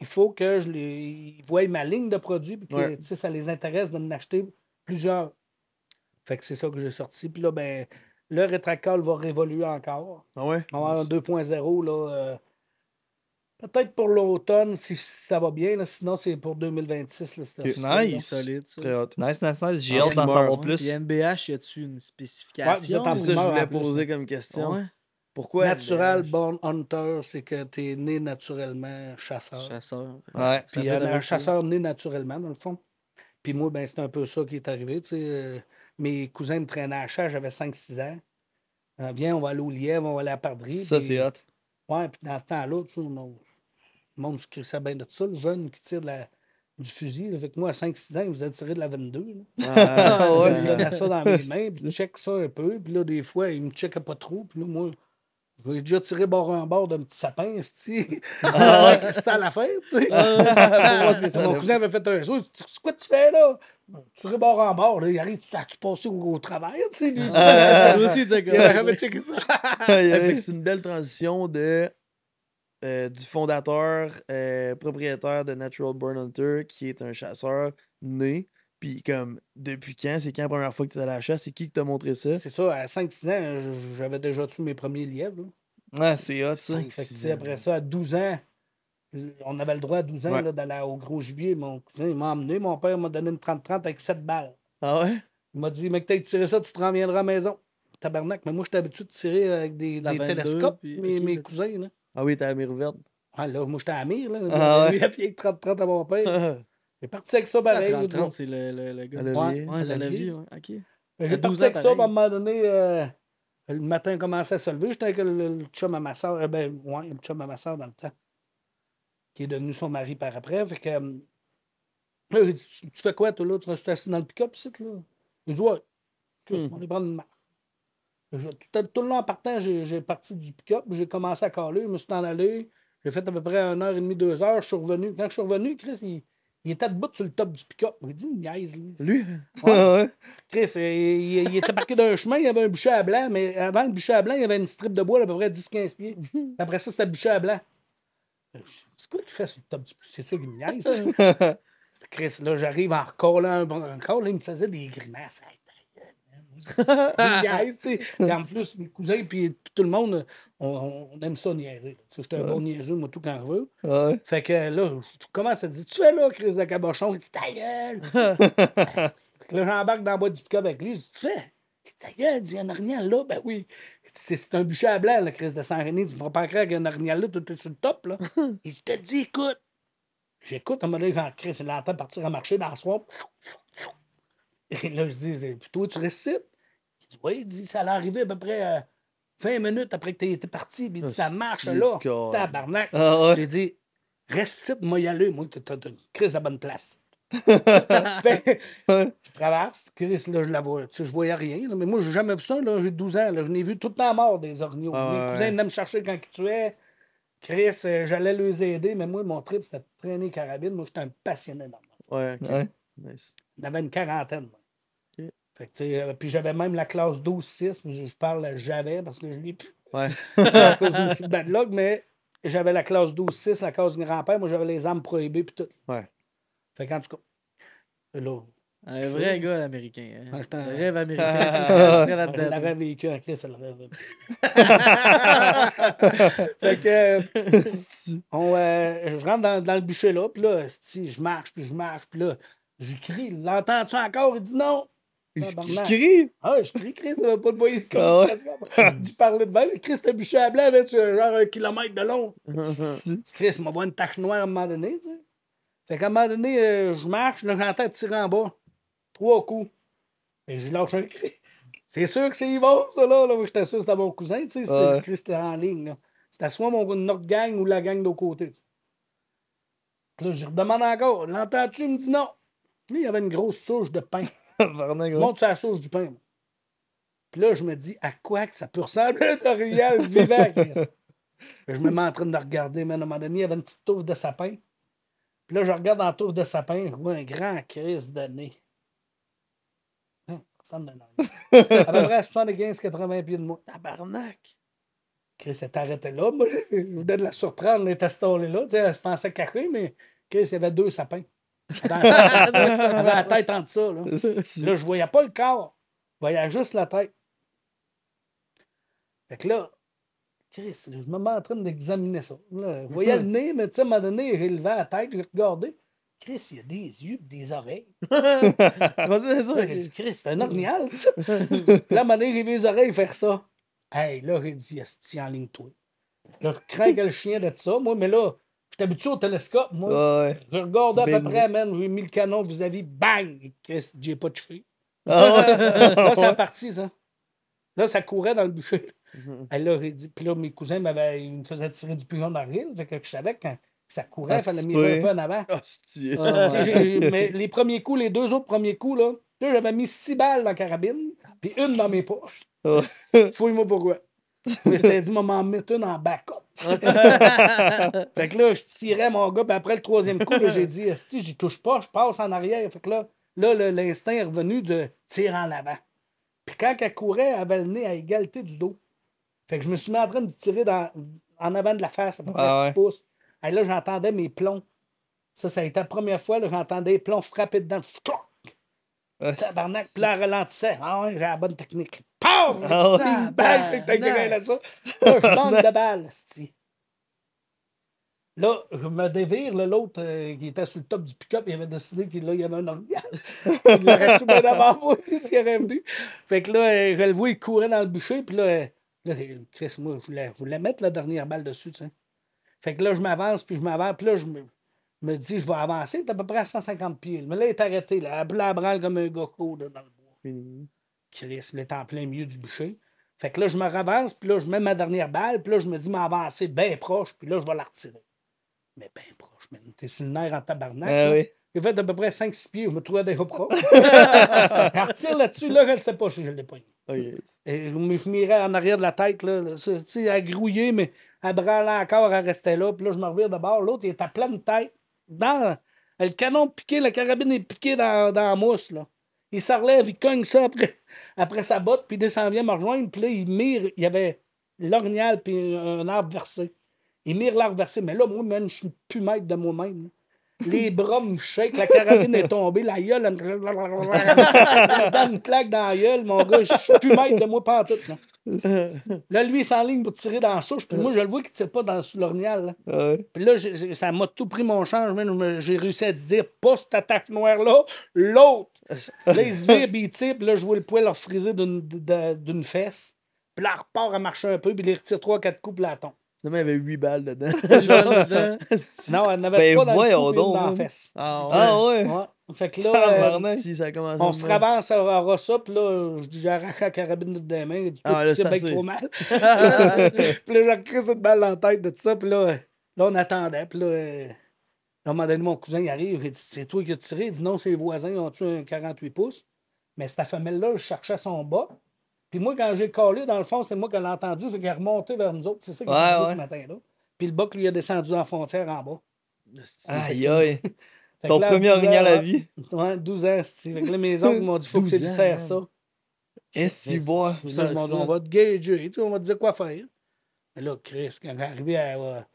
il faut que ils voient ma ligne de produits puis que Ouais. tu sais, ça les intéresse de m'en acheter plusieurs. Fait que c'est ça que j'ai sorti. Puis là, ben, le rétractable va révoluer encore. Ah ouais? On va avoir un 2.0, là. Peut-être pour l'automne, si ça va bien. Là, sinon, c'est pour 2026. Là, c'est Ok. officiel, là. Nice. Solide, ça. Très hot. Nice, nice, nice. J'ai En hâte d'en primeur. savoir Ouais, plus. Puis MBH, y a-tu une spécification? Ouais, vous êtes en C'est ça que je primeur voulais en plus, poser là. comme question. Ouais. Pourquoi? Natural NBH? Born Hunter, c'est que tu es né naturellement chasseur. Chasseur. Ouais. Ça Puis fait il y en a d'abord un chasseur né naturellement, dans le fond. Puis moi, ben, c'est un peu ça qui est arrivé. Tu sais, mes cousins me traînaient à la chasse, j'avais 5-6 ans. Viens, on va aller au lièvre, on va aller à la perdrix. Ça, puis- c'est hot. Ouais, puis dans ce temps-là, tu sais, le monde se crissait bien de ça. Le jeune qui tire du fusil, là, fait que moi, à 5-6 ans, il faisait tirer de la 22. Là. Ah, ouais. Il donnait ça dans mes mains, puis il check ça un peu. Puis là, des fois, il me checkait pas trop. Puis là, moi, je vais déjà tirer bord en bord d'un petit sapin, esti. Qu'est-ce que ça à la faire, tu sais? Mon cousin avait fait un saut. C'est quoi tu fais là? Tirer bord en bord, là. Il arrive, tu passes au travail, tu sais. Lui, Moi aussi, t'as il avait jamais checké ça. Fait que c'est une belle transition de du fondateur, propriétaire de Natural Born Hunter, qui est un chasseur né. Puis comme, depuis quand? C'est quand la première fois que tu es allé à la chasse? C'est qui t'a montré ça? C'est ça, à 5-6 ans, j'avais déjà tué mes premiers lièvres. Là. Ouais, c'est hot, ça. Fait que, tu sais, après ça, à 12 ans, on avait le droit à 12 ans Ouais. là, d'aller au gros gibier. Mon cousin, il m'a emmené. Mon père m'a donné une 30-30 avec 7 balles. Ah ouais? Il m'a dit, mec, t'as tiré ça, tu te renviendras à la maison. Tabarnak, mais moi, j'étais habitué de tirer avec des La 22, télescopes, puis- mes ok, cousins. Là. Ah oui, t'as la mire ouverte. Ah, là, moi, j'étais à Amir. Là. Ah ouais. Lui, il a payé 30-30 à mon père. J'ai parti avec ça, pareil. 30-30, c'est le gars. À levier. Ouais, c'est à la levier. vie, ouais. OK. J'ai À 12 parti ans, avec ça, à un pareil. moment donné, le matin, il commençait à se lever. J'étais avec le chum à ma soeur, le chum à ma soeur dans le temps, qui est devenu son mari par après. Fait que, là, il dit, tu fais quoi, toi, là? Tu restes assis dans le pick-up, ici, là? Il dit, ouais. Chris, on va aller prendre une marche. Tout le long en partant, j'ai parti du pick-up, j'ai commencé à caler, je me suis en allé. J'ai fait à peu près 1h30, 2 heures, je suis revenu. Quand je suis revenu, Chris, il était debout sur le top du pick-up. Il dit, une niaise, lui. Lui? Ouais. Chris, il était parqué d'un chemin, il y avait un bûcher à blanc, mais avant le bûcher à blanc, il y avait une strip de bois d'à peu près 10-15 pieds. Après ça, c'était le bûcher à blanc. C'est quoi qu'il fait sur le top du pick-up? C'est sûr qu'il me niaise. Chris, là, j'arrive en recollant encore, là, il me faisait des grimaces. Hey, ta gueule, man. Il me niaise, tu sais. Et en plus, mes cousins puis tout le monde, on aime ça niaiser. Tu sais, j'étais un bon niaiseux, moi, tout quand je veux. Ouais. Fait que là, je commence à dire, tu fais là, Chris de cabochon? Il dit, ta gueule! Fait que là, j'embarque dans le bas du pick-up avec lui. Je dis, tu fais? Il dit, ta gueule, il dit, il y a un orignal là. Ben oui. Il dit, c'est un bûcher à blanc, le Chris de Saint-Rémy. Tu ne vas pas croire qu'il y a un orignal là, tout est sur le top, là. Et je te dis, écoute. J'écoute, à un moment donné, quand Chris, il l'entend partir à marcher dans le swamp. Et là, je dis, puis toi, tu restes ici? Il dit, oui, il dit, ça allait arriver à peu près 20 minutes après que tu étais parti. Puis il dit, ça marche là. God. Tabarnak. Ah ouais. J'ai dit, reste ici, moi y aller. Moi, t'as une crise de la bonne place. Fait, je traverse, Chris, là, je la vois. Tu sais, je voyais rien. Là, mais moi, j'ai jamais vu ça. Là, j'ai 12 ans. Là, je n'ai vu tout le temps mort des orignaux. Ah, Mes ouais, cousins ouais. venaient me chercher quand ils tuaient. Chris, j'allais les aider. Mais moi, mon trip, c'était de traîner carabine. Moi, j'étais un passionné d'armes. Ouais, ok. Ouais. Nice. Il y avait une quarantaine. Moi. Ok. Fait que, tu sais, puis j'avais même la classe 12-6. Je parle j'avais parce que je l'ai plus. Ouais. À cause d'une petite bad luck, mais j'avais la classe 12-6, la classe du grand-père. Moi, j'avais les armes prohibées puis tout. Ouais. Fait qu'en tout cas, là, Un vrai gars américain. Hein? Ouais, j'étais un- Le rêve américain. ça serait elle là-dedans. l'avait vécu en crise, elle l'avait vécu. Fait que, je rentre dans le bûcher là, puis là, je marche, puis là, je crie, l'entends-tu encore? Il dit non. Tu Tabarnak. cries? Ah, je crie, Chris, ça va pas de moyen de Ah ouais? communication. Je parlais de même, Chris, le bûcher à blanc avait genre 1 kilomètre de long. Chris m'a vu une tache noire à un moment donné, tu sais. Fait qu'à un moment donné, je marche, là, j'entends tirer en bas. 3 coups. Et je lâche un cri. C'est sûr que c'est Yvon, ça, là. Moi, j'étais sûr que c'était mon cousin, tu sais. C'était Ouais. Chris, c'était en ligne, là. C'était soit notre gang ou la gang de côté, tu sais. Puis là, je redemande encore. L'entends-tu? Il me dit non. Là, il y avait une grosse souche de pain. Tabarnak, Je ouais. monte sur la sauce du pain. moi. Puis là, je me dis, à quoi que ça peut ressembler à un orignal vivant, Chris? Puis je me mets en train de regarder, mais à un moment donné, il y avait une petite touffe de sapin. Puis là, je regarde dans la touffe de sapin, je vois un grand Chris de nez. Ça ressemble à un orignal. À peu près à 75-80 pieds de moi. Tabarnak. Chris s'est arrêté là. Moi, je venais de la surprendre, elle était installée là. Tu sais, elle se pensait cacher, mais Chris, il y avait 2 sapins. Elle avait la tête entre ça, là. Là, je voyais pas le corps. Je voyais juste la tête. Fait que là, Chris, je me mets en train d'examiner ça. Là, je voyais le nez, mais tu sais, à un moment donné, j'ai levé la tête, j'ai regardé. Chris, il y a des yeux et des oreilles. Vas-y, c'est Là, j'ai dit, Chris, c'est un orignal, ça. Puis là, à un moment donné, j'ai vu les oreilles faire ça. Hey, là, j'ai dit, esti en ligne, toi. Là, je crains que le chien de ça, moi, mais là, je suis habitué au télescope, moi. Ouais. Je regardais à peu Ben, près, man, j'ai mis le canon vis-à-vis, bang! Et Chris, j'ai pas touché. Ah ouais. Là, c'est parti, ça. Là, ça courait dans le bûcher. Mhm. Et là, j'ai dit, puis là, mes cousins ils me faisaient tirer du pigeon dans le rille. Fait que je savais que quand ça courait, il fallait mirer un peu en avant. Hostie. Tu sais, mais les premiers coups, les 2 autres premiers coups, là j'avais mis 6 balles dans la carabine, puis une dans mes poches. Oh. Fouille-moi pourquoi. Mais je t'ai dit, m'en mettre une en backup. Fait que là, je tirais mon gars, puis après le 3e coup, là, j'ai dit, si j'y touche pas, je passe en arrière. Fait que là, l'instinct est revenu de tirer en avant. Puis quand elle courait, elle avait le nez à égalité du dos. Fait que je me suis mis en train de tirer en avant de la face, à peu près 6 pouces. Et là, j'entendais mes plombs. Ça a été la première fois, là, j'entendais les plombs frapper dedans. Tabarnak, puis là, elle ralentissait. Ah ouais, j'ai la bonne technique. Paf! Ah ouais. Bang! Là, je manque de balle, c'ti. Là, je me dévire, là, l'autre qui était sur le top du pick-up, il avait décidé qu'il y avait un organe. Il l'aurait tué bien d'abord, moi, s'il aurait venu. Fait que là, je le vois, il courait dans le bûcher, puis là, Chris, moi, je voulais mettre la dernière balle dessus, tu sais. Fait que là, je m'avance, puis là, je me dis, je vais avancer, t'es à peu près à 150 pieds. Mais là, il est arrêté, là, elle branle comme un gocko dans le bois. Chris, il est en plein milieu du bûcher. Fait que là, je me ravance, puis là, je mets ma dernière balle, puis là, je me dis m'avancer bien proche, puis là, je vais la retirer. Mais bien proche, man. T'es sur le nerf en tabarnak. Ah oui. J'ai fait à peu près 5-6 pieds, je me trouvais déjà proche. Elle retire là-dessus, là, je ne sais pas si je l'ai pas eu. Okay. Et je mirais en arrière de la tête, là, tu sais, elle grouillait, mais elle branlait encore, elle restait là, puis là, je me revire de bord. L'autre, il est à pleine tête. Le canon piqué, la carabine est piquée dans la mousse, là. Il se relève, il cogne ça après sa botte, puis il descend bien me rejoindre. Puis là, il mire, il y avait l'orignal puis un arbre versé. Il mire l'arbre versé. Mais là, moi, man, je suis plus maître de moi-même. Les bras me shake, la carabine est tombée, la gueule, elle me donne une claque dans la gueule, mon gars, je suis plus maître de moi pantoute. Là, lui, il s'enligne pour tirer dans la souche, puis moi, je le vois qu'il tire pas sur l'orignal. Puis là, ça m'a tout pris mon change, j'ai réussi à dire, pas cette attaque noire-là, l'autre. Là, il se vire, puis il tire, puis là, je vois le poil leur friser d'une fesse. Puis là, il repart à marcher un peu, puis il retire 3-4 coups, puis là, elle tombe. Non, mais il y avait 8 balles dedans. Non, elle n'avait pas dans le cou, dans la fesse. Ah ouais. Fait que là, si ça commence on se ravance à ça, puis là, j'arrache la carabine de des mains, du coup, c'est bien trop mal. Puis là, j'ai créé une balle dans la tête de tout ça, puis là, on attendait, puis là, à un moment donné, mon cousin, il arrive, il dit, c'est toi qui as tiré? Il dit, non, c'est les voisins, ils ont tué un 48 pouces. Mais cette femelle-là, je cherchais son bas. Puis moi, quand j'ai collé, dans le fond, c'est moi qui l'ai entendu, c'est qu'il est remonté vers nous autres. C'est ça qui est arrivé ce matin-là. Puis le bas, lui, a descendu dans la frontière en bas. Aïe, aïe. Ton premier orignal à la vie. Ouais, 12 ans, c'est. Fait que là, mes oncles m'ont dit, faut que tu lui sers ça. Est-ce que bois? On va te gager, on va te dire quoi faire. Mais là, Chris, quand il est arrivé à.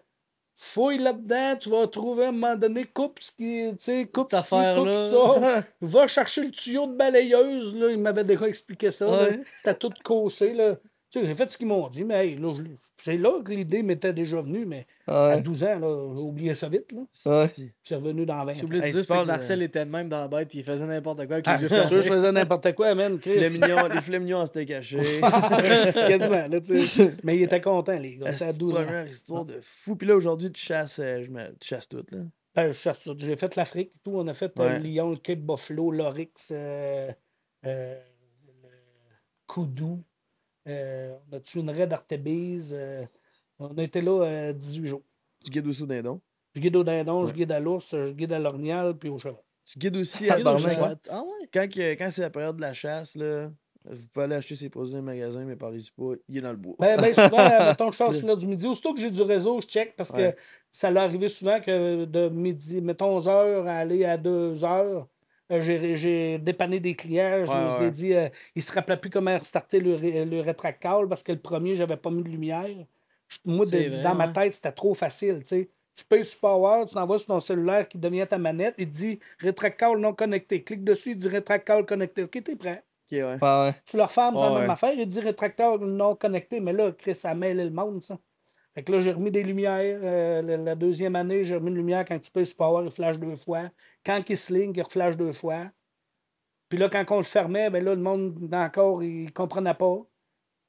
Fouille là-dedans, tu vas trouver à un moment donné, coupe ce qui, tu sais, coupe ci, coupe ça. Va chercher le tuyau de balayeuse, là, il m'avait déjà expliqué ça. Ouais. C'était tout cassé, là. Tu sais, j'ai fait ce qu'ils m'ont dit, mais hey, là, c'est là que l'idée m'était déjà venue, mais à 12 ans, là, j'ai oublié ça vite, là. Ouais. C'est revenu dans 20 ans. J'ai oublié de dire que Marcel était de même dans la bête puis il faisait n'importe quoi avec les yeux C'est sûr, je faisais n'importe quoi, même. Les filets mignons, on s'était cachés. Quasiment, là, tu sais. Mais il était content, les gars. C'est à 12 ans. Première histoire de fou. Puis là, aujourd'hui, tu chasses tout, là. Ben, je chasse tout. J'ai fait l'Afrique et tout. On a fait le Lion, le Cape Buffalo, l'Oryx, le Koudou. On a tué une raie d'Artébise. On a été là 18 jours. Tu guides aussi au dindon? Je guide au dindon, je guide à l'ours, je guide à l'orignal, puis au cheval. Tu guides aussi à Barnac. Ah ouais? Quand c'est la période de la chasse, là, vous pouvez aller acheter ses produits dans les magasins, mais parlez-y pas, il est dans le bois. Ben souvent, mettons, je chasse là du midi. Aussitôt que j'ai du réseau, je check parce que ça l'est arrivé souvent que de midi, mettons 11h à aller à 2h, j'ai dépanné des clients. Je leur ai dit, ils ne se rappelaient plus comment restarter le rétractable parce que le premier, j'avais pas mis de lumière. Moi, dans ma tête, c'était trop facile, tu sais. Tu payes sur Power, tu t'envoies sur ton cellulaire qui devient ta manette, il te dit rétractable non connecté. Clique dessus, il dit rétractable connecté. OK, t'es prêt. Okay, ouais. Tu le refermes, c'est la même affaire, il dit rétracteur non connecté. Mais là, Chris, ça mêle le monde, ça. Fait que là, j'ai remis des lumières. La deuxième année, j'ai remis une lumière quand tu payes sur Power, il flash 2 fois. Quand il se ligne, il reflash 2 fois. Puis là, quand on le fermait, ben là, le monde, encore, il ne comprenait pas.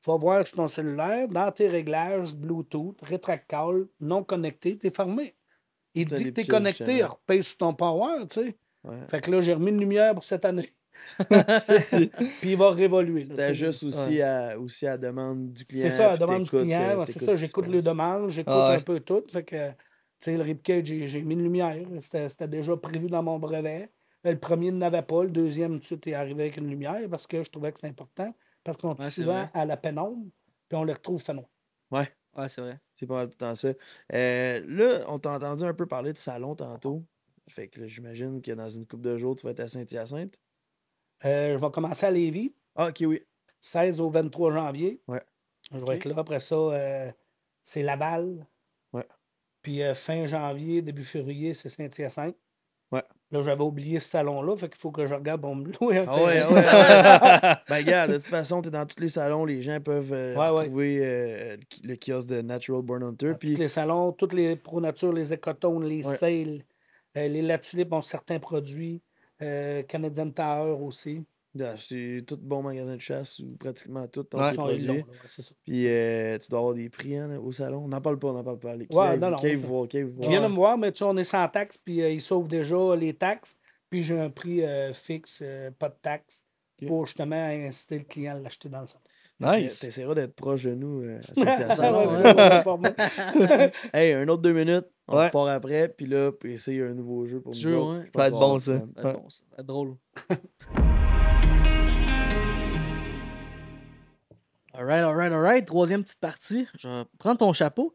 Tu vas voir sur ton cellulaire, dans tes réglages, Bluetooth, rétractable, non connecté, t'es fermé. Il dit que t'es connecté, repaye sur ton power, tu sais. Ouais. Fait que là, j'ai remis une lumière pour cette année. Puis il va révoluer. là, Tu tu sais. t'ajustes aussi, aussi à la demande du client. C'est ça, la puis demande du t'écoutes, client. C'est t'écoutes ça, ce qui se j'écoute les passe. demandes, j'écoute Ah ouais. un peu tout. Fait que, tu sais, le ribcage, j'ai mis une lumière. C'était déjà prévu dans mon brevet. Le premier n'avait pas, le deuxième, tout de suite, est arrivé avec une lumière parce que je trouvais que c'était important. Parce qu'on est Ouais, c'est souvent vrai. à la pénombre, puis on les retrouve fait noir. Ouais, Ouais, c'est vrai. c'est pas mal tout le temps ça. Là, on t'a entendu un peu parler de salon tantôt. Fait que là, j'imagine que dans une couple de jours, tu vas être à Saint-Hyacinthe. Je vais commencer à Lévis, Ah, ok, oui. 16 au 23 janvier. Ouais. Je vais Ok. être là. Après ça, c'est Laval. Ouais. Puis fin janvier, début février, c'est Saint-Hyacinthe. Ouais. Là, j'avais oublié ce salon-là, fait qu'il faut que je regarde pour me louer un Ah ouais, terrain. ouais. Ben, gars, de toute façon, t'es dans tous les salons, les gens peuvent Ouais. retrouver le kiosque de Natural Born Hunter. Tous Puis, les salons, toutes les Pro Nature, les Ecotones, les Ouais. Sales, les La Tulipe ont certains produits. Canadian Tower aussi. c'est tout bon magasin de chasse, ou pratiquement tout, Ouais. tes Ils sont ils l'ont, produits. là, ouais, c'est ça. Puis, tu dois avoir des prix hein, au salon. On n'en parle pas, on n'en parle pas. Allez, Ouais, non, qui aille ça- voir, qui aille Ils voir. viennent me voir, mais tu sais, on est sans taxe, puis ils sauvent déjà les taxes. Puis j'ai un prix fixe, pas de taxe, Ok. pour justement inciter le client à l'acheter dans le centre. Nice. T'essaieras d'être proche de nous à Ah, Saint-Hyacinthe. ouais, ouais, ouais. ouais, informé. Hey, un autre 2 minutes, on Ouais. repart après, puis là, puis essayer un nouveau jeu pour Petit nous jeu, autres. ouais. Je pense Ça va être qu'on va bon, avoir ça. du fun. Ça va être bon, ça va être drôle. Alright. Troisième petite partie. Je vais prendre ton chapeau.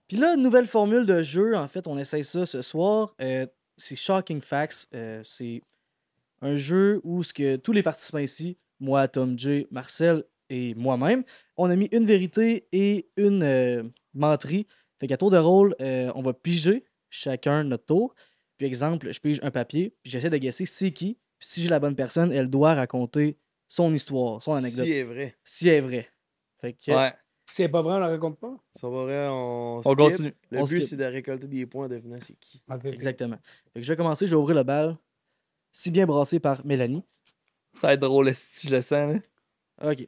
Puis là, nouvelle formule de jeu. En fait, on essaye ça ce soir. C'est Shocking Facts. C'est un jeu où tous les participants ici, moi, Tom J, Marcel et moi-même, on a mis une vérité et une menterie. Fait qu'à tour de rôle, on va piger chacun notre tour. Puis exemple, je pige un papier, puis j'essaie de guesser c'est qui. Puis si j'ai la bonne personne, elle doit raconter son histoire, son anecdote. Si est vrai. Si elle est vraie. Fait que, Ouais. Si c'est pas vrai, on ne le raconte pas. Ça va vrai, on On skip. continue. Le On but, skip. c'est de récolter des points en devinant c'est qui. Ok. Exactement. Fait que je vais commencer, je vais ouvrir le bal. Si bien brassé par Mélanie. Ça va être drôle, si je le sens. Là. OK.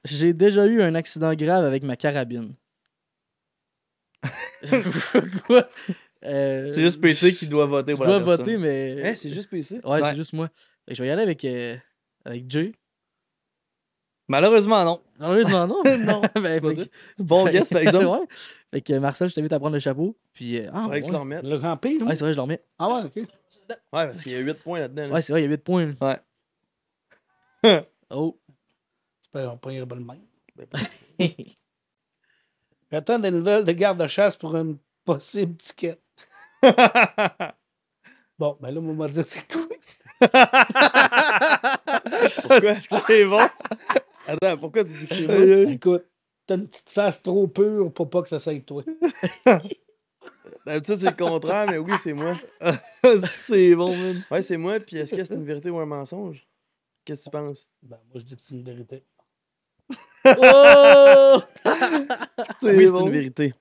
J'ai déjà eu un accident grave avec ma carabine. Quoi? C'est juste PC qui doit voter Je pour dois la personne. voter, mais. Hein, c'est juste PC? Ouais, Ouais. c'est juste moi. Fait que je vais y aller avec Jay. Malheureusement, non. Malheureusement, non. Non. Ben, pas fait toi. que- C'est bon guess, par exemple. Ouais. Fait que Marcel, je t'invite à prendre le chapeau. Puis. Fallait que tu ouais. le remettes. Le grand pire. Ouais, c'est vrai, je le remets. Ah ouais, ok. Ouais, parce qu'il y a 8 points là-dedans. là. Ouais, c'est vrai, il y a 8 points. là. Ouais. Oh. On prendrait pas le même. J'attends des nouvelles de garde de chasse pour une possible ticket. Bon, ben là, on m'a dit c'est tout. Pourquoi? C'est bon. Attends, pourquoi tu dis que c'est moi? Écoute, t'as une petite face trop pure pour pas que ça s'aille toi. D'habitude, c'est le contraire, mais oui, c'est moi. C'est bon, man. Ouais, c'est moi, puis est-ce que c'est une vérité ou un mensonge? Qu'est-ce que tu penses? Ben, moi, je dis que c'est une vérité. Oh! C'est Oui, c'est bon. une vérité.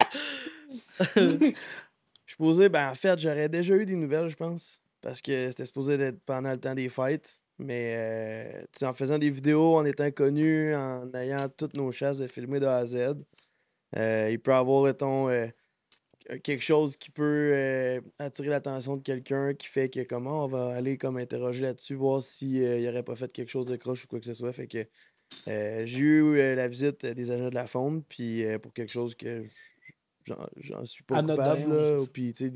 Je posais, ben en fait, j'aurais déjà eu des nouvelles, je pense. Parce que c'était supposé être pendant le temps des fêtes. Mais tu sais, en faisant des vidéos, en étant connu, en ayant toutes nos chasses filmées de A à Z, il peut y avoir, mettons, quelque chose qui peut attirer l'attention de quelqu'un qui fait que comment on va aller comme interroger là-dessus, voir s'il il aurait pas fait quelque chose de croche ou quoi que ce soit. Fait que j'ai eu la visite des agents de la faune, puis pour quelque chose que j'en suis pas Anodin, coupable, ouais, là, c'est ou puis tu sais,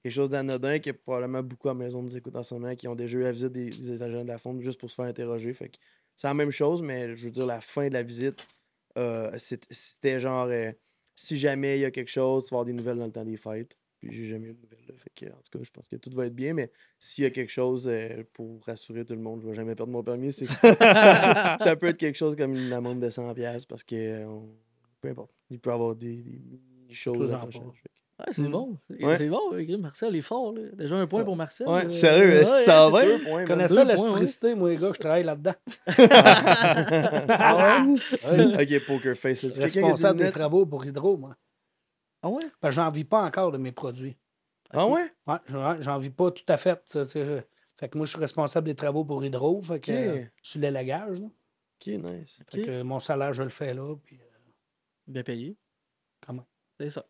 quelque chose d'anodin que probablement beaucoup à la maison nous écoutent en ce moment qui ont déjà eu la visite des agents de la faune juste pour se faire interroger. Fait que c'est la même chose, mais je veux dire, la fin de la visite, c'était genre si jamais il y a quelque chose, tu vas avoir des nouvelles dans le temps des fêtes. Puis j'ai jamais eu de nouvelles. Là. Fait que, en tout cas, je pense que tout va être bien, mais s'il y a quelque chose pour rassurer tout le monde, je vais jamais perdre mon permis. Ça peut être quelque chose comme une amende de 100$ parce que peu importe. Il peut y avoir des choses Tout en accrochages. part. Fait que- Ouais, c'est bon. Ouais. C'est bon. Marcel est fort. Là. Déjà un point pour Marcel. Ouais, là. sérieux, Ouais, ça va Deux bien? points, Je connais man. ça, Deux la points, ouais. stricité, moi, les gars, je travaille là-dedans. Ah ouais? Ok, Poker Face. C'est quelqu'un qui a des Responsable des lunettes? travaux pour Hydro, moi. Ah ouais? Parce que j'en vis pas encore de mes produits. Ah ouais? Ouais, j'en vis pas tout à fait. Fait que moi, je suis responsable des travaux pour Hydro. Fait que Ok. sur l'élagage. là. Ok, nice. Fait Ok. que mon salaire, je le fais là. Puis, Bien payé. Comment? C'est ça.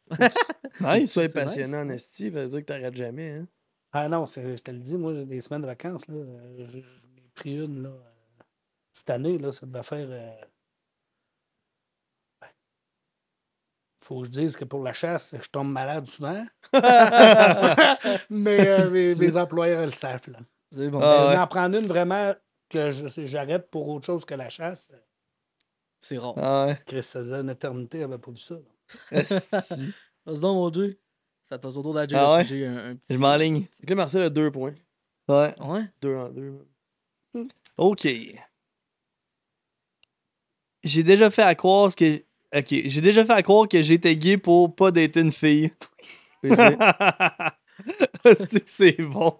Nice. Tu sois c'est passionnant en esti, ça veut dire que t'arrêtes jamais, hein? Ah non, je te le dis, moi, j'ai des semaines de vacances, là. J'en ai pris une, là. Cette année, là, ça devait faire. Faut que je dise que pour la chasse, je tombe malade souvent. Mais mes employeurs le savent, là. C'est bon. Ah, Mais ouais. en prendre une vraiment que j'arrête pour autre chose que la chasse. C'est rare. Ah ouais. Chris, ça faisait une éternité, elle n'avait pas vu ça. Là. Esti. Vas-y donc, mon Dieu. Ça t'a autour de la Ah ouais? J'ai un petit. Je m'enligne. C'est que là, Marcel a 2 points. Ouais. Ouais. 2 en 2. OK. J'ai déjà fait à croire que... OK. J'ai déjà fait à croire que j'étais gay pour pas dater une fille. PC. Esti, c'est bon.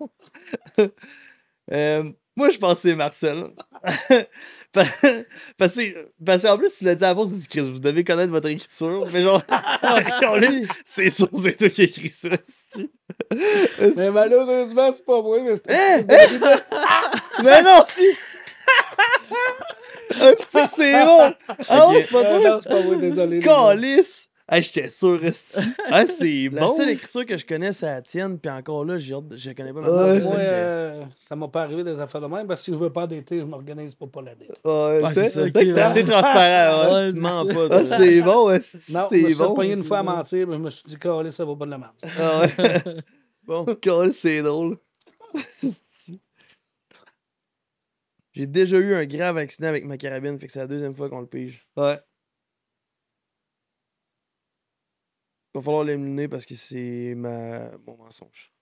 Moi, je pensais Marcel. parce qu'en plus, tu l'as dit avant, tu dis Chris, vous devez connaître votre écriture. Mais genre, c'est sûr, c'est toi qui écris ça. esti. Mais malheureusement, c'est pas moi, mais c'était. Mais non, si! Esti, c'est bon! Ah ouais, c'est pas toi? Non, c'est pas moi, désolé. Calice! Ah, j'étais sûr, esti. Ah, c'est La bon! seule écriture que je connais, c'est la tienne, puis encore là, je connais pas Ouais. ma Moi, que- ça m'a pas arrivé des affaires de même, parce que si je veux pas dater, je m'organise pour pas la date. Ouais, Ouais, c'est c'est ça, ok, t'es assez ouais. transparent, ouais. Ouais, Tu mens c'est pas. Ah, toi. c'est bon, esti, Non, je me c'est suis bon. pogné une c'est fois à bon. mentir, mais je me suis dit, Calais, ça vaut pas de la merde. Ah ouais. Bon, Calice, c'est drôle. j'ai déjà eu un grave accident avec ma carabine, fait que c'est la deuxième fois qu'on le pige. Ouais. Va falloir l'éliminer parce que c'est mon mensonge.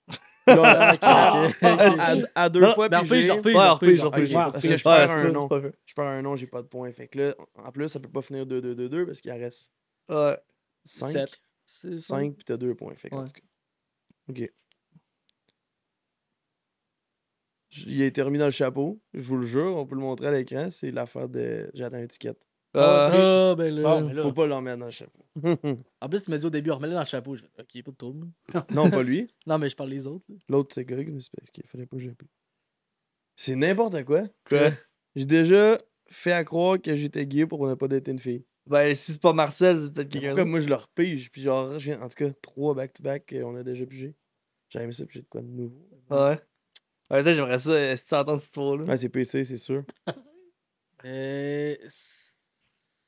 Ah, ok, ok. À deux Non, fois, Mais puis repige, j'ai... repige, Ouais, repige, repige, repige. Parce que je Ouais, perds c'est un pas- nom. c'est pas vrai. Je perds un nom, j'ai pas de points. Fait que là, en plus, ça peut pas finir 2-2-2-2 parce qu'il en reste Ouais. 5. 7. C'est ça. 5 puis t'as 2 points. Fait qu'en Ouais. tout cas. OK. Il a été remis dans le chapeau. Je vous le jure, on peut le montrer à l'écran. C'est l'affaire de j'attends une étiquette. Ah, ben là. Bon, mais là, Faut pas le remettre dans le chapeau. En plus, tu m'as dit au début, remets-le dans le chapeau. Je fais, ok, pas de trouble. Non, pas lui. Non, mais je parle des autres. là. L'autre, c'est Greg, mais c'est parce qu'il fallait pas que j'appelle. C'est n'importe quoi. Quoi? J'ai déjà fait à croire que j'étais gay pour ne pas dater une fille. Ben, si c'est pas Marcel, c'est peut-être quelqu'un Pourquoi d'autre. moi je leur pige? Puis genre, en tout cas, 3 back-to-back, on a déjà pigé. J'aurais aimé ça piger de quoi de nouveau. Ouais. Ouais, toi, j'aimerais ça, si tu entends cette histoire-là. Ouais, c'est PC, c'est sûr.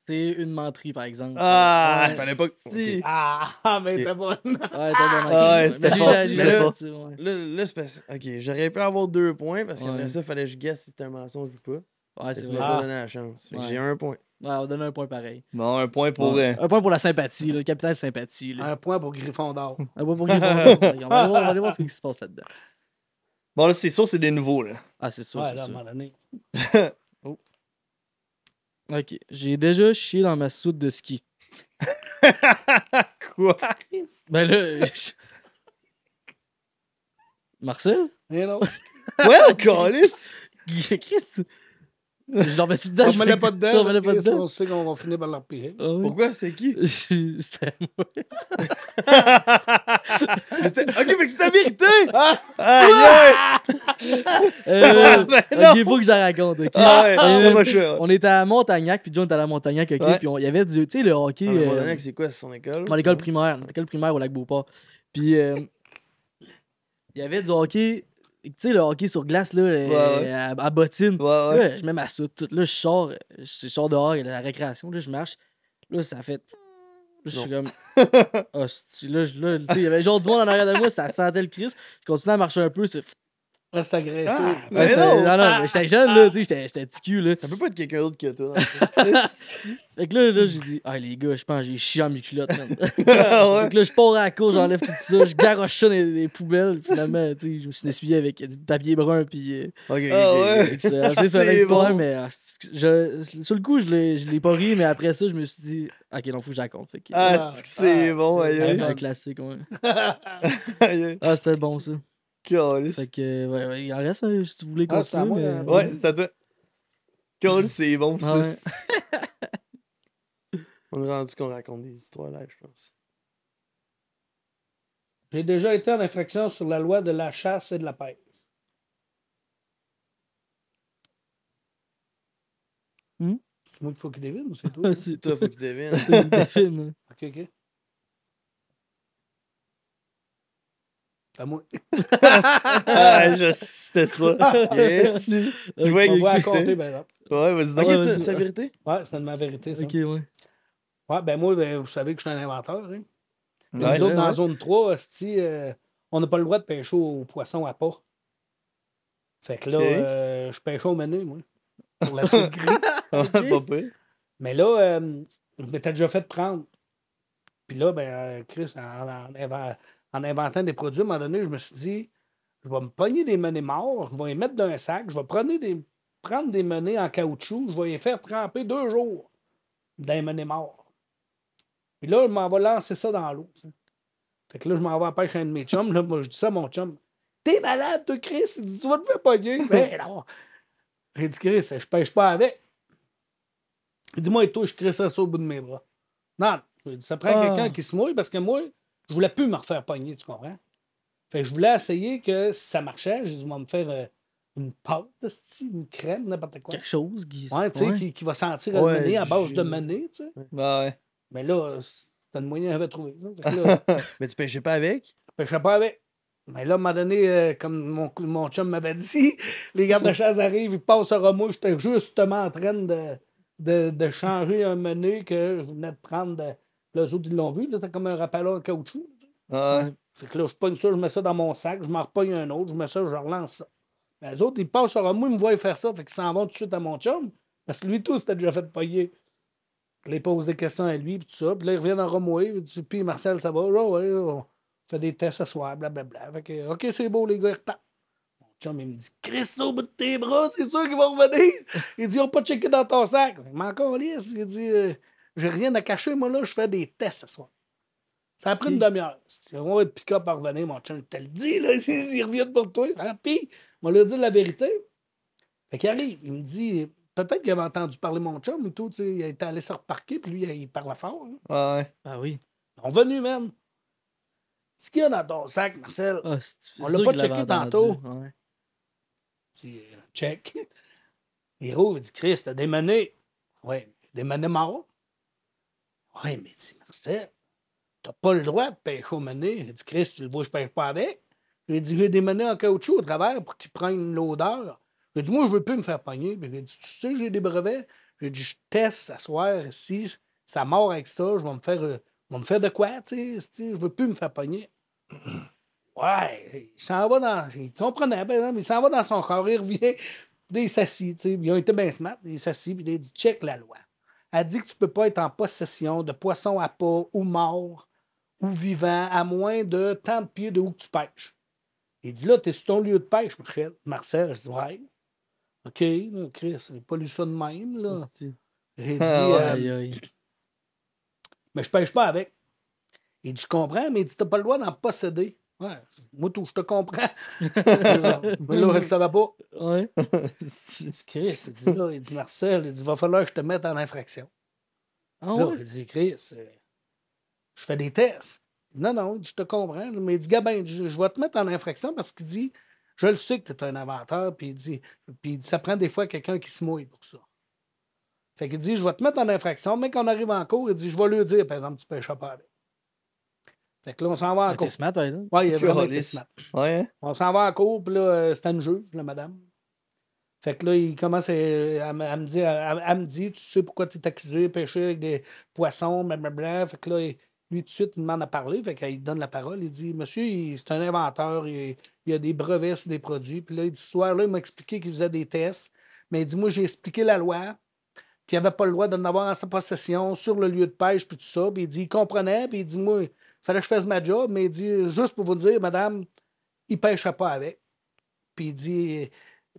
C'est une menterie, par exemple. Ah, Ouais. Fallait pas que. si. Ok. Ah, mais Ok. t'es bonne. Ouais, t'as Ah bien ouais, manqué. c'était Mais fort. j'ai Mais là- fait, ouais. Là, c'est parce. Ok, j'aurais pu avoir 2 points parce qu'après Ouais. ça, fallait que je guesse si c'était un mensonge ou pas. Ouais, Et c'est tu vrai. m'as Ah. pas donné la chance. Fait que Ouais. j'ai 1 point. Ouais, on donne un point pareil. Bon, un point pour... Ouais. Un point pour la sympathie, le capital sympathie. Là. Un point pour Gryffondor. Un point pour Gryffondor. On va aller voir ce qui se passe là-dedans. Bon, là, c'est sûr, c'est des nouveaux, là. Ah, c'est sûr, Ouais, c'est là, à un sûr. moment donné. Ok, j'ai déjà chié dans ma soute de ski. Quoi? Ben là... Marcel? Rien d'autre. Ouais, calice! Chris? Je leur mets-tu dedans? On me l'a pas Je dedans. leur mets pas Chris, dedans. on sait qu'on va finir par leur piger. Ah oui. Pourquoi? C'est qui? C'était moi. Ok, fait que c'est la vérité! Aïe, aïe! Ben non! Ok, faut que je la raconte, ok? Ah ouais, Euh, on va jouer. On était à Montagnac, puis John était à la Montagnac, ok? Ouais. Puis il y avait du, tu sais, le hockey. Ah, mais Montagnac, c'est quoi? C'est son école? Mon école primaire. Notre école primaire au lac Beauport. Puis il y avait du hockey, tu sais, le hockey sur glace, là, ouais. à bottine. Ouais, ouais. Là, je mets ma soute. Tout. Là, je sors dehors, il y a la récréation, là, je marche. Là, ça fait. Là, je suis comme. Hostie, là, tu sais, il y avait genre du monde en arrière de moi, ça sentait le Christ. Je continue à marcher un peu. Reste agressé. Ah, mais C'était- non! non, mais j'étais jeune, là, tu sais, j'étais petit cul, là. Ça peut pas être quelqu'un d'autre que toi. dans Fait que là j'ai dit, ah les gars, je pense que j'ai chié en mes culottes, man. Ah ouais. Fait que là, je pars à la cour, j'enlève tout ça, je garoche ça dans les poubelles. Finalement, tu sais, je me suis essuyé avec du papier brun, puis. le- Ok, Ah ok, ouais. ok. C'est ça l'histoire, bon. mais sur le coup, je l'ai pas ri, mais après ça, je me suis dit, ok, non, faut que je la compte. Fait que, Ah, c'est bon, aïe, un aïe. classique, ouais. Aïe, aïe. Ah, c'était bon, ça. Calice. Fait que, ouais, il en reste, si tu voulais Ah, c'est à continuer. moi, mais... là. Ouais, c'est à toi. Calice, c'est bon, Ah ça. ouais. On est rendu qu'on raconte des histoires là, je pense. J'ai déjà été en infraction sur la loi de la chasse et de la pêche. C'est moi qu'il faut qu'il devine ou c'est toi? C'est Toi, faut qu'il devine. une défine. Ok, ok. À moi. C'était ça. Yes. Je vais On va expliquer. raconter, ben là. Ouais, vas-y. Ok, donc. c'est la vérité? Ouais, c'est de ma vérité, ça. Ok, ouais. Ouais, ben moi, ben, vous savez que je suis un inventeur. Hein. Nous Ouais, autres, dans la ouais. zone 3, on n'a pas le droit de pêcher aux poissons à pas. Fait que là, Ok. je pêche au menu, moi. Pour la truc gris. Pas pire. Mais là, je m'étais déjà fait prendre. Puis là, ben, Chris, en inventant des produits, à un moment donné, je me suis dit, je vais me pogner des menés morts, je vais les mettre dans un sac, je vais prendre des menés en caoutchouc, je vais les faire tremper 2 jours dans les menés morts. Puis là, je m'en vais lancer ça dans l'eau. Tu sais. Fait que là, je m'en vais à pêcher un de mes chums. Là, moi, je dis ça à mon chum. T'es malade, toi, Chris? Il dit, tu vas te faire pogner. Ben non. J'ai dit, Chris, je pêche pas avec. Il dit, moi et toi, je crée ça au bout de mes bras. Non, j'ai dit, ça prend quelqu'un qui se mouille parce que moi, je voulais plus me refaire pogner, tu comprends? Fait que je voulais essayer que si ça marchait, j'ai dit, on va me faire une pâte, une crème, n'importe quoi. Quelque chose qui. Ouais, tu sais, qui va sentir le Ouais, mené à du base jus. de mené, tu sais. Ouais. Mais là, c'était le moyen que j'avais trouvé. Fait que là, Mais tu pêchais pas avec? je sais pas avec. Mais là, à un moment donné, comme mon chum m'avait dit, les gardes de chasse arrivent, ils passent au remous. J'étais justement en train de changer un menu que je venais de prendre. Là, eux autres, ils l'ont vu. C'était comme un rappeleur en caoutchouc. Ouais. Fait que là, je pogne ça, je mets ça dans mon sac, je m'en repogne un autre, je mets ça, je relance ça. Mais les autres, ils passent au remous, ils me voient faire ça. Fait qu'ils s'en vont tout de suite à mon chum. Parce que lui, tout, c'était déjà fait pogner. Là, ils posent des questions à lui, puis tout ça. Puis là, ils reviennent en remouer. Puis Marcel, ça va? Ouais, on fait des tests ce soir, blablabla. Fait que, OK, c'est beau, les gars, ils repartent. Mon chum, il me dit, Chris, au bout de tes bras, c'est sûr qu'ils vont revenir. Il dit, on pas checké dans ton sac. Mais encore lisse. Il dit, j'ai rien à cacher, moi, là, je fais des tests ce soir. Ça a pris une demi-heure. On va être pick-up à revenir, mon chum, je te le dis, là, ils reviennent pour toi. Puis, on leur dit la vérité. Fait qu'il arrive, il me dit, peut-être qu'il avait entendu parler mon chum ou tout, tu sais, il était allé se reparquer, puis lui, il parlait fort. Hein. Ouais. Ah oui. On est venu, man. Ce qu'il y a dans ton sac, Marcel, Ah, on l'a pas checké tantôt. Ouais. Puis, check. Il rouvre, il dit, Chris, t'as des menées. Oui, des menées morts. Oui, mais il dit, Marcel, t'as pas le droit de pêcher aux menées. Il dit, Chris, tu le vois, je pêche pas avec. J'ai dit, j'ai des menées en caoutchouc au travers pour qu'ils prennent l'odeur. J'ai dit, moi, je veux plus me faire pogner. Puis j'ai dit, tu sais que j'ai des brevets. J'ai dit, je teste ce soir. Si ça mord avec ça, je vais me faire de quoi, tu sais. Je veux plus me faire pogner. Ouais, il s'en va dans. Il comprenait, par exemple, il s'en va dans son corps, il revient, puis là, il s'assit, tu sais. Ils ont été bien smart, il s'assit, puis il dit, check la loi. Elle dit que tu peux pas être en possession de poissons à pas, ou morts, ou vivants, à moins de tant de pieds de où que tu pêches. Il dit, là, t'es sur ton lieu de pêche, Marcel. Je dis, ouais. OK, là, Chris, j'ai pas lu ça de même, là. J'ai dit, Aïe, aïe. mais je pêche pas avec. Il dit, je comprends, mais il dit, t'as pas le droit d'en posséder. Ouais, moi, tout, je te comprends. Mais là, ça va pas. Ouais. Il dit, Chris, il dit, Marcel, il dit, va falloir que je te mette en infraction. Ah Là, ouais? il dit, Chris, je fais des tests. Non, non, il dit, je te comprends. Mais il dit, Gabin, je vais te mettre en infraction parce qu'il dit, je le sais que tu es un inventeur. Puis il dit, ça prend des fois quelqu'un qui se mouille pour ça. Fait qu'il dit, je vais te mettre en infraction, mais quand on arrive en cours, il dit, je vais lui dire, par exemple, tu ne pêches pas avec. Fait que là, on s'en va en Ah, cours. t'es smart, par exemple. Oui, il a vraiment été Calisse. smart. Ouais. Hein? On s'en va en cours, puis là, c'était une juge, la madame. Fait que là, il commence à me dire, elle me dit, tu sais pourquoi tu es accusé de pêcher avec des poissons, blablabla. Fait que là, lui, tout de suite, il demande à parler. Fait qu'il donne la parole. Il dit, monsieur, c'est un inventeur, il a des brevets sur des produits. Puis là, il dit, ce soir-là, il m'a expliqué qu'il faisait des tests. Mais il dit, moi, j'ai expliqué la loi, puis il n'avait pas le droit d'en avoir en sa possession sur le lieu de pêche, puis tout ça. Puis il dit, il comprenait, puis il dit, moi, il fallait que je fasse ma job, mais il dit, juste pour vous dire, madame, il ne pêchait pas avec. Puis il dit,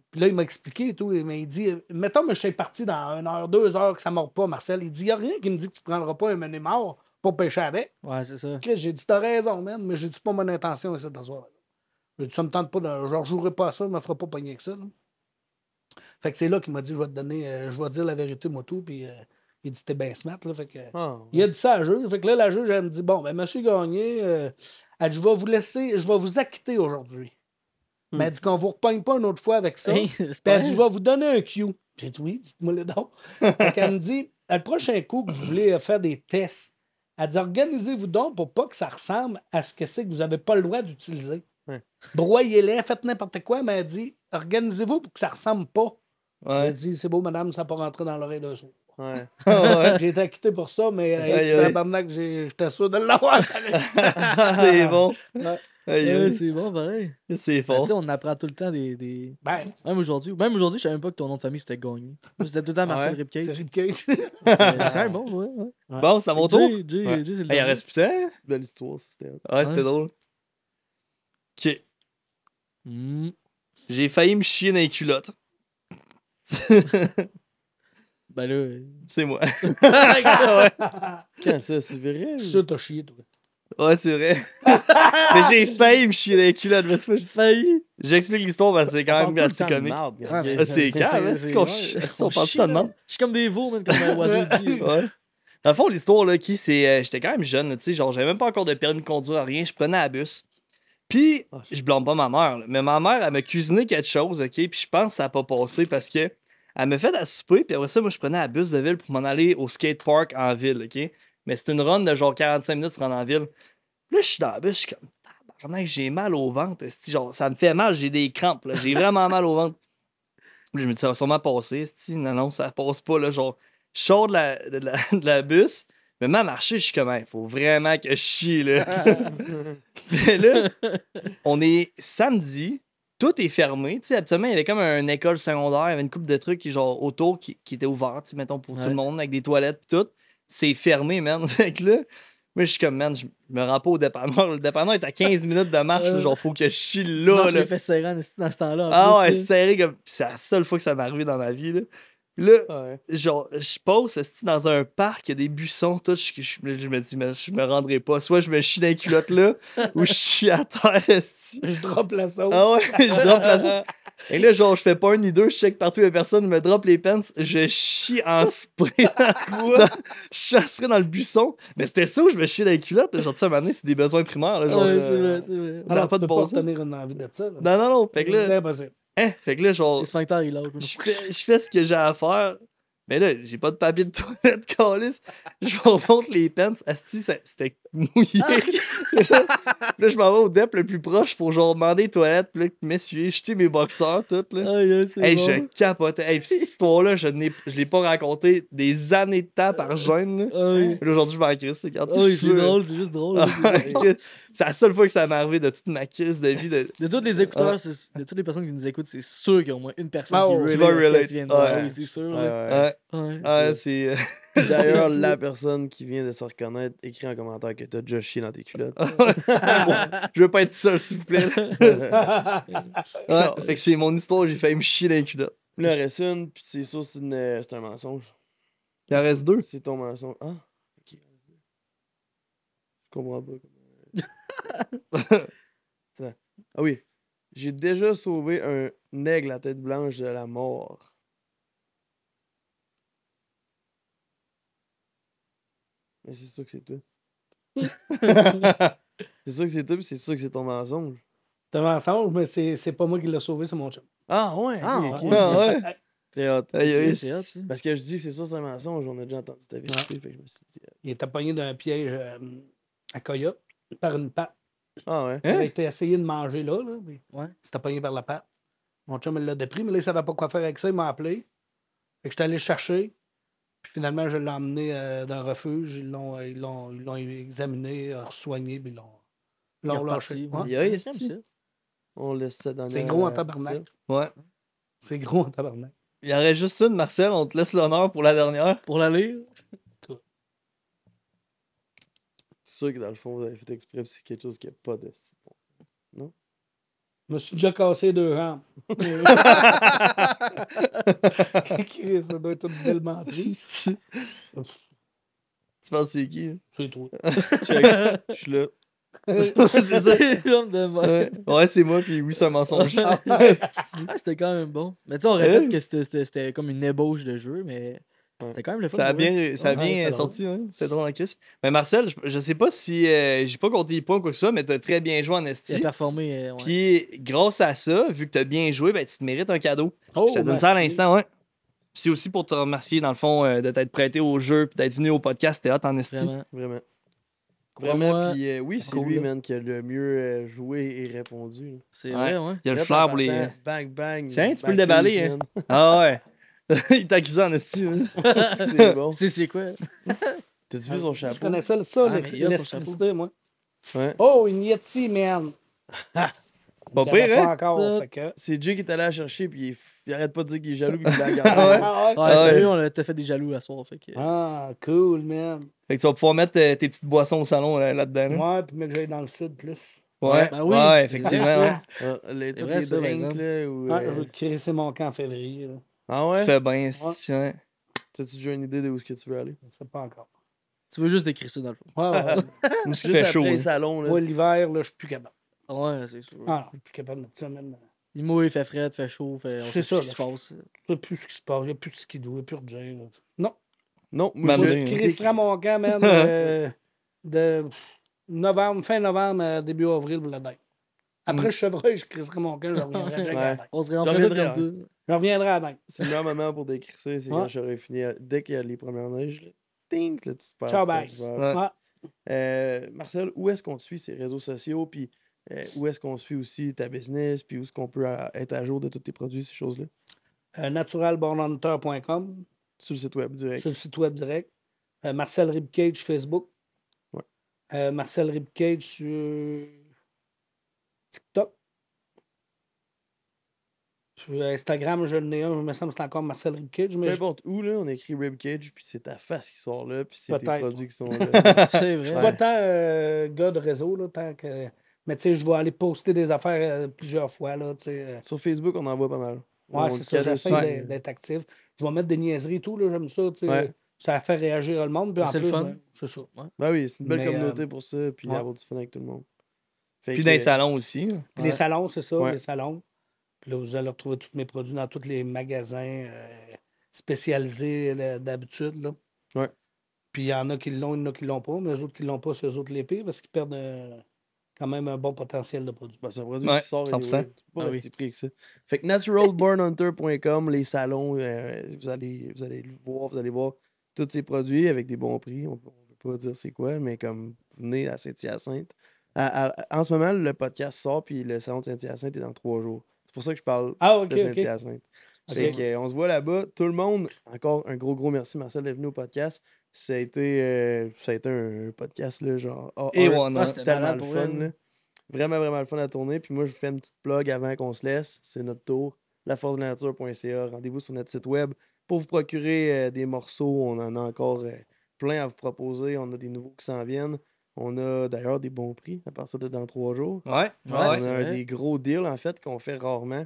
puis là, il m'a expliqué et tout, mais il dit, mettons, mais je suis parti dans 1 heure, 2 heures que ça ne mord pas, Marcel. Il dit, il n'y a rien qui me dit que tu ne prendras pas un mené mort pour pêcher avec. Ouais, c'est ça. Chris, j'ai dit, t'as raison, man, mais j'ai dit, c'est pas mon intention, c'est d'asseoir. J'ai dit, ça me tente pas, je ne jouerai pas à ça, je ne me ferai pas pogner avec ça. Là. Fait que c'est là qu'il m'a dit, je vais te donner, je vais te dire la vérité, moi, tout, puis il dit, t'es bien smart, là, fait que... Il a dit ça à la juge. Fait que là, la juge, elle me dit, bon, ben, monsieur Gagné, elle dit, je vais vous laisser, je vais vous acquitter aujourd'hui. Mais elle dit qu'on ne vous repogne pas une autre fois avec ça. Hey, Puis c'est elle pas dit, je vais vous donner un cue. J'ai dit, oui, dites-moi le donc. Fait qu'elle me dit, le prochain coup que vous voulez faire des tests, elle dit, organisez-vous donc pour pas que ça ressemble à ce que c'est que vous n'avez pas le droit d'utiliser. Ouais. Broyez-les, faites n'importe quoi, mais elle dit organisez-vous pour que ça ressemble pas. Ouais. Elle dit c'est beau, madame, ça n'a pas rentré dans l'oreille d'un sourd. Ouais. Ouais. J'ai été acquitté pour ça, mais Aïe, aïe. tabarnak, j'étais sûr de l'avoir. C'est bon. Ouais. Aïe, aïe. C'est bon, pareil. C'est Ben, fort. tu sais, on apprend tout le temps des... Ben, Même aujourd'hui, je savais même pas que ton nom de famille c'était Gagné. Moi, c'était tout le temps Marcel Ouais. Ripcage. c'est Rip Cage. C'est quand même bon, ouais. Bon, c'est à mon tour. Jay, c'est le Il en dernier. reste plus tant. Belle histoire, ça, c'était. Ouais, c'était Ouais. drôle. Ok. Hmm. J'ai failli me chier dans les culottes. Ben là... C'est moi. Quand ça, c'est vrai? Je suis sûr que t'as chié, toi. Ouais, c'est vrai. Mais j'ai failli me chier dans les culottes. Mais c'est pas j'ai failli. J'explique l'histoire parce que c'est quand même assez comique. Ouais, C'est calme, hein, c'est qu'on on parle pas de même. Je suis comme des veaux, man, comme un oiseau dit. Ouais. Dans le fond, l'histoire, là, c'est. J'étais quand même jeune, là, tu sais, genre, j'avais même pas encore de permis de conduire, rien, je prenais la bus. Puis, je blâme pas ma mère, là, mais ma mère, elle m'a cuisiné quelque chose, ok, puis je pense que ça a pas passé parce que elle m'a fait à souper, puis après ça, moi, je prenais la bus de ville pour m'en aller au skatepark en ville, ok. Mais c'est une run de genre 45 minutes pour rendre en ville. Puis là, je suis dans la bus, je suis comme, tabarnak, j'ai mal au ventre, esti, genre, ça me fait mal, j'ai des crampes, là, j'ai vraiment mal au ventre. Puis je me dis, ça va sûrement passer, esti. Non, ça passe pas, là, genre. Je sors de la bus, mais même à marcher, je suis comme, il faut vraiment que je chie, là. Mais là, on est samedi, tout est fermé. Tu sais, habituellement, il y avait comme une école secondaire, il y avait une couple de trucs genre, autour qui étaient ouverts, tu sais, mettons, pour tout le monde, avec des toilettes et tout. C'est fermé, man. Fait que là, moi, je suis comme, man, je me rends pas au dépanneur. Le dépanneur est à 15 minutes de marche, là, genre, faut que je chie là. Je l'ai fait serrer dans ce temps-là. Ah ouais, là. serré comme. C'est la seule fois que ça m'est arrivé dans ma vie, là. Puis là, Ouais. genre, je passe esti, dans un parc, il y a des buissons, tout. Je me dis, mais je me rendrai pas. Soit je me chie dans les culottes là, ou je suis à terre, esti. Je drop la sauce. Ah ouais, je drop la. Et là, genre, je fais pas un ni deux, je check partout, il y a personne, je me drop les pants, je chie en spray. Je chie en spray dans le buisson. Mais c'était ça où je me chie dans les culottes. Genre, tu sais, à un moment donné, c'est des besoins primaires. Là, genre, Ouais, c'est vrai, c'est vrai. ça a pas de bon pas sens. tenir une envie de ça. Là. Non. Fait que là, C'est impossible. fait que là, genre, Les sphincters, ils lâchent. je fais ce que j'ai à faire. Mais là, j'ai pas de papier de toilette, câlisse. Je remonte les pants. Asti, c'était mouillé. Là, je m'en vais au DEP le plus proche pour genre demander les toilettes. Puis là, m'essuyer, jeter mes boxeurs, tout. Là. Hey, je capotais. Hey, cette histoire-là, je l'ai pas racontée des années de temps par gêne. Là. Là, aujourd'hui, je m'en crisse. Regarde, C'est drôle, c'est juste drôle. c'est la seule fois que ça m'est arrivé de toute ma crise de vie. De tous les écouteurs, de toutes les personnes qui nous écoutent, c'est sûr qu'il y a au moins une personne Ah, qui va relate à ce que relate. tu viens de dire. Ouais. Oui, c'est sûr. Ouais, là. ouais. Ouais, Ouais. c'est. D'ailleurs, la personne qui vient de se reconnaître, écrit en commentaire que t'as déjà chié dans tes culottes. Je veux pas être seul, s'il vous plaît. Ouais, fait que c'est mon histoire, j'ai failli me chier dans les culottes. Là, il en reste une, puis c'est sûr c'est un mensonge. Il en reste deux. C'est ton mensonge. Ah, ok. Je comprends pas. Ça. Ah oui. J'ai déjà sauvé un aigle à tête blanche de la mort. Mais c'est sûr que c'est tout. C'est sûr que c'est tout, puis c'est sûr que c'est ton mensonge. C'est un mensonge, mais c'est pas moi qui l'ai sauvé, c'est mon chum. Ah ouais, Ah, ok, ok. ouais. Ah ouais. Très hot. Aïe, aïe. C'est hot, ça. Parce que je dis, c'est sûr, c'est un mensonge, on a déjà entendu ta vérité, fait que je me suis dit. Il était pogné d'un piège à Coya par une patte. Ah ouais. Il a été essayé de manger là. Puis Ouais. il s'était pogné par la patte. Mon chum, il l'a dépris, mais là, il savait pas quoi faire avec ça. Il m'a appelé. Fait que j'étais allé le chercher. Puis finalement, je l'ai emmené dans un refuge. Ils l'ont examiné, soigné, puis ils l'ont lâché. Reparti, Ouais. Aïe, J'aime esti. ça. On laisse ça dans C'est la- gros en tabarnak. Ouais. C'est gros en tabarnak. Il y en reste juste une, Marcel. On te laisse l'honneur pour la dernière. Pour la lire. C'est sûr que dans le fond, vous avez fait exprès, puis c'est quelque chose qui n'a pas de style. Je me suis déjà cassé 2 jambes. Chris, ça doit être une belle menterie. Tu penses que c'est qui? Hein? C'est toi. Check, je suis là. C'est ça. Comme de même. Ouais, c'est moi, puis oui, c'est un mensonge. Ah, c'était quand même bon. Mais tu sais, on répète que c'était comme une ébauche de jeu, mais c'était quand même le fun. Ça a pour vrai. bien, ça a Ouais, bien c'était sorti, hein? C'est drôle en crise. Mais Marcel, je sais pas si. J'ai pas compté les points ou quoi que ça, mais t'as très bien joué en Il a esti. performé. Ouais. Puis grâce à ça, vu que t'as bien joué, ben, tu te mérites un cadeau. Oh, Je te donne ça à merci. l'instant, ouais. Puis c'est aussi pour te remercier, dans le fond, de t'être prêté au jeu puis d'être venu au podcast. C'était hot en esti. Vraiment. Vraiment. Vraiment, Crois-moi, puis oui, c'est cool, lui, là. man, qui a le mieux joué et répondu. Là. c'est Ouais. vrai, ouais. Il y a le Là, flair en pour les. partant, Bang, bang. Tiens, tu peux le back déballer, loose, hein. man. Ah ouais. Il t'accuse en estime. C'est bon. C'est quoi? T'as-tu vu son Je chapeau? connaissais ça, Ah, mais il y a son l'électricité, moi. Ouais. Oh, une Yeti, man. Pas Je savais pire, pas hein? encore, fait que... C'est Jay qui est allé la chercher, puis il arrête pas de dire qu'il est jaloux, puis il la garde. Ah ouais? Ah, ouais. Ouais, Ah ouais. sérieux, on t'a fait des jaloux la soir. Fait que... Ah, cool, man. Fait que tu vas pouvoir mettre tes petites boissons au salon là-dedans. Là. Ouais, puis mais que j'aille dans le sud plus. Ouais, Ben oui, ouais, c'est effectivement. vrai, Ouais. ça. Tous vrai, les ça, par drinks, exemple. là. Ou, Ouais, je vais crisser mon camp en février. Là. Ah Tu ouais? fais bien, si ouais. T'as-tu déjà une idée de où est-ce que tu veux aller? Je sais pas encore. Tu veux juste décrire ça dans le fond. Ouais, ouais. Où Juste fait après chaud. les hein. salons, là. Moi, l'hiver, là, je suis plus capable. Ouais, c'est sûr. Ah non, je suis plus capable de mettre ça, même. Il mouille, il fait frais, il fait chaud, on C'est sait ce ça, qui se passe. Je sais plus ce qui se passe. Il n'y a plus de skidoo, il n'y a plus de gin. Là. Non. Non, moi, Maman, je hein. Crisserai mon camp, man, de novembre, fin novembre, début avril, pour la date. Après le chevreuil, je crisserai mon camp, je reviendrai avec la date. On se J'en réentraîne reviendrai, comme tout. Je reviendrai à la date. C'est le meilleur moment pour décrire ça, c'est Ouais. quand j'aurais fini. Dès qu'il y a les premières neiges, là, tink, là, tu te passes. Ciao, bye. Ouais. Ouais. Marcel, où est-ce qu'on te suit ces réseaux sociaux, puis où est-ce qu'on suit aussi ta business, puis où est-ce qu'on peut être à jour de tous tes produits, ces choses-là? Naturalbornhunter.com, Sur le site web direct. sur le site web direct. Marcel Ribcage Facebook. Ouais. Marcel Ribcage sur TikTok. Sur Instagram, je l'ai un, il me semble que c'est encore Marcel Ribcage. Peu Mais importe où, là, on écrit Ribcage, puis c'est ta face qui sort là, puis c'est tes Peut-être, produits ouais. qui sont là. C'est je suis vrai. pas tant gars de réseau, là, tant que. Mais tu sais, je vais aller poster des affaires plusieurs fois, là, tu sais. Sur Facebook, on en voit pas mal. Ouais, On c'est ça, cadre j'essaie aussi. d'être actif. Je vais mettre des niaiseries et tout, là, j'aime ça, tu sais. Ouais. Ça fait réagir le monde, puis en C'est le plus, fun. ben, c'est ça. Ben oui, c'est une belle Mais, communauté pour ça, puis ouais. avoir du fun avec tout le monde. Fait Puis que, dans les salons aussi. Puis Ouais. les salons, c'est ça, Ouais. les salons. Puis là, vous allez retrouver tous mes produits dans tous les magasins spécialisés d'habitude, là. Ouais. Puis il y en a qui l'ont, il y en a qui l'ont pas, mais eux autres qui l'ont pas, c'est eux autres les pires parce qu'ils perdent quand même un bon potentiel de produit. Ben, c'est un produit Ouais, qui sort 100%. anyway. Tu peux pas Ah rester pris avec ça. Fait que naturalbornhunter.com, les salons, vous allez le voir, vous allez voir tous ces produits avec des bons prix. On peut pas dire c'est quoi, mais comme vous venez à Saint-Hyacinthe. En ce moment, le podcast sort, puis le salon de Saint-Hyacinthe est dans 3 jours. C'est pour ça que je parle Ah, ok, de ok. Saint-Hyacinthe. Ok. Fait que, on se voit là-bas. Tout le monde, encore un gros merci, Marcel, d'être venu au podcast. Ça a été un podcast, là, genre. Et A1, one, Ah, hein. c'était tellement malade le pour fun, elle. là. Vraiment le fun à tourner. Puis moi, je vous fais une petite plug avant qu'on se laisse. C'est notre tour. laforcedelanature.ca. Rendez-vous sur notre site web pour vous procurer des morceaux. On en a encore plein à vous proposer. On a des nouveaux qui s'en viennent. On a d'ailleurs des bons prix à partir de dans 3 jours. Ouais, Ouais, On a c'est un vrai. des gros deals, en fait, qu'on fait rarement,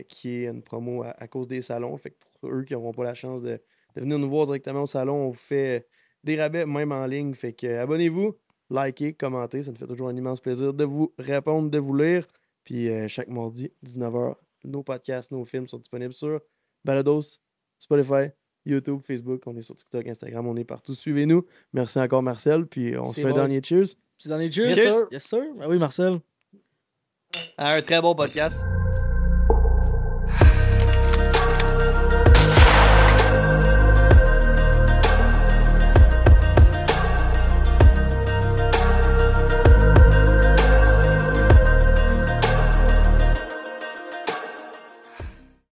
qui est une promo à cause des salons. Fait que pour eux qui n'auront pas la chance de venir nous voir directement au salon, on vous fait des rabais, même en ligne. Fait que abonnez-vous, likez, commentez. Ça nous fait toujours un immense plaisir de vous répondre, de vous lire. Puis chaque mardi, 19h, nos podcasts, nos films sont disponibles sur Balados, Spotify, YouTube, Facebook. On est sur TikTok, Instagram, on est partout. Suivez-nous. Merci encore, Marcel. Puis on se C'est fait un bon. dernier cheers. C'est dans les cheers? Yes, sir. Yes, sir. Ah oui, Marcel. Un très bon podcast.